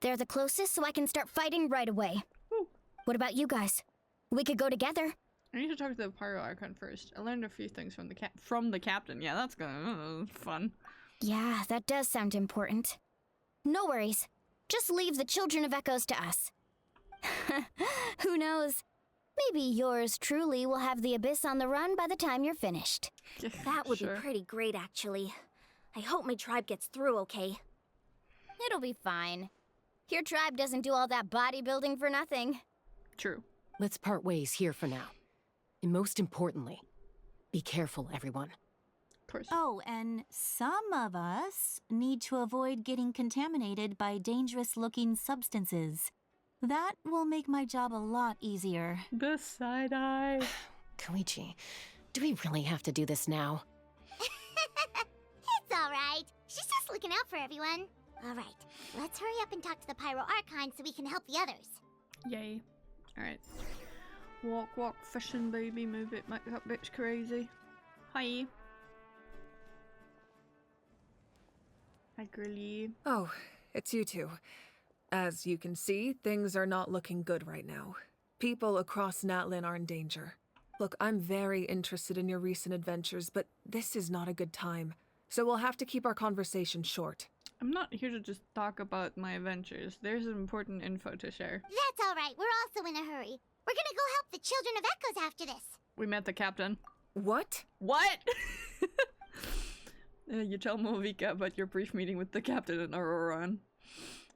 They're the closest, so I can start fighting right away. What about you guys? We could go together. I need to talk to the Pyro Archon first. I learned a few things from the captain. Yeah, that's gonna fun. Yeah, that does sound important. No worries. Just leave the Children of Echoes to us. Who knows? Maybe yours truly will have the Abyss on the run by the time you're finished. That would be pretty great, actually. I hope my tribe gets through okay. It'll be fine. Your tribe doesn't do all that bodybuilding for nothing. True. Let's part ways here for now. And most importantly, be careful, everyone. Of course. Oh, and some of us need to avoid getting contaminated by dangerous-looking substances. That will make my job a lot easier. The side-eye. Koichi, do we really have to do this now? It's alright. She's just looking out for everyone. Alright, let's hurry up and talk to the Pyro Archon so we can help the others. Yay. Alright. Walk, walk, fishing, baby. Move it, make that bitch crazy. Hi. Hi, girly. Oh, it's you two. As you can see, things are not looking good right now. People across Natlin are in danger. Look, I'm very interested in your recent adventures, but this is not a good time. So we'll have to keep our conversation short. I'm not here to just talk about my adventures. There's important info to share. That's alright, we're also in a hurry. We're gonna go help the Children of Echoes after this. We met the captain. What? What? You tell Movika about your brief meeting with the captain in Ororon.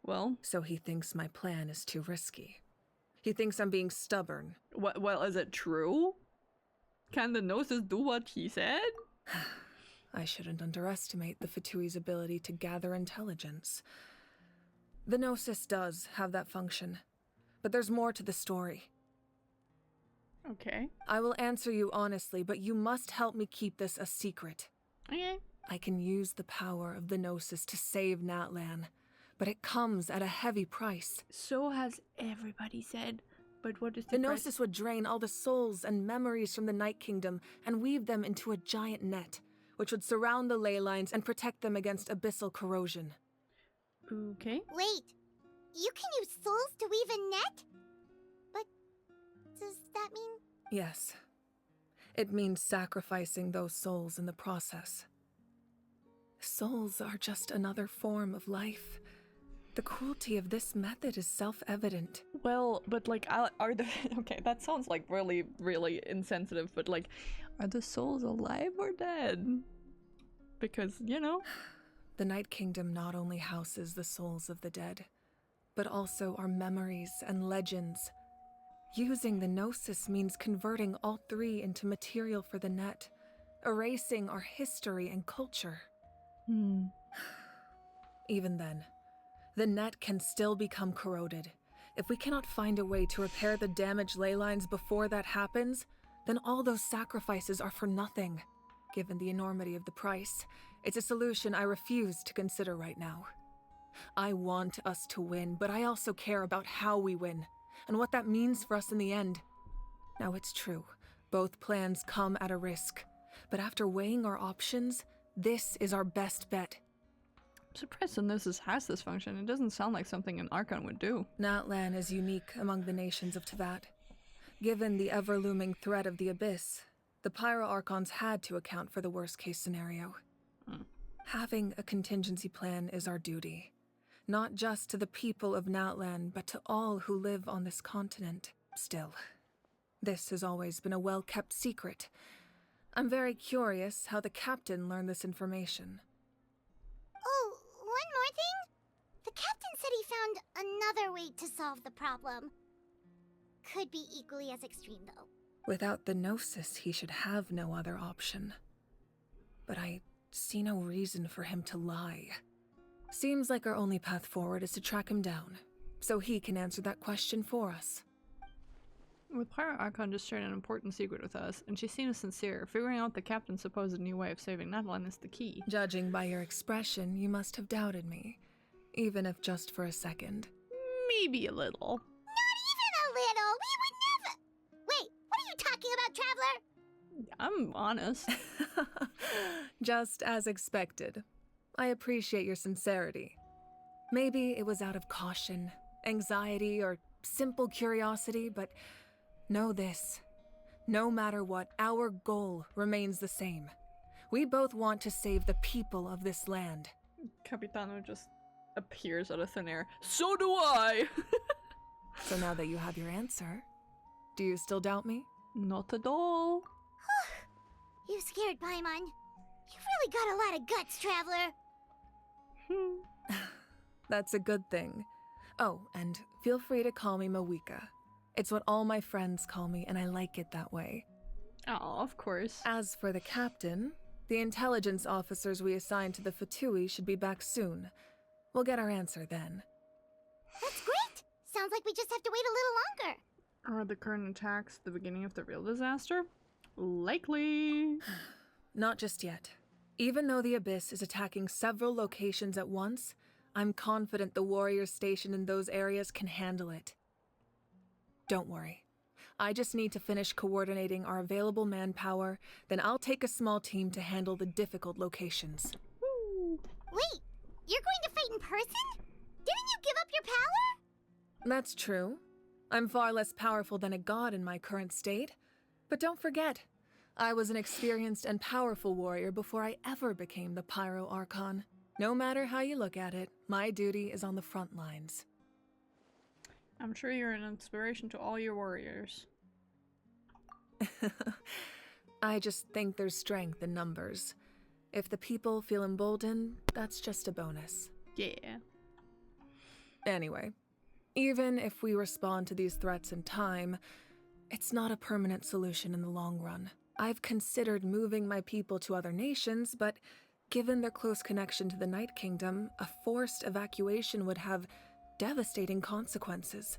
Well? So he thinks my plan is too risky. He thinks I'm being stubborn. What? Well, is it true? Can the Gnosis do what he said? I shouldn't underestimate the Fatui's ability to gather intelligence. The Gnosis does have that function, but there's more to the story. Okay. I will answer you honestly, but you must help me keep this a secret. Okay. I can use the power of the Gnosis to save Natlan, but it comes at a heavy price. So has everybody said. But what is the Gnosis would drain all the souls and memories from the Night Kingdom and weave them into a giant net, which would surround the ley lines and protect them against abyssal corrosion. Okay. Wait, you can use souls to weave a net? But does that mean... Yes. It means sacrificing those souls in the process. Souls are just another form of life. The cruelty of this method is self-evident. Well, but like, are the... Okay, that sounds like really, really insensitive, but like, are the souls alive or dead? Because, you know... The Night Kingdom not only houses the souls of the dead, but also our memories and legends. Using the Gnosis means converting all three into material for the net, erasing our history and culture. Even then, the net can still become corroded. If we cannot find a way to repair the damaged ley lines before that happens, then all those sacrifices are for nothing. Given the enormity of the price, it's a solution I refuse to consider right now. I want us to win, but I also care about how we win, and what that means for us in the end. Now it's true, both plans come at a risk, but after weighing our options, this is our best bet. I'm surprised the Gnosis has this function. It doesn't sound like something an Archon would do. Natlan is unique among the nations of Teyvat. Given the ever-looming threat of the Abyss, the Pyro Archons had to account for the worst-case scenario. Having a contingency plan is our duty. Not just to the people of Natlan, but to all who live on this continent. Still, this has always been a well-kept secret. I'm very curious how the captain learned this information. Oh, one more thing? The captain said he found another way to solve the problem. Could be equally as extreme, though. Without the Gnosis, he should have no other option. But I see no reason for him to lie. Seems like our only path forward is to track him down, so he can answer that question for us. With Pyro Archon just sharing an important secret with us, and she seems sincere, figuring out the captain's supposed new way of saving Natlan is the key. Judging by your expression, you must have doubted me. Even if just for a second. Maybe a little. Not even a little! We would never— Wait, what are you talking about, Traveler? I'm honest. Just as expected. I appreciate your sincerity. Maybe it was out of caution, anxiety, or simple curiosity, but know this. No matter what, our goal remains the same. We both want to save the people of this land. Capitano just appears out of thin air. So do I! So now that you have your answer, do you still doubt me? Not at all. You scared Paimon. You've really got a lot of guts, Traveler. That's a good thing. Oh, and feel free to call me Mawika. It's what all my friends call me, and I like it that way. Oh, of course. As for the captain, the intelligence officers we assigned to the Fatui should be back soon. We'll get our answer then. That's great! Sounds like we just have to wait a little longer. Are the current attacks the beginning of the real disaster? Likely. Not just yet. Even though the Abyss is attacking several locations at once, I'm confident the warriors stationed in those areas can handle it. Don't worry. I just need to finish coordinating our available manpower, then I'll take a small team to handle the difficult locations. Wait, you're going to fight in person? Didn't you give up your power? That's true. I'm far less powerful than a god in my current state. But don't forget, I was an experienced and powerful warrior before I ever became the Pyro Archon. No matter how you look at it, my duty is on the front lines. I'm sure you're an inspiration to all your warriors. I just think there's strength in numbers. If the people feel emboldened, that's just a bonus. Yeah. Anyway, even if we respond to these threats in time, it's not a permanent solution in the long run. I've considered moving my people to other nations, but given their close connection to the Night Kingdom, a forced evacuation would have devastating consequences.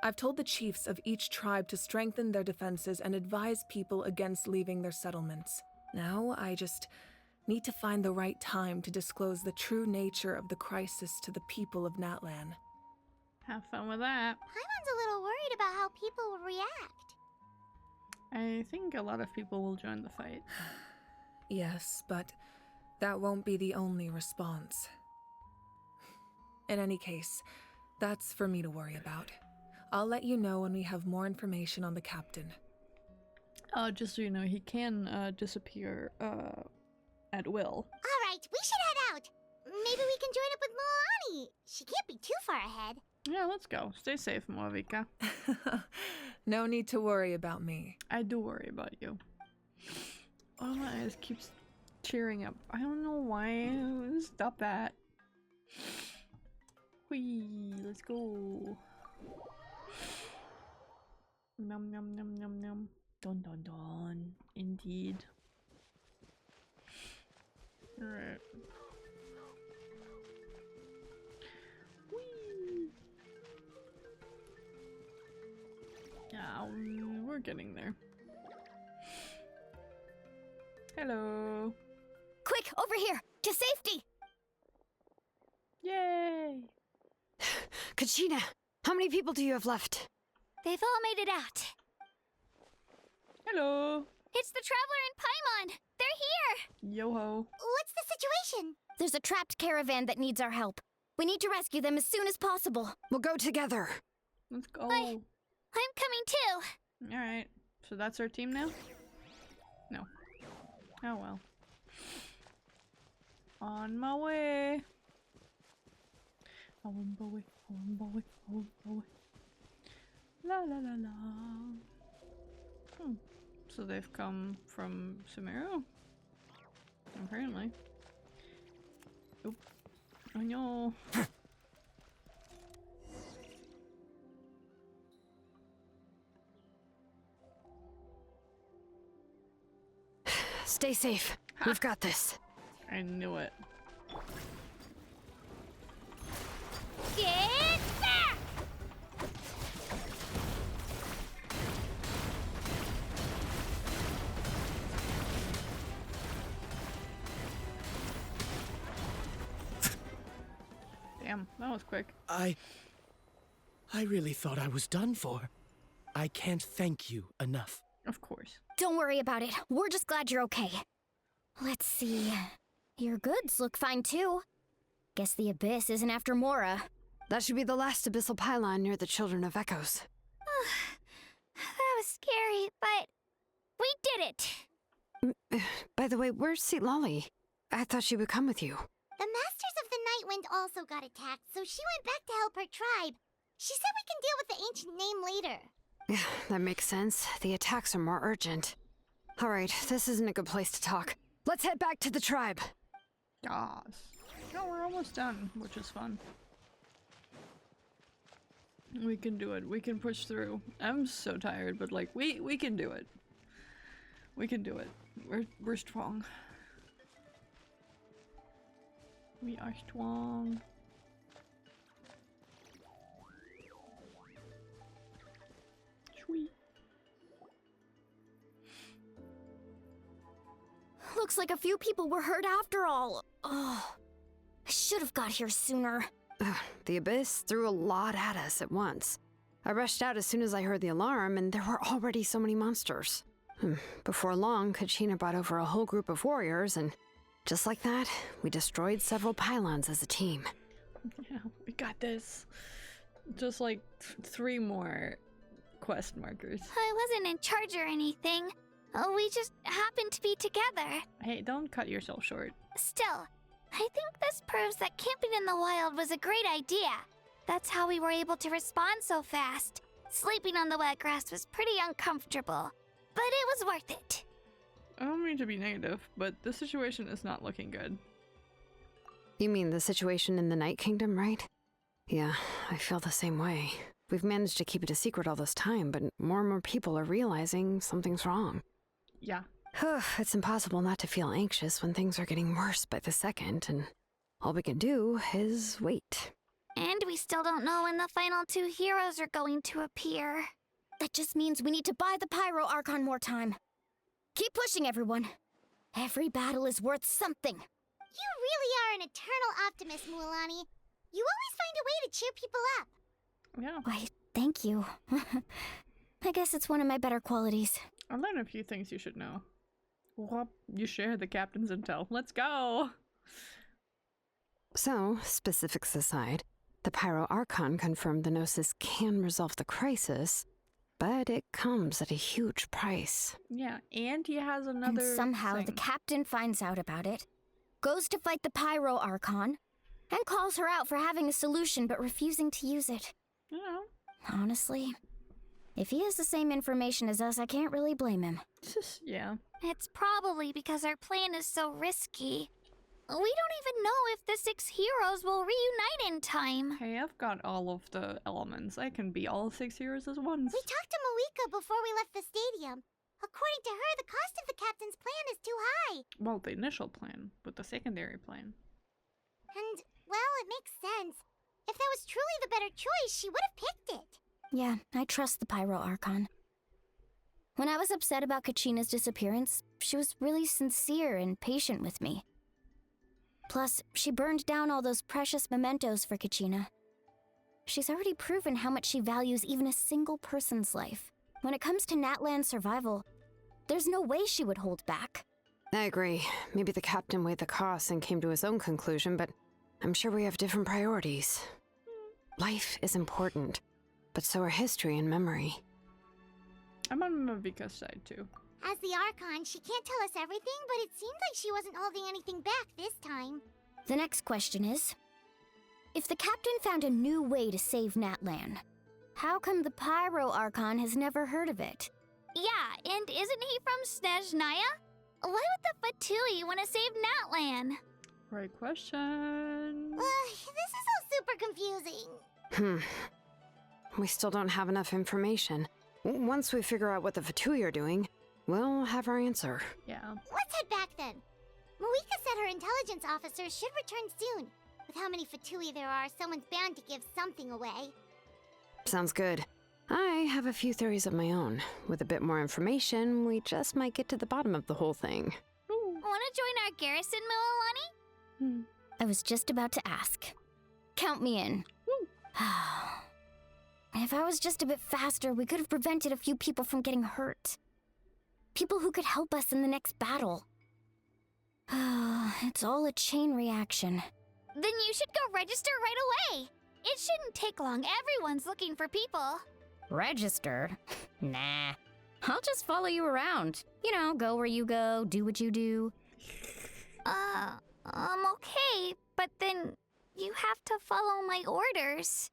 I've told the chiefs of each tribe to strengthen their defenses and advise people against leaving their settlements. Now, I just need to find the right time to disclose the true nature of the crisis to the people of Natlan. Have fun with that. Paimon's a little worried about how people will react. I think a lot of people will join the fight. Yes, but that won't be the only response. In any case, that's for me to worry about. I'll let you know when we have more information on the captain. Just so you know, he can disappear at will. Alright, we should head out. Maybe we can join up with Moani. She can't be too far ahead. Yeah, let's go. Stay safe, Moavika. No need to worry about me. I do worry about you. Oh, my eyes keeps cheering up. I don't know why. Stop that. Whee, let's go. Num num num num num. Dun dun dun. Indeed. Alright. Whee. Yeah, we're getting there. Hello. Quick, over here! To safety! Yay! Kachina, how many people do you have left? They've all made it out. Hello. It's the Traveler and Paimon. They're here. Yo-ho. What's the situation? There's a trapped caravan that needs our help. We need to rescue them as soon as possible. We'll go together. Let's go. I'm coming too. Alright. So that's our team now? No. Oh well. On my way. On my way, on my way, on my way. La la la la. So they've come from Sumeru? Apparently. Oop. Oh no. Stay safe. We've got this. I knew it. Get back! Damn, that was quick. I really thought I was done for. I can't thank you enough. Of course. Don't worry about it. We're just glad you're okay. Let's see. Your goods look fine too. Guess the Abyss isn't after Mora. That should be the last abyssal pylon near the Children of Echoes. That was scary, but we did it. By the way, where's Lolly? I thought she would come with you. The Masters of the Nightwind also got attacked, so she went back to help her tribe. She said we can deal with the ancient name later. That makes sense. The attacks are more urgent. All right, this isn't a good place to talk. Let's head back to the tribe. Yas. No, we're almost done, which is fun. We can do it. We can push through. I'm so tired, but like we can do it. We can do it. We're strong. We are strong. Sweet. Looks like a few people were hurt after all. Oh, I should have got here sooner. The Abyss threw a lot at us at once. I rushed out as soon as I heard the alarm, and there were already so many monsters. Before long, Kachina brought over a whole group of warriors, and just like that, we destroyed several pylons as a team. Yeah, we got this. Just like 3 more quest markers. I wasn't in charge or anything. We just happened to be together. Hey, don't cut yourself short. Still, I think this proves that camping in the wild was a great idea. That's how we were able to respond so fast. Sleeping on the wet grass was pretty uncomfortable, but it was worth it. I don't mean to be negative, but the situation is not looking good. You mean the situation in the Night Kingdom, right? Yeah, I feel the same way. We've managed to keep it a secret all this time, but more and more people are realizing something's wrong. Yeah. It's impossible not to feel anxious when things are getting worse by the second, and all we can do is wait. And we still don't know when the final 2 heroes are going to appear. That just means we need to buy the Pyro Archon more time. Keep pushing, everyone. Every battle is worth something. You really are an eternal optimist, Mualani. You always find a way to cheer people up. Yeah. Why, thank you. I guess it's one of my better qualities. I learned a few things you should know. Well, you share the captain's intel. Let's go! So, specifics aside, the Pyro Archon confirmed the Gnosis can resolve the crisis, but it comes at a huge price. Yeah, and he has another And somehow thing. the captain finds out about it, goes to fight the Pyro Archon, and calls her out for having a solution but refusing to use it. Yeah. Honestly, if he has the same information as us, I can't really blame him. Yeah. It's probably because our plan is so risky. We don't even know if the 6 heroes will reunite in time. Hey, I've got all of the elements. I can be all 6 heroes as once. We talked to Moika before we left the stadium. According to her, the cost of the captain's plan is too high. Well, the initial plan, but the secondary plan. And, well, it makes sense. If that was truly the better choice, she would have picked it. Yeah, I trust the Pyro Archon. When I was upset about Kachina's disappearance, she was really sincere and patient with me. Plus, she burned down all those precious mementos for Kachina. She's already proven how much she values even a single person's life. When it comes to Natlan's survival, there's no way she would hold back. I agree. Maybe the captain weighed the costs and came to his own conclusion, but I'm sure we have different priorities. Life is important, but so are history and memory. I'm on Mavika's side too. As the Archon, she can't tell us everything, but it seemed like she wasn't holding anything back this time. The next question is, if the captain found a new way to save Natlan, how come the Pyro Archon has never heard of it? Yeah, and isn't he from Snezhnaya? Why would the Fatui want to save Natlan? Right question. This is all super confusing. We still don't have enough information. Once we figure out what the Fatui are doing, we'll have our answer. Yeah. Let's head back then. Moika said her intelligence officers should return soon. With how many Fatui there are, someone's bound to give something away. Sounds good. I have a few theories of my own. With a bit more information, we just might get to the bottom of the whole thing. Want to join our garrison, Mililani? I was just about to ask. Count me in. If I was just a bit faster, we could have prevented a few people from getting hurt. People who could help us in the next battle. It's all a chain reaction. Then you should go register right away. It shouldn't take long. Everyone's looking for people. Register? Nah. I'll just follow you around. You know, go where you go, do what you do. Okay, but then you have to follow my orders.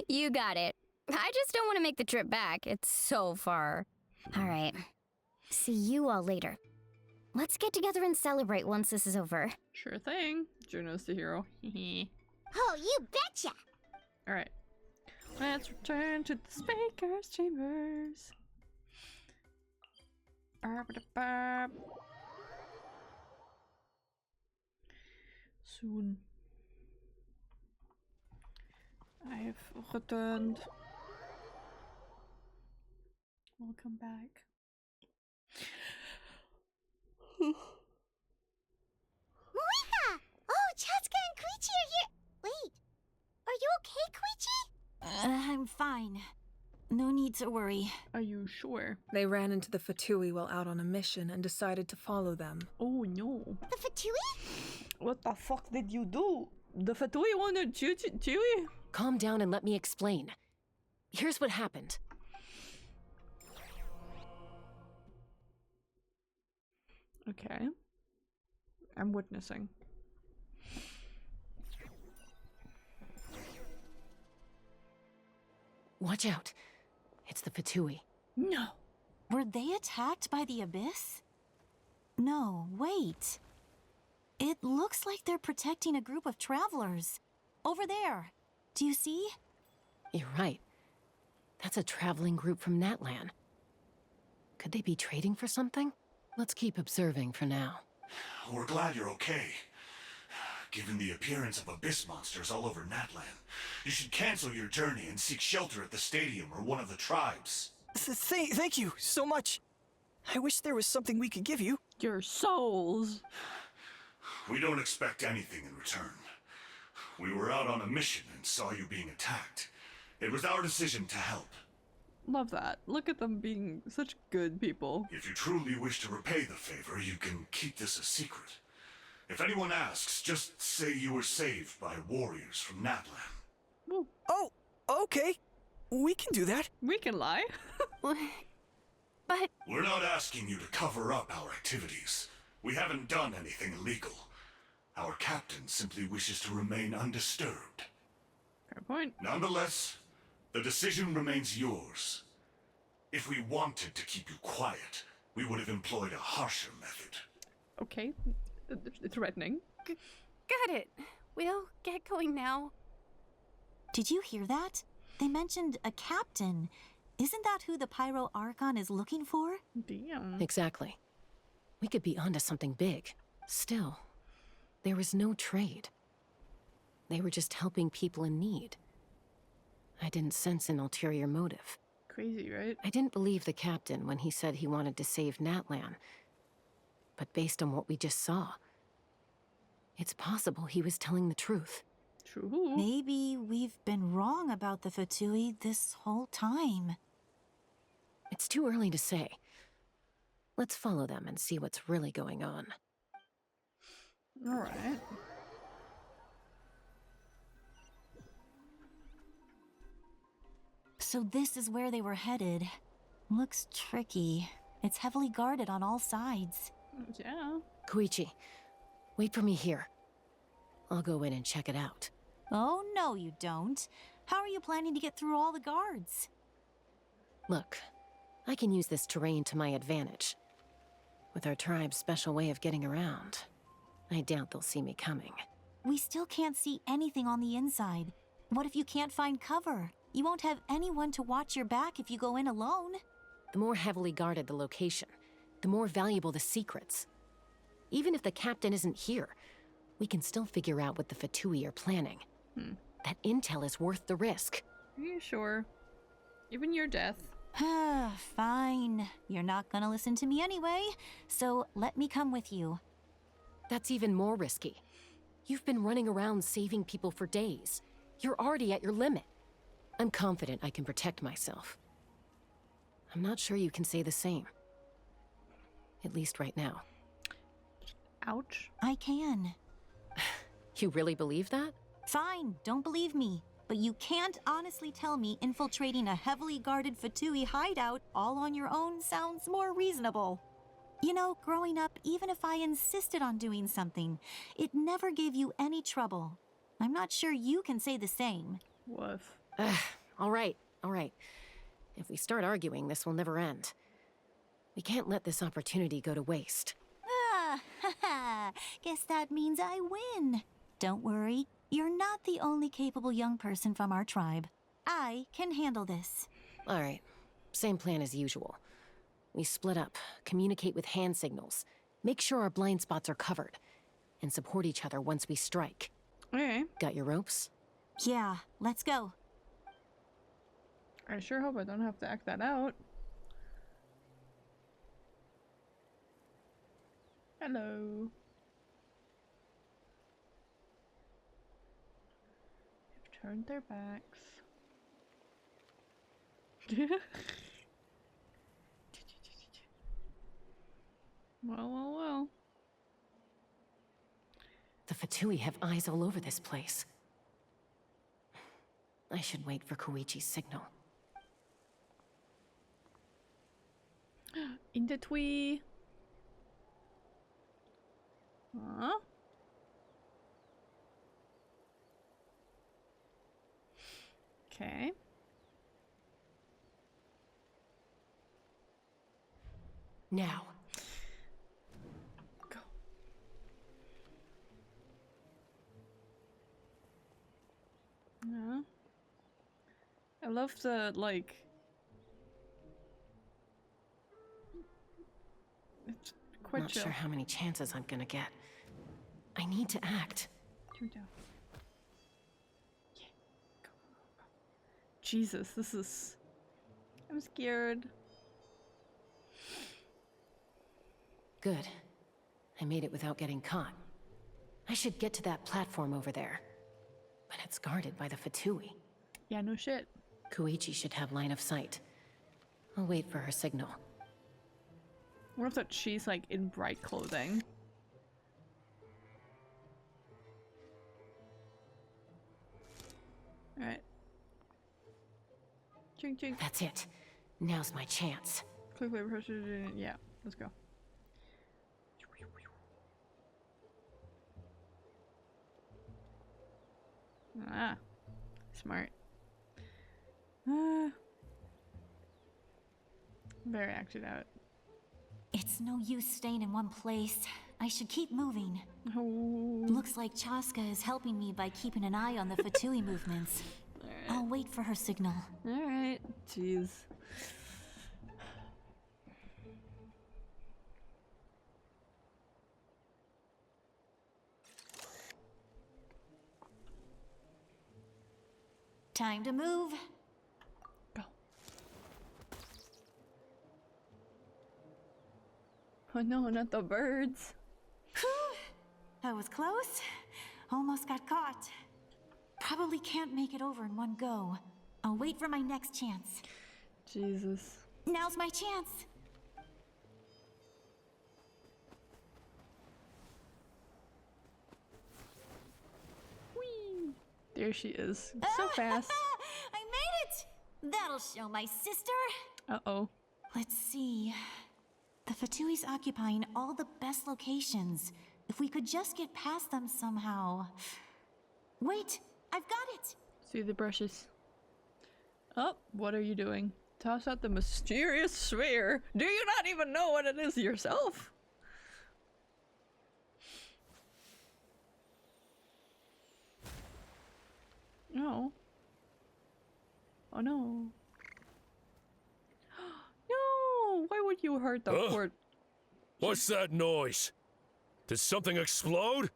You got it. I just don't want to make the trip back. It's so far. All right. See you all later. Let's get together and celebrate once this is over. Sure thing. Juno's the hero. Oh, you betcha! Alright. Let's return to the Speaker's Chambers. Soon. I've returned. Welcome back. Moika! Oh, Chaska and Koichi are here! Wait, are you okay, Koichi? I'm fine. No need to worry. Are you sure? They ran into the Fatui while out on a mission and decided to follow them. Oh no. The Fatui? What the fuck did you do? The Fatui wanted Chewie? Calm down and let me explain. Here's what happened. Okay. I'm witnessing. Watch out. It's the Fatui. No. Were they attacked by the Abyss? No, wait. It looks like they're protecting a group of travelers. Over there. Do you see? You're right. That's a traveling group from Natlan. Could they be trading for something? Let's keep observing for now. We're glad you're okay. Given the appearance of abyss monsters all over Natlan, you should cancel your journey and seek shelter at the stadium or one of the tribes. Thank you so much. I wish there was something we could give you. Your souls. We don't expect anything in return. We were out on a mission and saw you being attacked. It was our decision to help. Love that. Look at them being such good people. If you truly wish to repay the favor, you can keep this a secret. If anyone asks, just say you were saved by warriors from Natlan. Ooh. Oh, okay. We can do that. We can lie. But... We're not asking you to cover up our activities. We haven't done anything illegal. Our captain simply wishes to remain undisturbed. Fair point. Nonetheless, the decision remains yours. If we wanted to keep you quiet, we would have employed a harsher method. Okay. Threatening. Got it. We'll get going now. Did you hear that? They mentioned a captain. Isn't that who the Pyro Archon is looking for? Damn. Exactly. We could be onto something big. Still, there was no trade. They were just helping people in need. I didn't sense an ulterior motive. Crazy, right? I didn't believe the captain when he said he wanted to save Natlan. But based on what we just saw, it's possible he was telling the truth. True. Maybe we've been wrong about the Fatui this whole time. It's too early to say. Let's follow them and see what's really going on. All right. So this is where they were headed. Looks tricky. It's heavily guarded on all sides. Yeah. Koichi, Wait for me here. I'll go in and check it out. Oh, no, you don't. How are you planning to get through all the guards? Look, I can use this terrain to my advantage. With our tribe's special way of getting around, I doubt they'll see me coming. We still can't see anything on the inside. What if you can't find cover? You won't have anyone to watch your back if you go in alone. The more heavily guarded the location, the more valuable the secrets. Even if the captain isn't here, we can still figure out what the Fatui are planning. That intel is worth the risk. Are you sure? Even your death. Fine. You're not gonna listen to me anyway, so let me come with you. That's even more risky. You've been running around saving people for days. You're already at your limit. I'm confident I can protect myself. I'm not sure you can say the same. At least right now. Ouch. I can. You really believe that? Fine, don't believe me. But you can't honestly tell me infiltrating a heavily guarded Fatui hideout all on your own sounds more reasonable. You know, growing up, even if I insisted on doing something, it never gave you any trouble. I'm not sure you can say the same. Woof. All right. If we start arguing, this will never end. We can't let this opportunity go to waste. Guess that means I win. Don't worry, you're not the only capable young person from our tribe. I can handle this. All right, same plan as usual. We split up, communicate with hand signals, make sure our blind spots are covered, and support each other once we strike. Okay. Got your ropes? Yeah, let's go. I sure hope I don't have to act that out. Hello. They've turned their backs. Well. The Fatui have eyes all over this place. I should wait for Koichi's signal. In the twee. Huh? Okay. Now. Go. Yeah. I love the, like... It's quite Not chill. sure how many chances I'm gonna get. I need to act. Turn down. Yeah. Go. Jesus, this is... I'm scared. Good. I made it without getting caught. I should get to that platform over there. But it's guarded by the Fatui. Yeah, no shit. Koichi should have line of sight. I'll wait for her signal. What if that she's like in bright clothing? Alright. Ching ching. That's it. Now's my chance. Quickly pressure. Yeah, let's go. Ah, smart. Very acted out. It's no use staying in one place. I should keep moving. Oh. Looks like Chaska is helping me by keeping an eye on the Fatui movements. Right. I'll wait for her signal. Alright. Jeez. Time to move. Go. Oh no, not the birds. Whew. That was close. Almost got caught. Probably can't make it over in one go. I'll wait for my next chance. Jesus. Now's my chance. Whee! There she is. So fast. I made it! That'll show my sister. Uh-oh. Let's see. The Fatui's occupying all the best locations. If we could just get past them somehow. Wait, I've got it! See the brushes. Oh, what are you doing? Toss out the mysterious sphere. Do you not even know what it is yourself? No. Oh no. No! Why would you hurt the poor... What's that noise? Did something explode?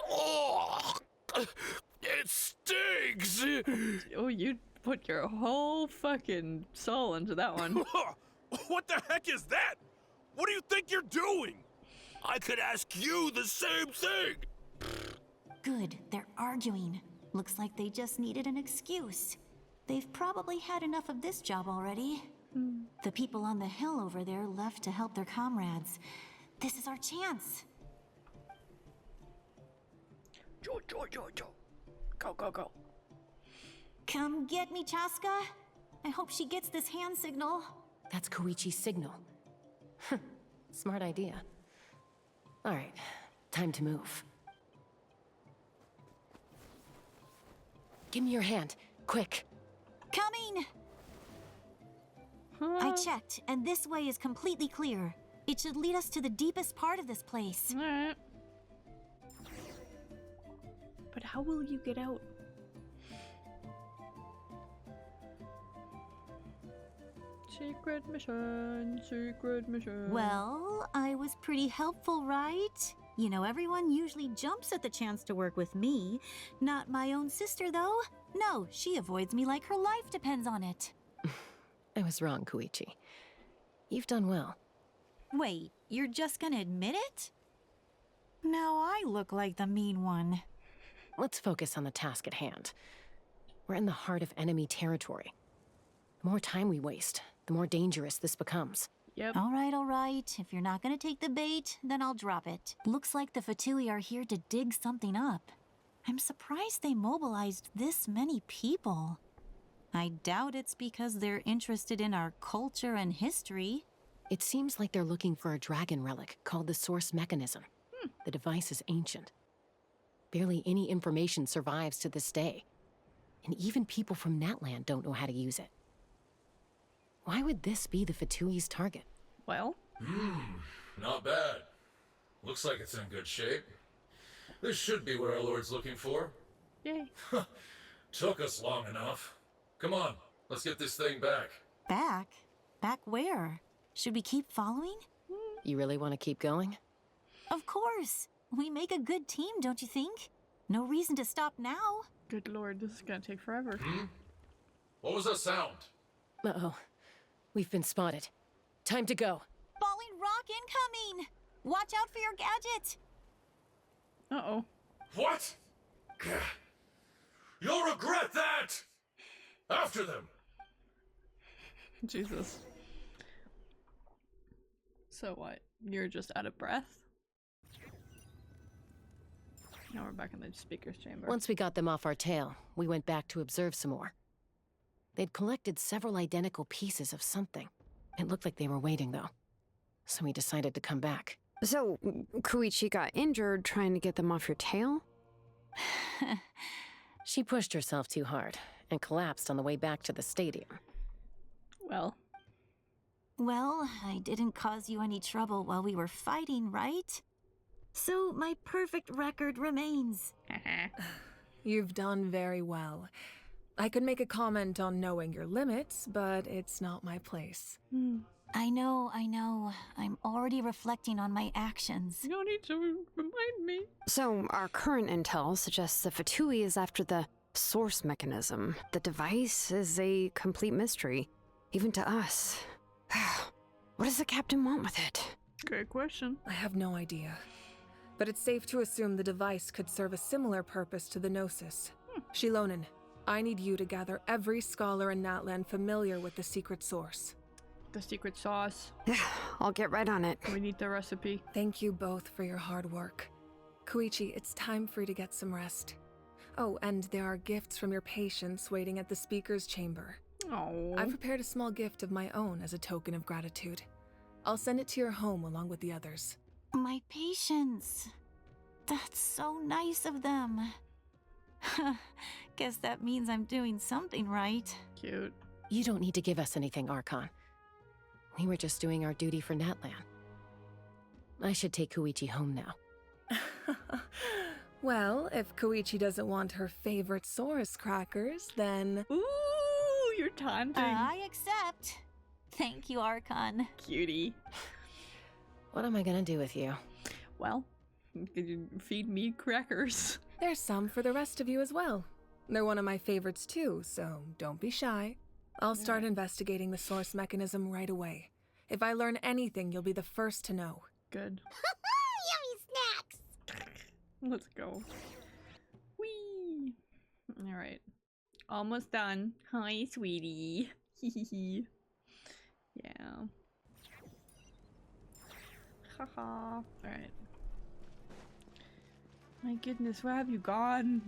Oh! It stinks! Oh, you put your whole fucking soul into that one. What the heck is that? What do you think you're doing? I could ask you the same thing! Good, they're arguing. Looks like they just needed an excuse. They've probably had enough of this job already. The people on the hill over there left to help their comrades. This is our chance. Go, go, go. Come get me, Chaska. I hope she gets this hand signal. That's Koichi's signal. Smart idea. All right, time to move. Give me your hand, quick. Coming! I checked, and this way is completely clear. It should lead us to the deepest part of this place. Alright. But how will you get out? Secret mission, secret mission. Well, I was pretty helpful, right? You know, everyone usually jumps at the chance to work with me. Not my own sister, though. No, she avoids me like her life depends on it. I was wrong, Koichi. You've done well. Wait, you're just gonna admit it? Now I look like the mean one. Let's focus on the task at hand. We're in the heart of enemy territory. The more time we waste, the more dangerous this becomes. Yep. All right. If you're not gonna take the bait, then I'll drop it. Looks like the Fatui are here to dig something up. I'm surprised they mobilized this many people. I doubt it's because they're interested in our culture and history. It seems like they're looking for a dragon relic called the Source Mechanism. The device is ancient. Barely any information survives to this day. And even people from Natland don't know how to use it. Why would this be the Fatui's target? Well? Not bad. Looks like it's in good shape. This should be what our Lord's looking for. Yay. Took us long enough. Come on, let's get this thing back. Back? Back where? Should we keep following? You really want to keep going? Of course. We make a good team, don't you think? No reason to stop now. Good lord, this is gonna take forever. What was that sound? Uh-oh. We've been spotted. Time to go. Falling rock incoming! Watch out for your gadget! Uh-oh. What? You'll regret that! After them! Jesus. So what? You're just out of breath? Now we're back in the speaker's chamber. Once we got them off our tail, we went back to observe some more. They'd collected several identical pieces of something. It looked like they were waiting, though. So we decided to come back. So, Koichi got injured trying to get them off your tail? She pushed herself too hard and collapsed on the way back to the stadium. Well, I didn't cause you any trouble while we were fighting, right? So my perfect record remains. You've done very well. I could make a comment on knowing your limits, but it's not my place. I know. I'm already reflecting on my actions. You don't need to remind me. So, our current intel suggests the Fatui is after the source mechanism. The device is a complete mystery, even to us. What does the captain want with it? Great question. I have no idea. But it's safe to assume the device could serve a similar purpose to the Gnosis. Shilonen, I need you to gather every scholar in Natland familiar with the secret source. The secret sauce. I'll get right on it. We need the recipe. Thank you both for your hard work. Koichi, it's time for you to get some rest. Oh, and there are gifts from your patients waiting at the speaker's chamber. Oh. I've prepared a small gift of my own as a token of gratitude. I'll send it to your home along with the others. My patients. That's so nice of them. Guess that means I'm doing something right. Cute. You don't need to give us anything, Archon. We were just doing our duty for Natlan. I should take Koichi home now. Well, if Koichi doesn't want her favorite Saurus crackers, then... Ooh, you're taunting. I accept. Thank you, Archon. Cutie. What am I gonna do with you? Well, you feed me crackers. There's some for the rest of you as well. They're one of my favorites too, so don't be shy. I'll start investigating the source mechanism right away. If I learn anything, you'll be the first to know. Good. Yummy snacks! Let's go. Whee! Alright. Almost done. Hi, sweetie. Hehehe. Yeah. Haha. Alright. My goodness, where have you gone?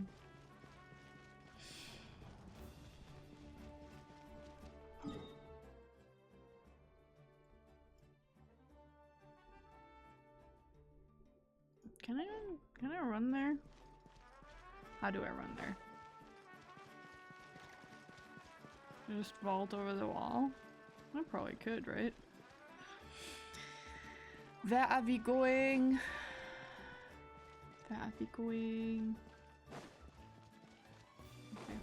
Can I run there? How do I run there? Just vault over the wall? I probably could, right? Where are we going? Where are we going? Okay.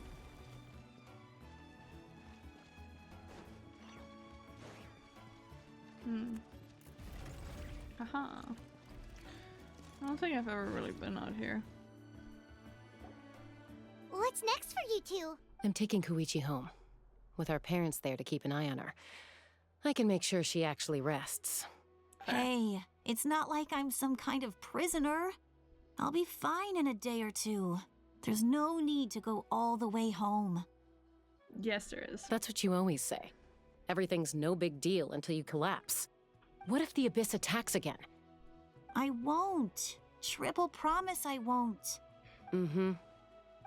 Haha. I don't think I've ever really been out here. What's next for you two? I'm taking Koichi home. With our parents there to keep an eye on her. I can make sure she actually rests. Hey, it's not like I'm some kind of prisoner. I'll be fine in a day or two. There's no need to go all the way home. Yes, there is. That's what you always say. Everything's no big deal until you collapse. What if the Abyss attacks again? I won't. Triple promise I won't. Mm-hmm.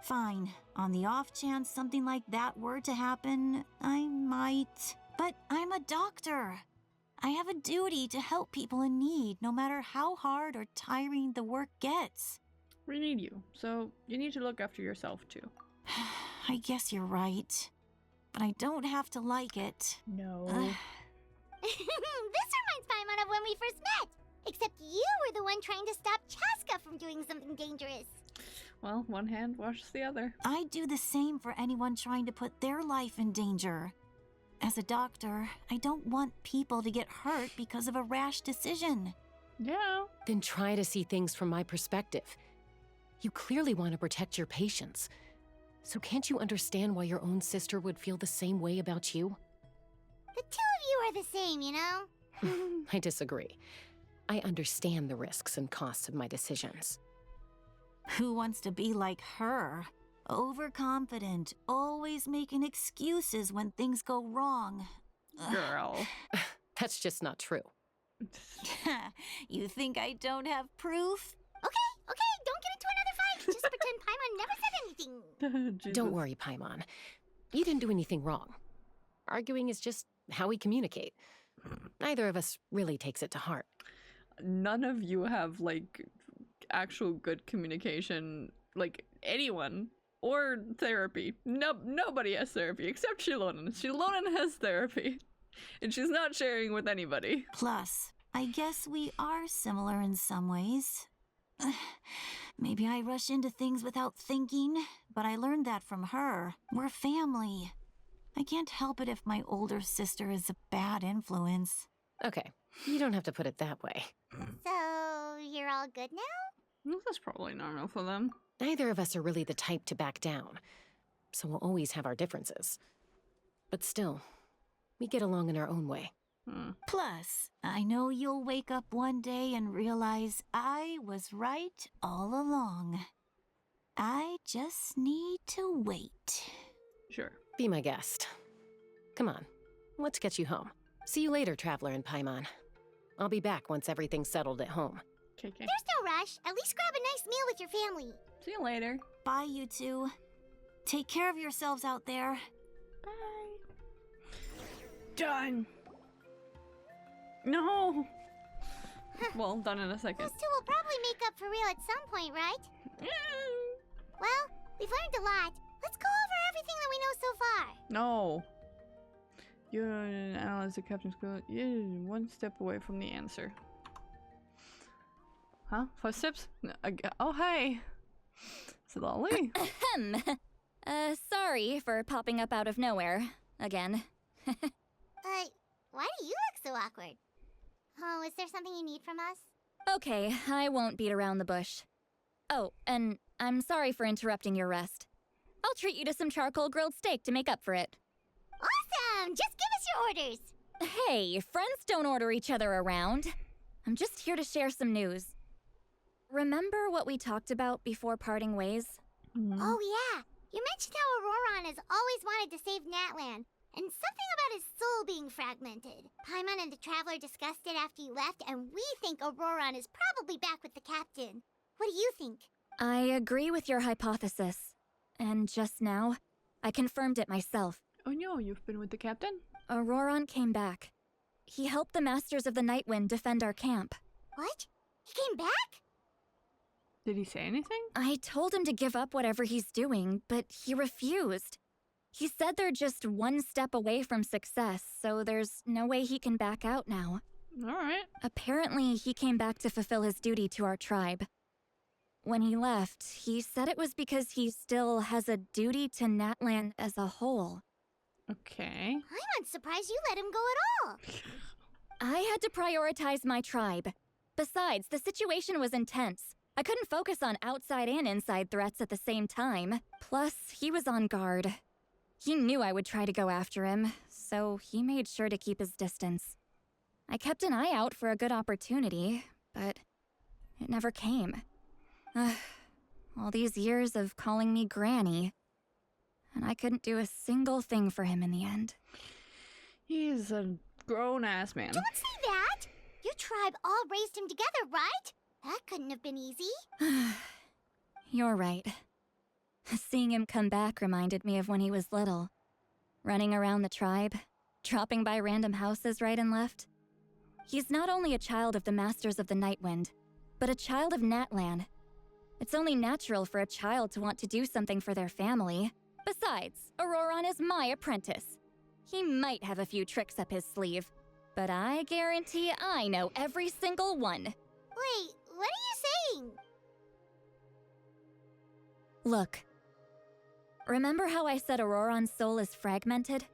Fine. On the off chance something like that were to happen, I might. But I'm a doctor. I have a duty to help people in need, no matter how hard or tiring the work gets. We need you, so you need to look after yourself too. I guess you're right. But I don't have to like it. No. This reminds Paimon of when we first met. Except you were the one trying to stop Chaska from doing something dangerous. Well, one hand washes the other. I'd do the same for anyone trying to put their life in danger. As a doctor, I don't want people to get hurt because of a rash decision. Yeah. Then try to see things from my perspective. You clearly want to protect your patients. So can't you understand why your own sister would feel the same way about you? The two of you are the same, you know? I disagree. I understand the risks and costs of my decisions. Who wants to be like her? Overconfident, always making excuses when things go wrong. Girl. That's just not true. You think I don't have proof? Okay, don't get into another fight. Just pretend Paimon never said anything. Don't worry, Paimon. You didn't do anything wrong. Arguing is just how we communicate. Neither of us really takes it to heart. None of you have, like, actual good communication, like, anyone. Or therapy. Nobody has therapy except Shilonen. Shilonen has therapy. And she's not sharing with anybody. Plus, I guess we are similar in some ways. Maybe I rush into things without thinking, but I learned that from her. We're family. I can't help it if my older sister is a bad influence. Okay, you don't have to put it that way. So, you're all good now? That's probably normal for them. Neither of us are really the type to back down, so we'll always have our differences. But still, we get along in our own way. Plus, I know you'll wake up one day and realize I was right all along. I just need to wait. Sure. Be my guest. Come on, let's get you home. See you later, Traveler and Paimon. I'll be back once everything's settled at home. Okay. There's no rush. At least grab a nice meal with your family. See you later. Bye, you two. Take care of yourselves out there. Bye. Done. No. Well, done in a second. Those two will probably make up for real at some point, right? Well, we've learned a lot. Let's go over everything that we know so far. No. You analyze the captain's skill. You're one step away from the answer. Huh? 5 steps? No, oh, hey. It's Lolly. Sorry for popping up out of nowhere. Again. Why do you look so awkward? Oh, is there something you need from us? Okay, I won't beat around the bush. Oh, and I'm sorry for interrupting your rest. I'll treat you to some charcoal grilled steak to make up for it. Awesome! Just give us your orders! Hey, friends don't order each other around. I'm just here to share some news. Remember what we talked about before parting ways? Oh yeah! You mentioned how Ororon has always wanted to save Natlan, and something about his soul being fragmented. Paimon and the Traveler discussed it after you left, and we think Ororon is probably back with the captain. What do you think? I agree with your hypothesis. And just now, I confirmed it myself. Oh no, you've been with the captain? Ororon came back. He helped the Masters of the Nightwind defend our camp. What? He came back? Did he say anything? I told him to give up whatever he's doing, but he refused. He said they're just one step away from success, so there's no way he can back out now. Alright. Apparently, he came back to fulfill his duty to our tribe. When he left, he said it was because he still has a duty to Natlan as a whole. Okay. I'm unsurprised you let him go at all. I had to prioritize my tribe. Besides, the situation was intense. I couldn't focus on outside and inside threats at the same time. Plus, he was on guard. He knew I would try to go after him, so he made sure to keep his distance. I kept an eye out for a good opportunity, but it never came. All these years of calling me Granny, and I couldn't do a single thing for him in the end. He's a grown-ass man. Don't say that! Your tribe all raised him together, right? That couldn't have been easy. You're right. Seeing him come back reminded me of when he was little. Running around the tribe, dropping by random houses right and left. He's not only a child of the Masters of the Nightwind, but a child of Natlan. It's only natural for a child to want to do something for their family. Besides, Ororon is my apprentice. He might have a few tricks up his sleeve, but I guarantee I know every single one. Wait, what are you saying? Look. Remember how I said Ororon's soul is fragmented?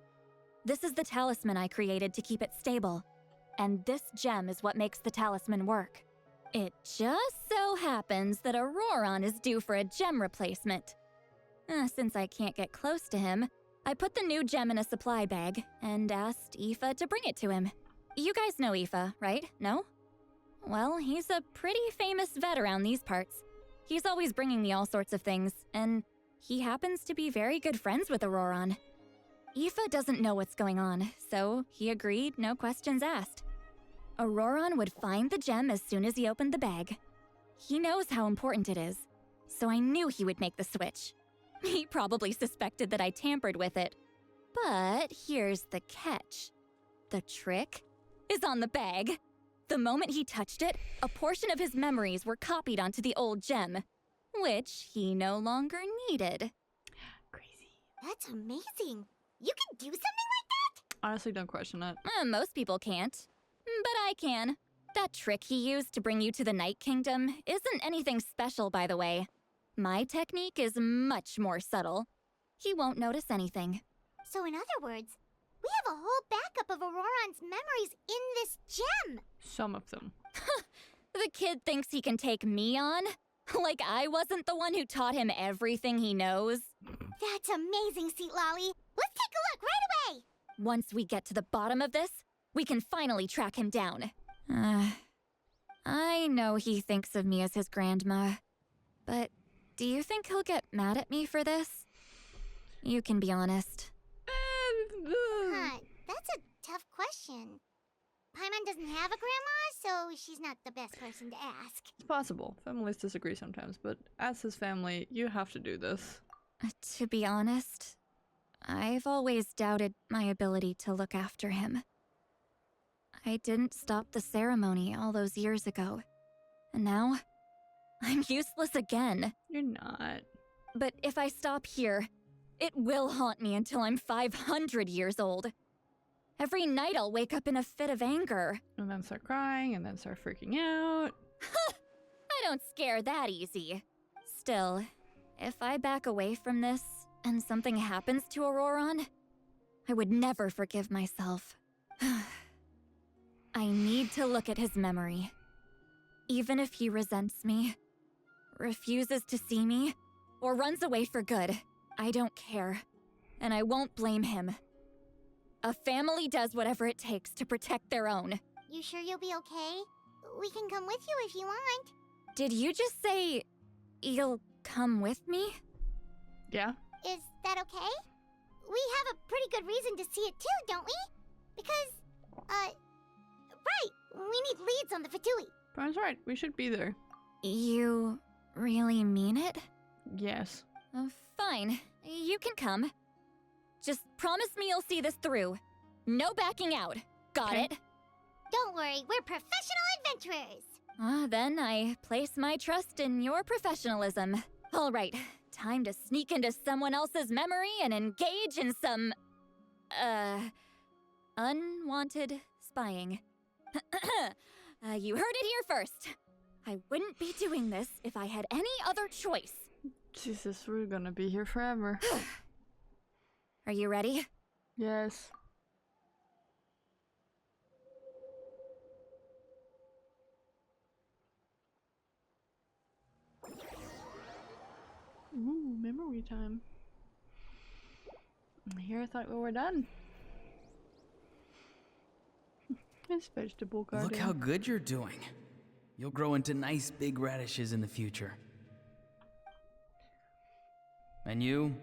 This is the talisman I created to keep it stable. And this gem is what makes the talisman work. It just so happens that Ororon is due for a gem replacement. Since I can't get close to him, I put the new gem in a supply bag and asked Aoife to bring it to him. You guys know Aoife, right? No? Well, he's a pretty famous vet around these parts. He's always bringing me all sorts of things, and he happens to be very good friends with Ororon. Aoife doesn't know what's going on, so he agreed, no questions asked. Ororon would find the gem as soon as he opened the bag. He knows how important it is, so I knew he would make the switch. He probably suspected that I tampered with it. But here's the catch. The trick is on the bag. The moment he touched it, a portion of his memories were copied onto the old gem, which he no longer needed. Crazy. That's amazing. You can do something like that? Honestly, don't question it. Most people can't. But I can. That trick he used to bring you to the Night Kingdom isn't anything special, by the way. My technique is much more subtle. He won't notice anything. So in other words, we have a whole backup of Ororon's memories in this gem. Some of them. The kid thinks he can take me on? Like I wasn't the one who taught him everything he knows? That's amazing, Seat Lolly. Let's take a look right away. Once we get to the bottom of this, we can finally track him down. I know he thinks of me as his grandma, but do you think he'll get mad at me for this? You can be honest. That's a tough question. Paimon doesn't have a grandma, so she's not the best person to ask. It's possible. Families disagree sometimes, but as his family, you have to do this. To be honest, I've always doubted my ability to look after him. I didn't stop the ceremony all those years ago. And now, I'm useless again. You're not. But if I stop here, it will haunt me until I'm 500 years old. Every night I'll wake up in a fit of anger. And then start crying, and then start freaking out. I don't scare that easy. Still, if I back away from this and something happens to Ororon, I would never forgive myself. I need to look at his memory. Even if he resents me, refuses to see me, or runs away for good, I don't care. And I won't blame him. A family does whatever it takes to protect their own. You sure you'll be okay? We can come with you if you want. Did you just say you'll come with me? Yeah. Is that okay? We have a pretty good reason to see it too, don't we? Because, right, we need leads on the Fatui. Brian's right, we should be there. You really mean it? Yes. Fine, you can come. Just promise me you'll see this through. No backing out. Got it? Don't worry, we're professional adventurers. Then I place my trust in your professionalism. All right, time to sneak into someone else's memory and engage in some, unwanted spying. You heard it here first. I wouldn't be doing this if I had any other choice. Jesus, we're gonna be here forever. Are you ready? Yes. Ooh, memory time. Here I thought we were done. This vegetable garden. Look how good you're doing. You'll grow into nice big radishes in the future. And you?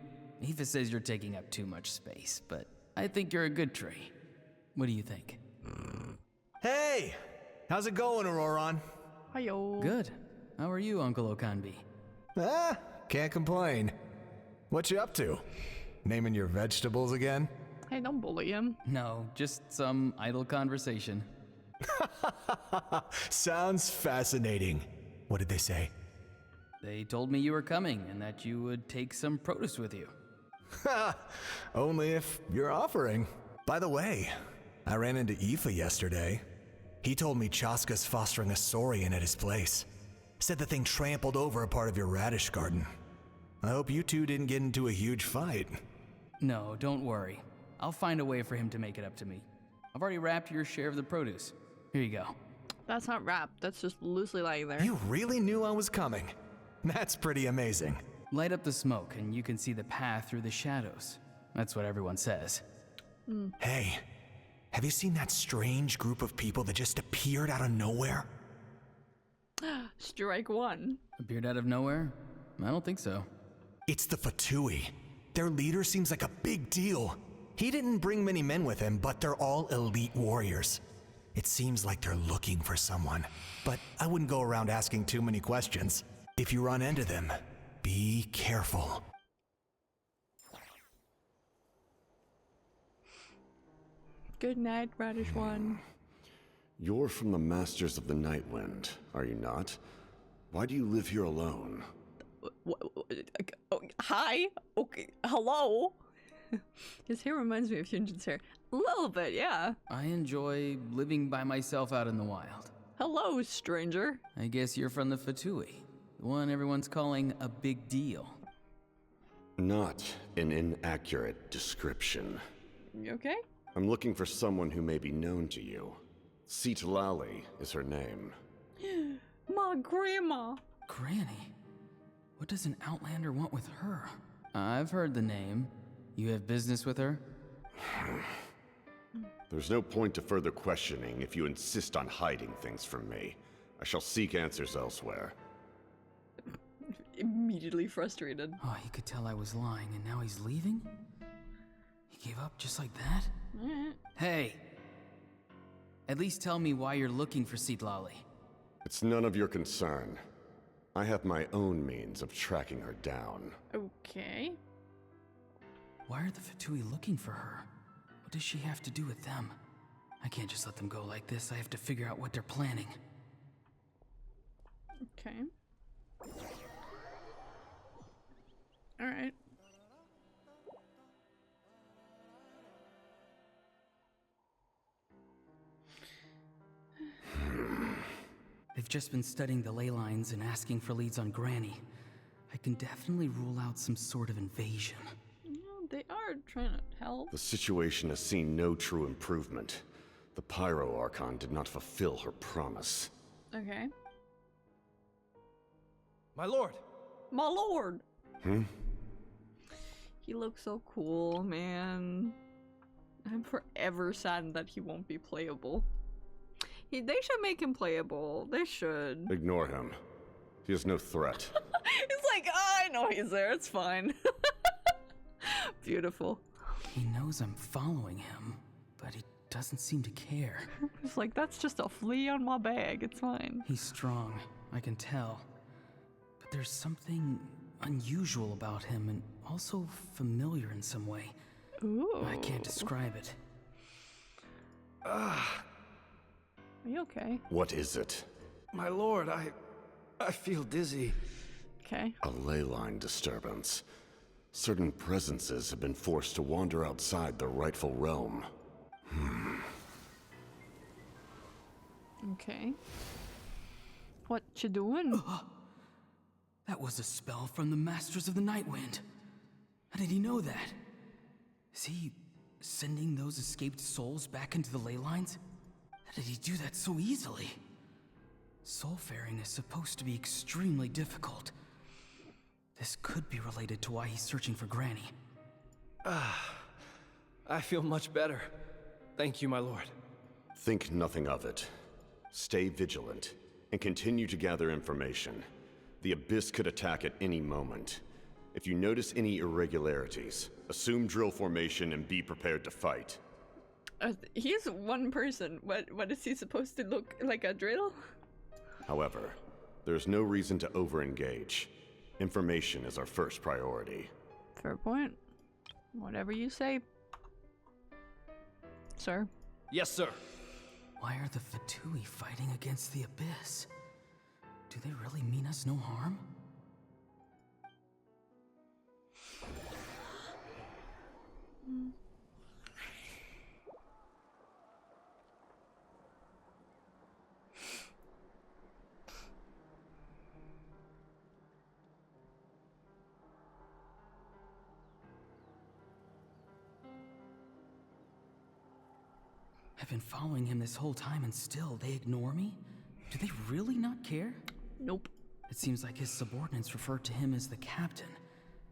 Aoife says you're taking up too much space, but I think you're a good tree. What do you think? Hey! How's it going, Ororon? Hiyo. Good. How are you, Uncle Okanbi? Can't complain. What you up to? Naming your vegetables again? Hey, don't bully him. No, just some idle conversation. Sounds fascinating. What did they say? They told me you were coming and that you would take some produce with you. Only if you're offering. By the way, I ran into Aoife yesterday. He told me Chaska's fostering a saurian at his place. Said the thing trampled over a part of your radish garden. I hope you two didn't get into a huge fight. No, don't worry. I'll find a way for him to make it up to me. I've already wrapped your share of the produce. Here you go. That's not wrapped. That's just loosely lying there. You really knew I was coming. That's pretty amazing. Light up the smoke and you can see the path through the shadows. That's what everyone says. Hey, have you seen that strange group of people that just appeared out of nowhere? Strike one. Appeared out of nowhere? I don't think so. It's the Fatui. Their leader seems like a big deal. He didn't bring many men with him, but they're all elite warriors. It seems like they're looking for someone, but I wouldn't go around asking too many questions. If you run into them, be careful. Good night, Radish One. You're from the Masters of the Nightwind, are you not? Why do you live here alone? Hi? Okay, hello? His hair reminds me of Hyunjin's hair. A little bit, yeah. I enjoy living by myself out in the wild. Hello, stranger. I guess you're from the Fatui, the one everyone's calling a big deal. Not an inaccurate description. You okay? I'm looking for someone who may be known to you. Citlali is her name. My grandma. Granny? What does an Outlander want with her? I've heard the name. You have business with her? There's no point to further questioning if you insist on hiding things from me. I shall seek answers elsewhere. Immediately frustrated. Oh, he could tell I was lying and now he's leaving? He gave up just like that? Hey! At least tell me why you're looking for Citlali. It's none of your concern. I have my own means of tracking her down. Okay. Why are the Fatui looking for her? What does she have to do with them? I can't just let them go like this. I have to figure out what they're planning. Okay. Alright. They've just been studying the ley lines and asking for leads on Granny. I can definitely rule out some sort of invasion. Yeah, they are trying to help. The situation has seen no true improvement. The Pyro Archon did not fulfill her promise. Okay. My lord! My lord! Hmm? He looks so cool, man. I'm forever saddened that he won't be playable. They should make him playable. They should. Ignore him. He is no threat. He's like, oh, I know he's there. It's fine. Beautiful. He knows I'm following him, but he doesn't seem to care. It's like, that's just a flea on my bag. It's fine. He's strong, I can tell. But there's something unusual about him and also familiar in some way. Ooh. I can't describe it. Are you okay? What is it? My lord, I feel dizzy. Okay. A ley line disturbance. Certain presences have been forced to wander outside their rightful realm. Okay. What you doing? That was a spell from the Masters of the Night Wind. How did he know that? Is he sending those escaped souls back into the ley lines? How did he do that so easily? Soulfaring is supposed to be extremely difficult. This could be related to why he's searching for Granny. I feel much better. Thank you, my lord. Think nothing of it. Stay vigilant, and continue to gather information. The Abyss could attack at any moment. If you notice any irregularities, assume drill formation and be prepared to fight. He's one person. What is he supposed to look like, a drill? However, there's no reason to over-engage. Information is our first priority. Fair point. Whatever you say, sir. Yes, sir. Why are the Fatui fighting against the Abyss? Do they really mean us no harm? I've been following him this whole time and still they ignore me? Do they really not care? Nope. It seems like his subordinates referred to him as the captain.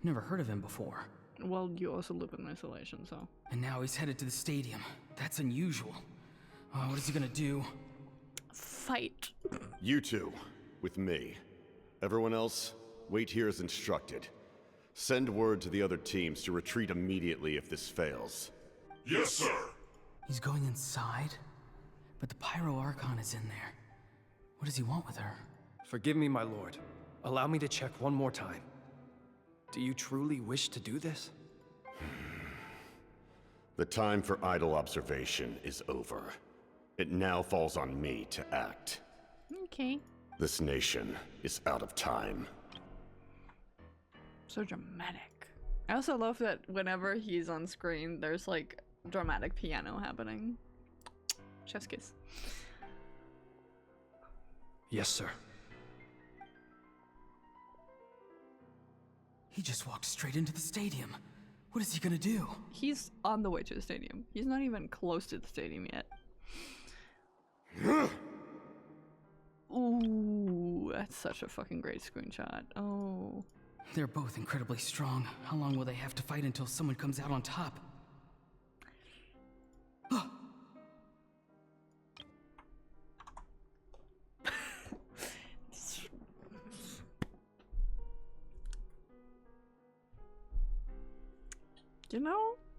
Never heard of him before. Well, you also live in isolation, so. And now he's headed to the stadium. That's unusual. What is he gonna do? Fight. You two, with me. Everyone else, wait here as instructed. Send word to the other teams to retreat immediately if this fails. Yes, sir. He's going inside? But the Pyro Archon is in there. What does he want with her? Forgive me, my lord. Allow me to check one more time. Do you truly wish to do this? The time for idle observation is over. It now falls on me to act. Okay. This nation is out of time. So dramatic. I also love that whenever he's on screen, there's like dramatic piano happening. Chef's kiss. Yes, sir. He just walked straight into the stadium. What is he gonna do? He's on the way to the stadium. He's not even close to the stadium yet. Ooh, that's such a fucking great screenshot. Oh. They're both incredibly strong. How long will they have to fight until someone comes out on top?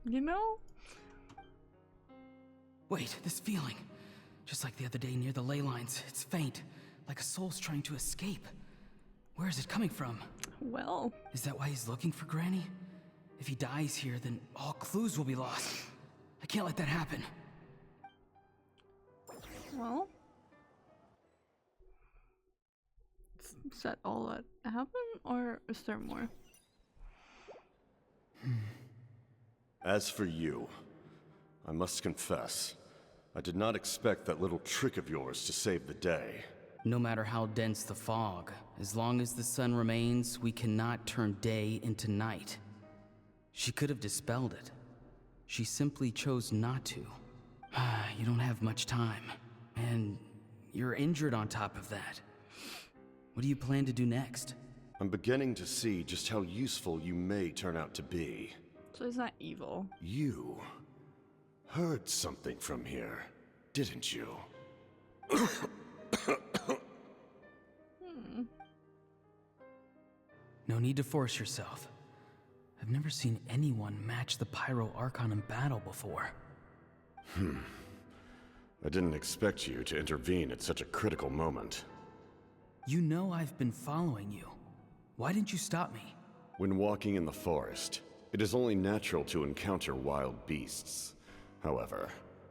You know? Wait, this feeling. Just like the other day near the ley lines, it's faint, like a soul's trying to escape. Where is it coming from? Well... Is that why he's looking for Granny? If he dies here, then all clues will be lost. I can't let that happen. Well, is that all that happened, or is there more? As for you, I must confess, I did not expect that little trick of yours to save the day. No matter how dense the fog, as long as the sun remains, we cannot turn day into night. She could have dispelled it. She simply chose not to. You don't have much time, and you're injured on top of that. What do you plan to do next? I'm beginning to see just how useful you may turn out to be. So he's not evil. You heard something from here, didn't you? No need to force yourself. I've never seen anyone match the Pyro Archon in battle before. I didn't expect you to intervene at such a critical moment. You know I've been following you. Why didn't you stop me? When walking in the forest, it is only natural to encounter wild beasts. However,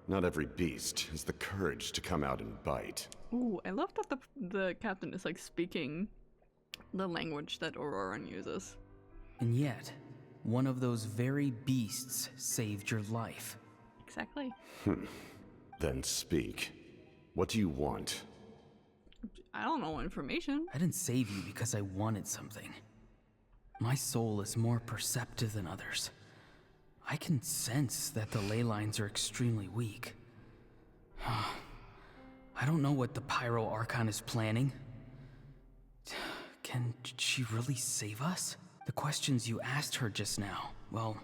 not every beast has the courage to come out and bite. Ooh, I love that the captain is like speaking the language that Ororon uses. And yet, one of those very beasts saved your life. Exactly. Then speak. What do you want? I don't know information. I didn't save you because I wanted something. My soul is more perceptive than others. I can sense that the ley lines are extremely weak. I don't know what the Pyro Archon is planning. Can she really save us? The questions you asked her just now, well,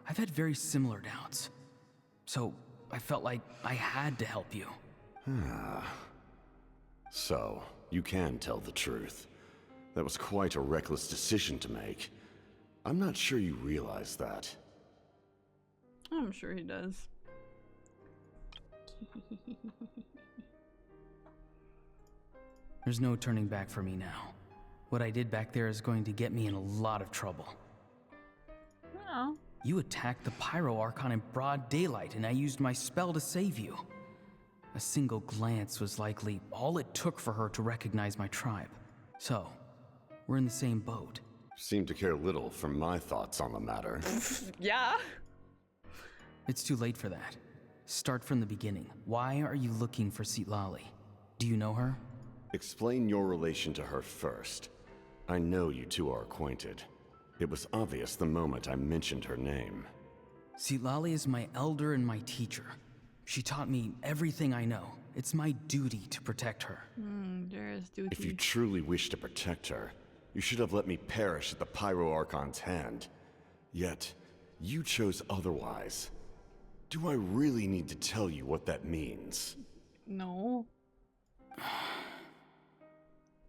I've had very similar doubts. So I felt like I had to help you. So, you can tell the truth. That was quite a reckless decision to make. I'm not sure you realize that. I'm sure he does. There's no turning back for me now. What I did back there is going to get me in a lot of trouble. Oh. You attacked the Pyro Archon in broad daylight, and I used my spell to save you. A single glance was likely all it took for her to recognize my tribe. So, we're in the same boat. Seem to care little for my thoughts on the matter. Yeah. It's too late for that. Start from the beginning. Why are you looking for Citlali? Do you know her? Explain your relation to her first. I know you two are acquainted. It was obvious the moment I mentioned her name. Citlali is my elder and my teacher. She taught me everything I know. It's my duty to protect her. There is duty. If you truly wish to protect her, you should have let me perish at the Pyro Archon's hand. Yet, you chose otherwise. Do I really need to tell you what that means? No.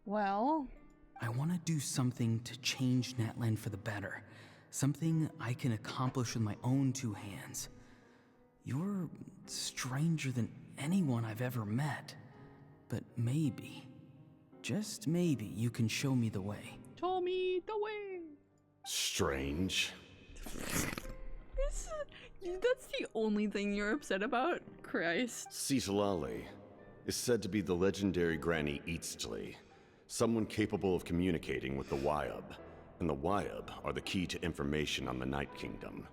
Well... I want to do something to change Natlan for the better. Something I can accomplish with my own two hands. You're stranger than anyone I've ever met. But maybe, just maybe, you can show me the way. Show me the way. Strange. That's the only thing you're upset about? Christ. Citlali is said to be the legendary Granny Eastly, someone capable of communicating with the Wyab, and the Wyab are the key to information on the Night Kingdom.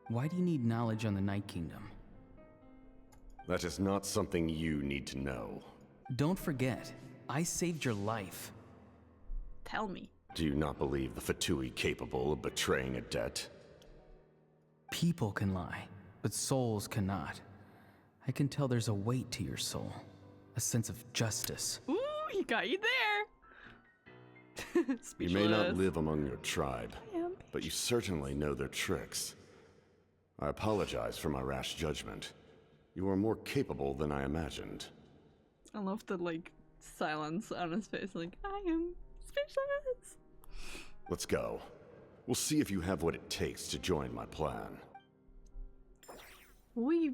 Why do you need knowledge on the Night Kingdom? That is not something you need to know. Don't forget, I saved your life. Tell me. Do you not believe the Fatui capable of betraying a debt? People can lie, but souls cannot. I can tell there's a weight to your soul, a sense of justice. Ooh, he got you there. You may not live among your tribe, but you certainly know their tricks. I apologize for my rash judgment. You are more capable than I imagined. I love the, silence on his face, I am speechless. Let's go. We'll see if you have what it takes to join my plan. Will we,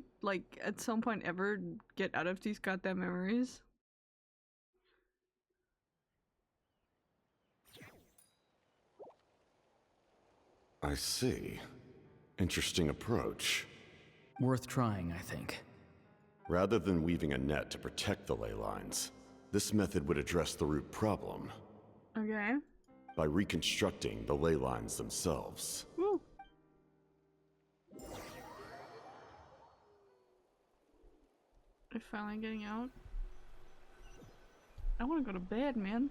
at some point ever get out of these goddamn memories? I see. Interesting approach. Worth trying, I think. Rather than weaving a net to protect the ley lines, this method would address the root problem. Okay. By reconstructing the ley lines themselves. Woo. I'm finally getting out. I want to go to bed, man.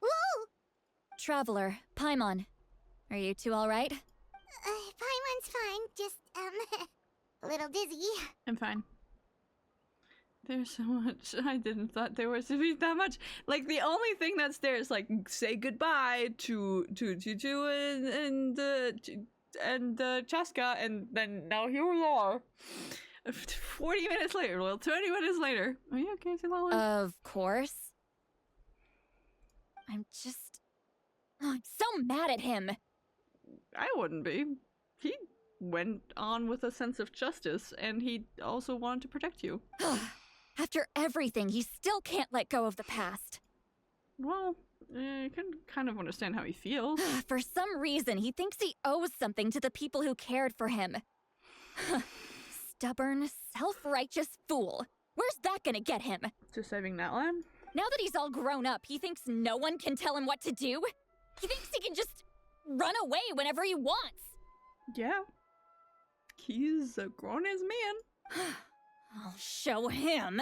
Woo! Traveler, Paimon. Are you two alright? Paimon's fine, just, a little dizzy. I'm fine. There's so much. I didn't thought there was to be that much. Like, the only thing that's there is, like, say goodbye to and Chaska, and then now here we are. 40 minutes later, well, 20 minutes later. Are you okay, Silala? Of course. I'm so mad at him. I wouldn't be. He went on with a sense of justice, and he also wanted to protect you. After everything, he still can't let go of the past. Well, I can kind of understand how he feels. For some reason, he thinks he owes something to the people who cared for him. Stubborn, self-righteous fool. Where's that gonna get him? To saving Natlan? Now that he's all grown up, he thinks no one can tell him what to do? He thinks he can just run away whenever he wants. Yeah. He's a grown-ass man. I'll show him.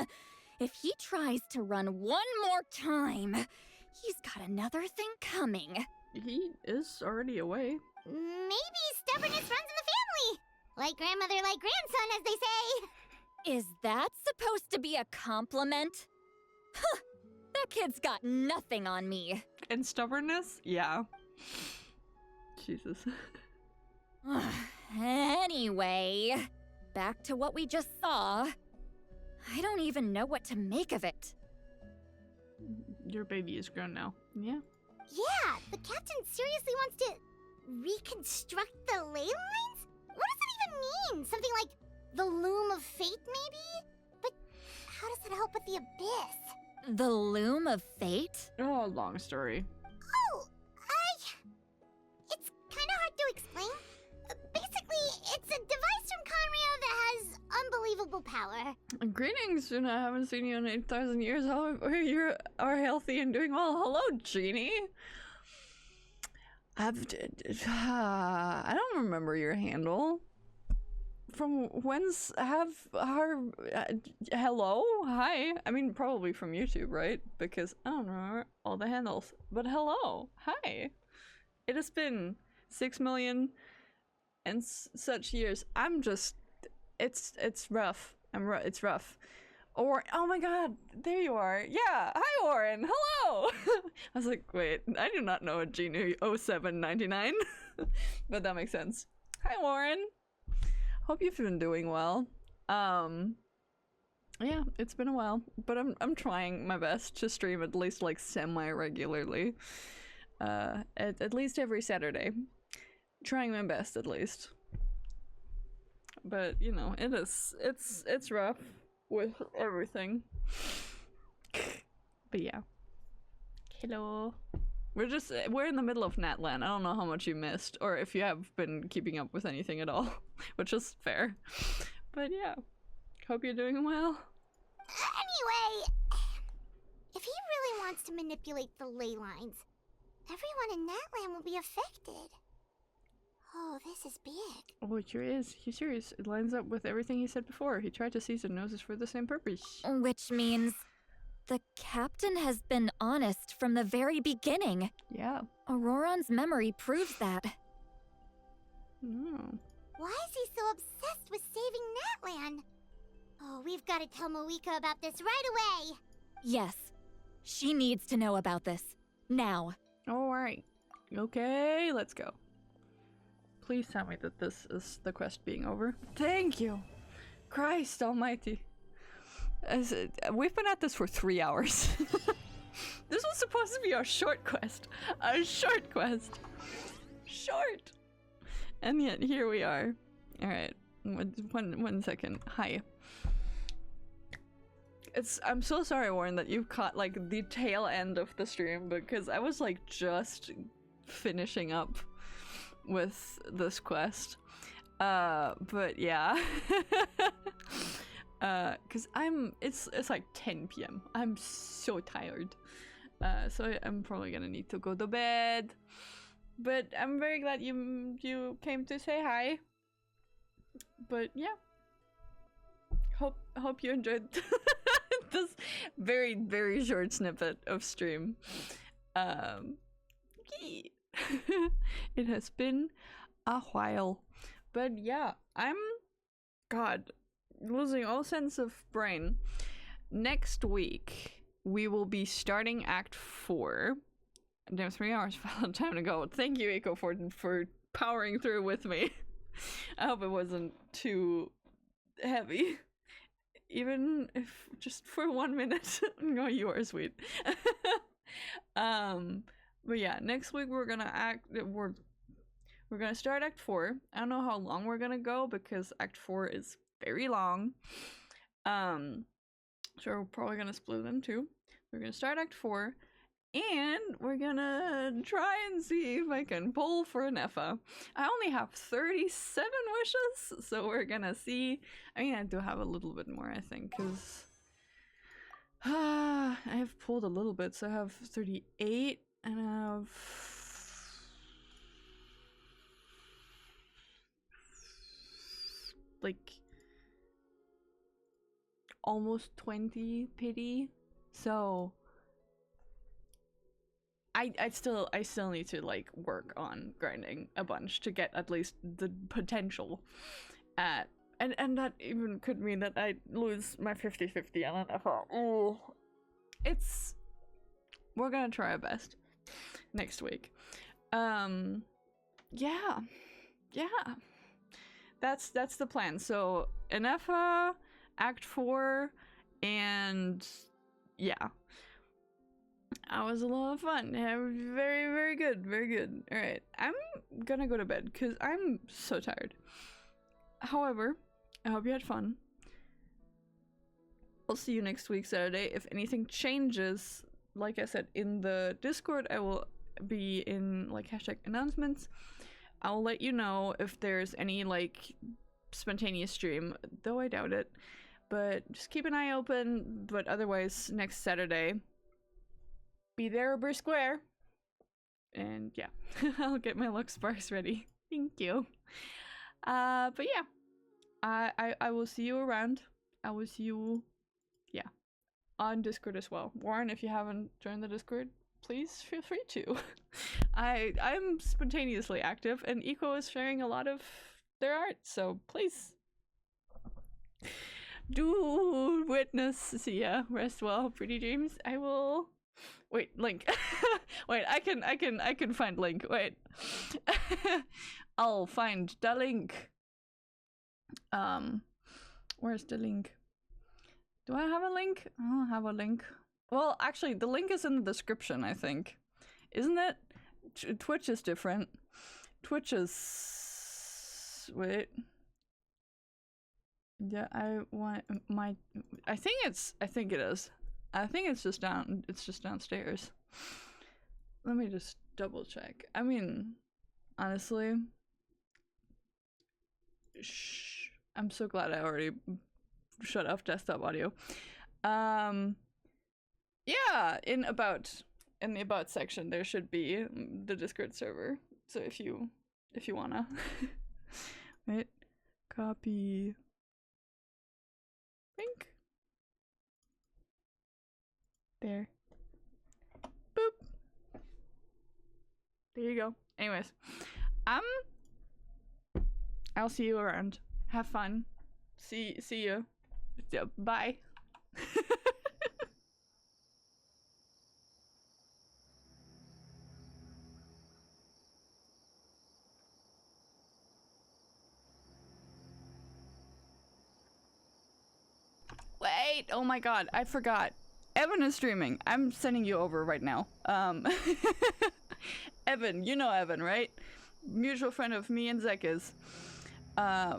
If he tries to run one more time, he's got another thing coming. He is already away. Maybe stubbornness runs in the family. Like grandmother, like grandson, as they say. Is that supposed to be a compliment? Huh, that kid's got nothing on me. And stubbornness? Yeah. Jesus. Anyway, back to what we just saw. I don't even know what to make of it. Your baby is grown now. Yeah? Yeah, the captain seriously wants to reconstruct the ley lines? What does that even mean? Something like the loom of fate, maybe? But how does that help with the abyss? The loom of fate? Oh, long story. Oh, it's kind of hard to explain. Basically, it's a device from Conrio that has unbelievable power. Greetings, Juno. I haven't seen you in 8,000 years. However, you are healthy and doing well. Hello, Genie. I don't remember your handle. From when's hello? Hi. I mean, probably from YouTube, right? Because I don't remember all the handles. But hello. Hi. It has been 6 million and such years. I'm just, it's rough. It's rough. Or, oh my god, there you are. Yeah, hi Warren, hello! I was like, wait, I do not know a Genu 0799. But that makes sense. Hi Warren. Hope you've been doing well. Yeah, it's been a while, but I'm trying my best to stream at least like semi-regularly. At least every Saturday. Trying my best at least. But, you know, it's rough with everything. But yeah. Hello. We're in the middle of Natlan. I don't know how much you missed, or if you have been keeping up with anything at all, which is fair. But yeah, hope you're doing well. Anyway, if he really wants to manipulate the ley lines, everyone in Natlan will be affected. Oh, this is big. Oh, it sure is. He's serious. It lines up with everything he said before. He tried to season noses for the same purpose. Which means the captain has been honest from the very beginning. Yeah. Ororon's memory proves that. No. Why is he so obsessed with saving Natlan? Oh, we've got to tell Moeka about this right away. Yes. She needs to know about this. Now. Alright. Okay, let's go. Please tell me that this is the quest being over. Thank you. Christ almighty. We've been at this for 3 hours. This was supposed to be a short quest. A short quest. Short. And yet here we are. Alright. One second. Hi. I'm so sorry, Warren, that you caught like the tail end of the stream, because I was like just finishing up with this quest. But yeah. Cause it's like 10 p.m. I'm so tired. So I'm probably gonna need to go to bed. But I'm very glad you came to say hi. But yeah. Hope you enjoyed this very, very short snippet of stream. It has been a while. But yeah, I'm losing all sense of brain. Next week we will be starting Act 4. Damn, 3 hours of time to go. Thank you, Eiko, for powering through with me. I hope it wasn't too heavy. Even if just for 1 minute. No, you are sweet. But yeah, next week we're gonna start Act 4. I don't know how long we're gonna go because Act 4 is very long. So we're probably gonna split them too. We're gonna start Act 4, and we're gonna try and see if I can pull for an Effa. I only have 37 wishes, so we're gonna see. I mean, I do have a little bit more, I think, because I have pulled a little bit, so I have 38, and I have like almost 20 pity, so I still need to like work on grinding a bunch to get at least the potential at, and that even could mean that I lose my 50-50 on an FR. Oh, we're gonna try our best next week. Yeah, that's the plan. So an FA, Act 4, and yeah. That was a lot of fun. Yeah, very, very good. Very good. Alright, I'm gonna go to bed because I'm so tired. However, I hope you had fun. I'll see you next week, Saturday. If anything changes, like I said, in the Discord, I will be in like #announcements. I'll let you know if there's any like spontaneous stream, though I doubt it. But just keep an eye open. But otherwise, next Saturday, be there or be square. And yeah, I'll get my Lux Sparks ready. Thank you. But yeah, I will see you around. I will see you, yeah, on Discord as well. Warren, if you haven't joined the Discord, please feel free to. I'm spontaneously active, and Eco is sharing a lot of their art, so please do witness. See ya. Rest well, pretty dreams. I will. Wait, link. Wait, I can find link. Wait. I'll find the link. Where's the link? Do I have a link? I don't have a link. Well, actually, the link is in the description, I think. Isn't it? Twitch is different. Twitch is... Wait. Yeah, I want my... I think it is. I think it's just downstairs. Let me just double check. I mean, honestly, I'm so glad I already shut off desktop audio. Yeah, in the about section there should be the Discord server. So if you wanna wait, copy link. There. Boop. There you go. Anyways, I'll see you around. Have fun. See you. Yeah, bye. Wait, oh my god, I forgot. Evan is streaming. I'm sending you over right now. Evan, you know Evan, right? Mutual friend of me and Zek's.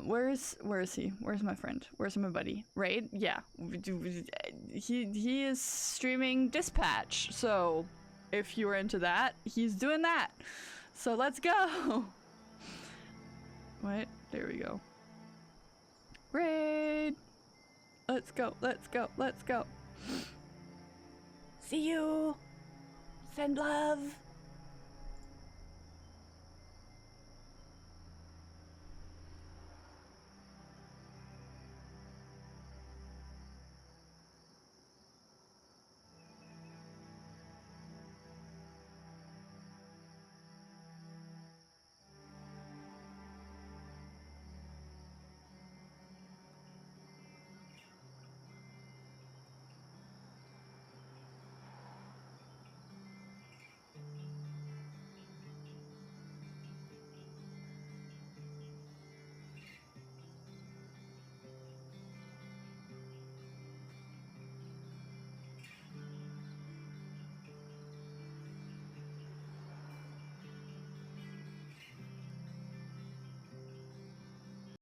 Where is he? Where's my friend? Where's my buddy? Raid? Yeah. He is streaming Dispatch. So if you were into that, he's doing that. So let's go. What? There we go. Raid. Let's go. Let's go. Let's go. See you. Send love.